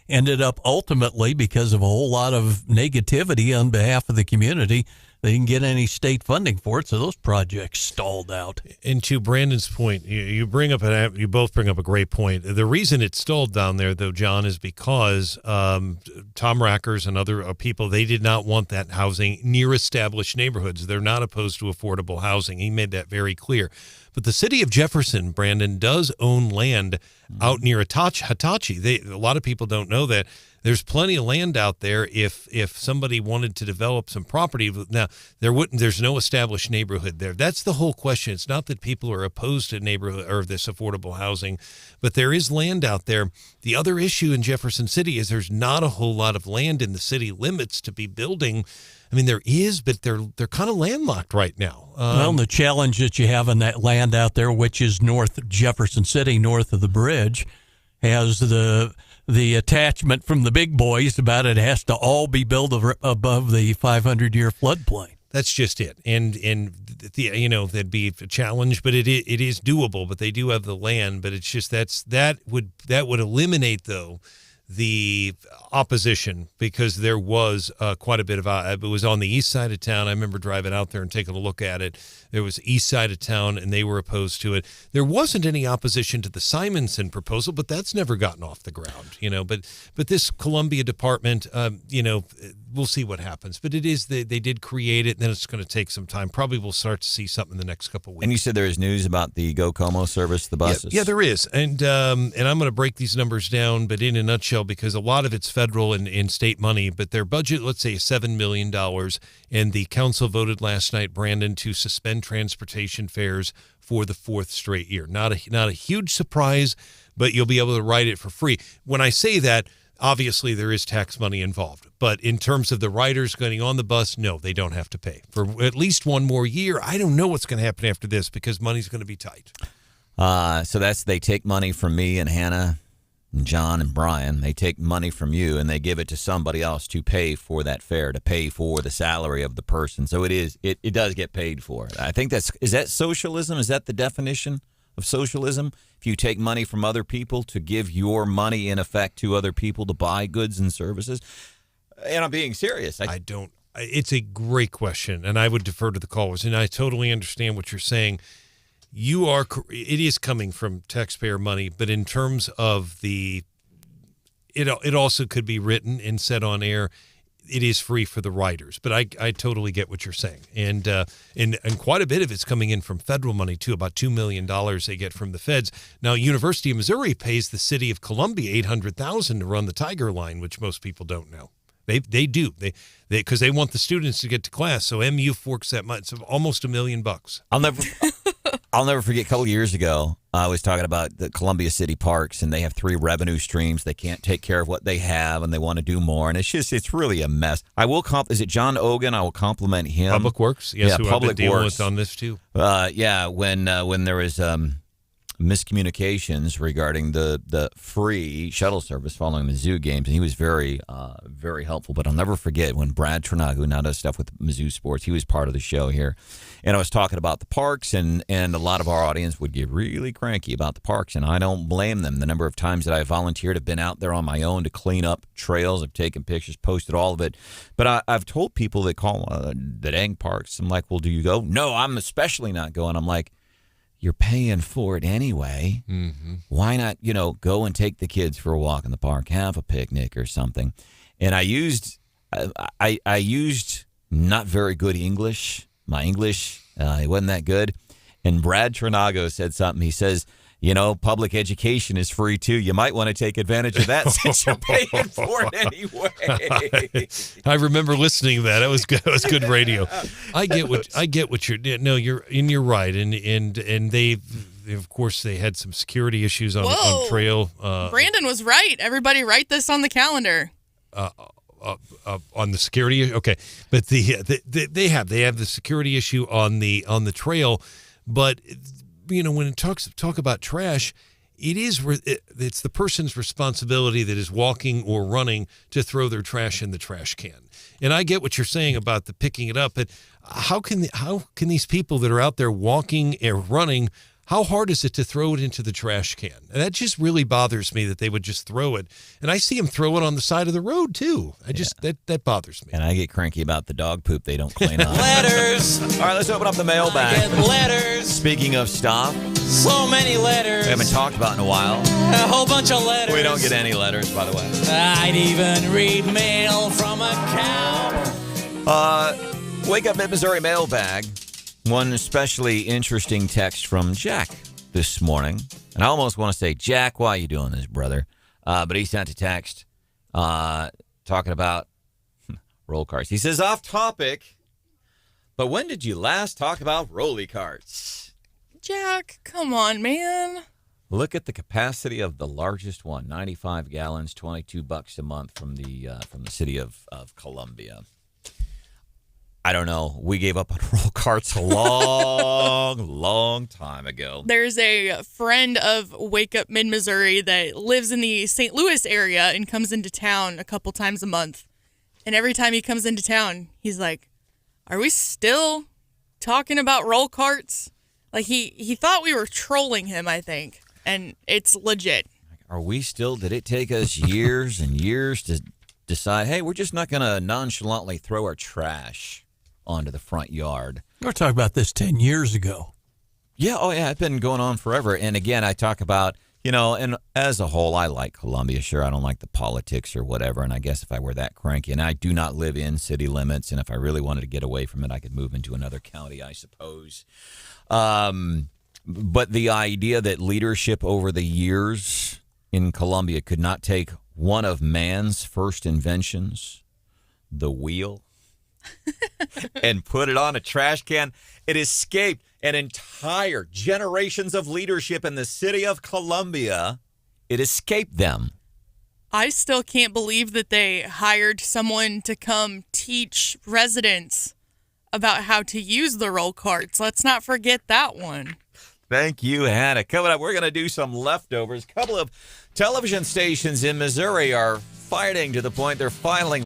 ended up ultimately, because of a whole lot of negativity on behalf of the community, they didn't get any state funding for it, so those projects stalled out. And to Brandon's point, you both bring up a great point. The reason it stalled down there, though, John, is because Tom Rackers and other people, they did not want that housing near established neighborhoods. They're not opposed to affordable housing. He made that very clear. But the city of Jefferson, Brandon, does own land out near Hitachi. A lot of people don't know that. There's plenty of land out there if somebody wanted to develop some property. Now, there's no established neighborhood there. That's the whole question. It's not that people are opposed to neighborhood or this affordable housing, but there is land out there. The other issue in Jefferson City is there's not a whole lot of land in the city limits to be building. There is, but they're kind of landlocked right now. The challenge that you have in that land out there, which is north of Jefferson City, north of the bridge, has the attachment from the big boys about it has to all be built above the 500-year floodplain. That's just it. And that'd be a challenge, but it is doable. But they do have the land. But it's just that would eliminate though the opposition, because there was quite a bit of it was on the east side of town. I remember driving out there and taking a look at it. There was east side of town, and they were opposed to it. There wasn't any opposition to the Simonson proposal, but that's never gotten off the ground, But this Columbia department, we'll see what happens. But it is they did create it, and then it's going to take some time. Probably we'll start to see something in the next couple of weeks. And you said there is news about the Go Como service, the buses. Yeah, there is, and I'm going to break these numbers down, but in a nutshell, because a lot of it's federal and state money. But their budget, let's say, is $7 million, and the council voted last night, Branden, to suspend transportation fares for the fourth straight year. Not a huge surprise, but you'll be able to ride it for free. When I say that, obviously there is tax money involved. But in terms of the riders getting on the bus, no, they don't have to pay for at least one more year. I don't know what's going to happen after this, because money's going to be tight. So they take money from me and Hannah and John and Brian. They take money from you and they give it to somebody else to pay for that fare, to pay for the salary of the person. So it does get paid for. I think is that socialism? Is that the definition of socialism? If you take money from other people to give your money in effect to other people to buy goods and services? And I'm being serious. It's a great question, and I would defer to the callers. And I totally understand what you're saying. It is coming from taxpayer money, but in terms of it also could be written and said on air, it is free for the riders. But I totally get what you're saying. And quite a bit of it's coming in from federal money, too, about $2 million they get from the feds. Now, University of Missouri pays the city of Columbia $800,000 to run the Tiger Line, which most people don't know. They do. Because they want the students to get to class. So MU forks that much. So almost $1 million. I'll never forget a couple of years ago, I was talking about the Columbia City Parks, and they have 3 revenue streams. They can't take care of what they have, and they want to do more. And it's really a mess. I will is it John Ogan? I will compliment him. Public Works, yes, yeah, who Public I've been dealing Works with on this too. When there was miscommunications regarding the free shuttle service following the Mizzou games, and he was very, very helpful. But I'll never forget when Brad Trinaga, who now does stuff with Mizzou sports, he was part of the show here, and I was talking about the parks, and a lot of our audience would get really cranky about the parks, and I don't blame them. The number of times that I volunteered, have been out there on my own to clean up trails, I've taken pictures, posted all of it. But I've told people that call the dang parks, I'm like, well, do you go? No, I'm especially not going. I'm like, you're paying for it anyway. Mm-hmm. Why not, go and take the kids for a walk in the park, have a picnic or something. And I used not very good English. My English, it wasn't that good. And Brad Trinago said something. He says, public education is free too. You might want to take advantage of that since you're paying for it anyway. I remember listening to that. It was good. It was good radio. I get what you're right. And they, of course, they had some security issues on trail. Branden was right. Everybody write this on the calendar. On the security, okay, but they have the security issue on the trail, but when it talk about trash, it's the person's responsibility that is walking or running to throw their trash in the trash can. And I get what you're saying about the picking it up, but how can these people that are out there walking or running, how hard is it to throw it into the trash can? And that just really bothers me that they would just throw it. And I see them throw it on the side of the road, too. That bothers me. And I get cranky about the dog poop they don't clean up. Letters. All right, let's open up the mailbag. I get letters. Speaking of stuff. So many letters. We haven't talked about in a while. A whole bunch of letters. We don't get any letters, by the way. I'd even read mail from a cow. Wake Up Mid-Missouri mailbag. One especially interesting text from Jack this morning. And I almost want to say, Jack, why are you doing this, brother? But he sent a text talking about roll carts. He says, off topic, but when did you last talk about rolly carts? Jack, come on, man. Look at the capacity of the largest one, 95 gallons, $22 a month from the city of Columbia. I don't know. We gave up on roll carts a long time ago. There's a friend of Wake Up Mid-Missouri that lives in the St. Louis area and comes into town a couple times a month. And every time he comes into town, he's like, Are we still talking about roll carts? Like, he thought we were trolling him, I think, and it's legit. Are we still, did it take us years and years to decide, hey, we're just not going to nonchalantly throw our trash onto the front yard? We're talking about this 10 years ago. Yeah, oh yeah, it's been going on forever. And again, I talk about, and as a whole, I like Columbia. Sure, I don't like the politics or whatever, and I guess if I were that cranky, and I do not live in city limits, and if I really wanted to get away from it, I could move into another county, I suppose. But the idea that leadership over the years in Columbia could not take one of man's first inventions, the wheel, and put it on a trash can, it escaped an entire generations of leadership in the city of Columbia. It escaped them. I still can't believe that they hired someone to come teach residents about how to use the roll carts. Let's not forget that one. Thank you, Hannah. Coming up, we're going to do some leftovers. A couple of television stations in Missouri are fighting to the point they're filing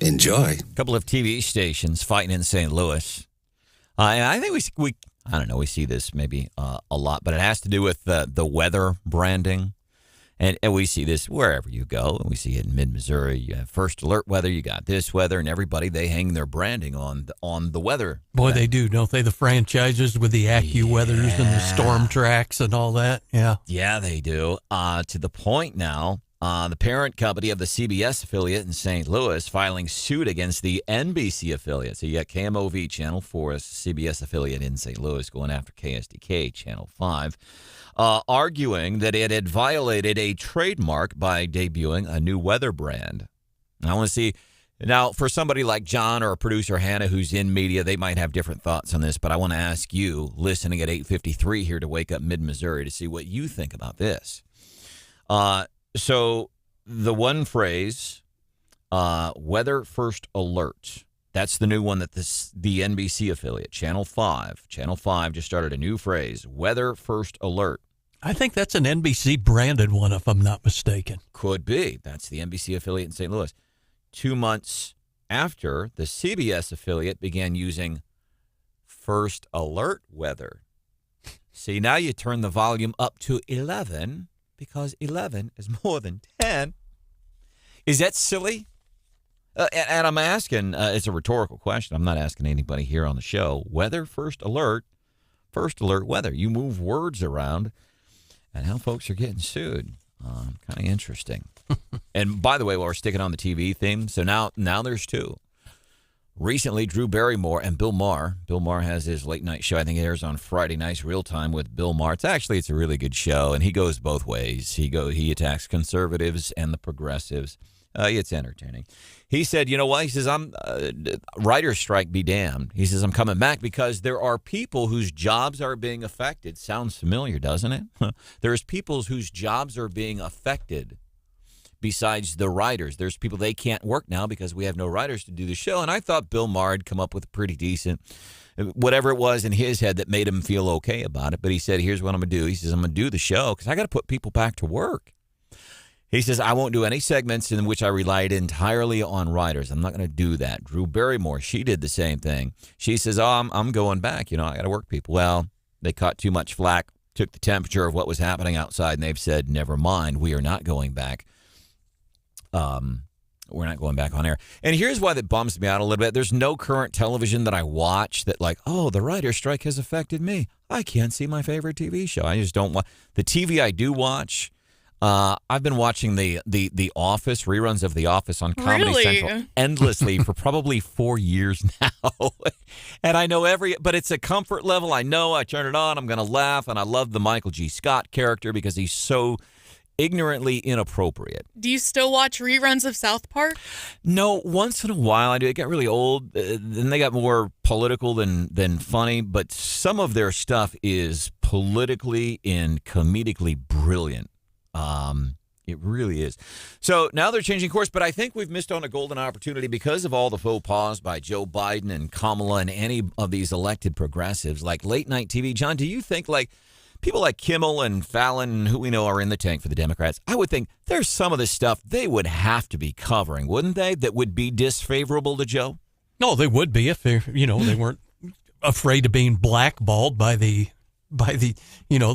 Enjoy. A couple of TV stations fighting in St. Louis. And I think we I don't know, we see this maybe a lot, but it has to do with the weather branding. And we see this wherever you go. And we see it in mid-Missouri. You have first alert weather. You got this weather. And everybody, they hang their branding on the weather. Boy, they do, don't they? The franchises with the AccuWeathers and the Storm Tracks and all that. Yeah. Yeah, they do. To the point now, the parent company of the CBS affiliate in St. Louis filing suit against the NBC affiliate. So you got KMOV Channel 4, CBS affiliate in St. Louis, going after KSDK Channel 5. Arguing that it had violated a trademark by debuting a new weather brand. I want to see, now for somebody like John or producer Hannah who's in media, they might have different thoughts on this, but I want to ask you, listening at 8:53 here to Wake Up Mid-Missouri, to see what you think about this. So the one phrase, weather first alert, that's the new one that the NBC affiliate, Channel 5 just started a new phrase, weather first alert. I think that's an NBC branded one, if I'm not mistaken. Could be. That's the NBC affiliate in St. Louis. 2 months after, the CBS affiliate began using first alert weather. See, now you turn the volume up to 11 because 11 is more than 10. Is that silly? And I'm asking, it's a rhetorical question. I'm not asking anybody here on the show. Weather first alert weather. You move words around. And how folks are getting sued. Kind of interesting. And by the way, while we're sticking on the TV theme, so now there's two. Recently, Drew Barrymore and Bill Maher. Bill Maher has his late night show. I think it airs on Friday nights, Real Time with Bill Maher. It's a really good show, and he goes both ways. He attacks conservatives and the progressives. It's entertaining. He said, you know what? He says, writer's strike be damned. He says, I'm coming back because there are people whose jobs are being affected. Sounds familiar, doesn't it? There's people whose jobs are being affected besides the writers. There's people, they can't work now because we have no writers to do the show. And I thought Bill Maher had come up with a pretty decent, whatever it was in his head that made him feel okay about it. But he said, here's what I'm going to do. He says, I'm going to do the show because I got to put people back to work. He says, I won't do any segments in which I relied entirely on writers. I'm not going to do that. Drew Barrymore, she did the same thing. She says, I'm going back. I got to work people. Well, they caught too much flack, took the temperature of what was happening outside, and they've said, never mind, we are not going back. We're not going back on air. And here's why that bums me out a little bit. There's no current television that I watch that the writer's strike has affected me. I can't see my favorite TV show. I just don't watch. The TV I do watch, I've been watching the Office, reruns of The Office on Comedy Central endlessly for probably 4 years now. And I know but it's a comfort level. I know I turn it on, I'm going to laugh, and I love the Michael G. Scott character because he's so ignorantly inappropriate. Do you still watch reruns of South Park? No, once in a while I do. It got really old. Then they got more political than funny, but some of their stuff is politically and comedically brilliant. It really is. So now they're changing course, but I think we've missed on a golden opportunity because of all the faux pas by Joe Biden and Kamala and any of these elected progressives, like late night TV. John, do you think people like Kimmel and Fallon, who we know are in the tank for the Democrats, I would think there's some of this stuff they would have to be covering, wouldn't they, that would be disfavorable to Joe? No, they would be if they weren't afraid of being blackballed by the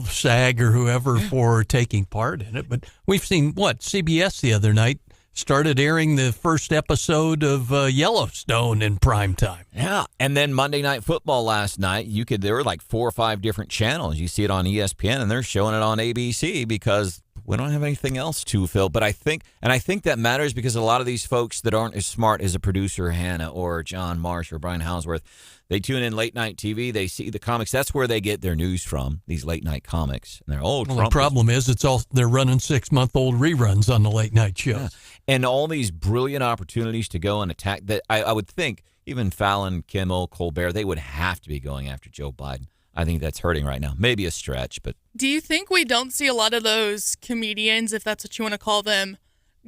SAG or whoever for taking part in it. But we've seen CBS the other night started airing the first episode of Yellowstone in prime time. Yeah, and then Monday Night Football last night, there were 4 or 5 different channels. You see it on ESPN, and they're showing it on ABC because we don't have anything else to fill. But I think that matters because a lot of these folks that aren't as smart as a producer Hannah or John Marsh or Brian Houseworth, they tune in late night TV. They see the comics. That's where they get their news from. These late night comics. And they're the problem is they're running 6-month-old reruns on the late night shows, yeah. And all these brilliant opportunities to go and attack. That I would think even Fallon, Kimmel, Colbert, they would have to be going after Joe Biden. I think that's hurting right now. Maybe a stretch, but do you think we don't see a lot of those comedians, if that's what you want to call them,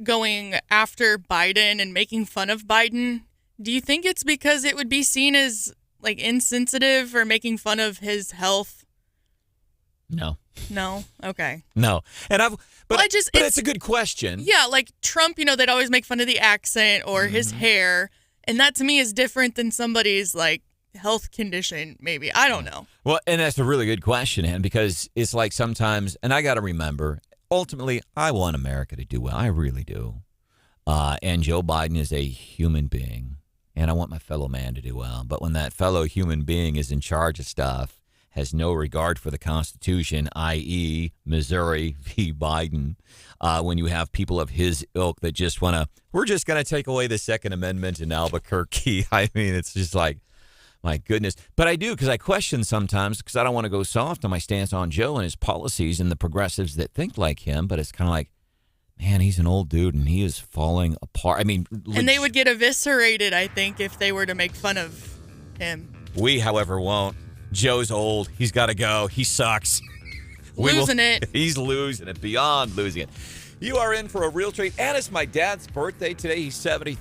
going after Biden and making fun of Biden? Do you think it's because it would be seen as insensitive or making fun of his health? No. No? Okay. No. But it's a good question. Yeah, like Trump, they'd always make fun of the accent or his hair. And that to me is different than somebody's like health condition, maybe. I don't know. Well, and that's a really good question, Ann, because it's like sometimes, and I got to remember, ultimately, I want America to do well. I really do. And Joe Biden is a human being, and I want my fellow man to do well. But when that fellow human being is in charge of stuff, has no regard for the Constitution, i.e., Missouri v. Biden, when you have people of his ilk that just we're just going to take away the Second Amendment in Albuquerque. I mean, it's just like, my goodness. But I do, because I question sometimes, because I don't want to go soft on my stance on Joe and his policies and the progressives that think like him, but it's kind of like, man, he's an old dude and he is falling apart. I mean, and they would get eviscerated, I think, if they were to make fun of him. We, however, won't. Joe's old. He's got to go. He sucks. Losing it. He's losing it, beyond losing it. You are in for a real treat. And it's my dad's birthday today. He's 73.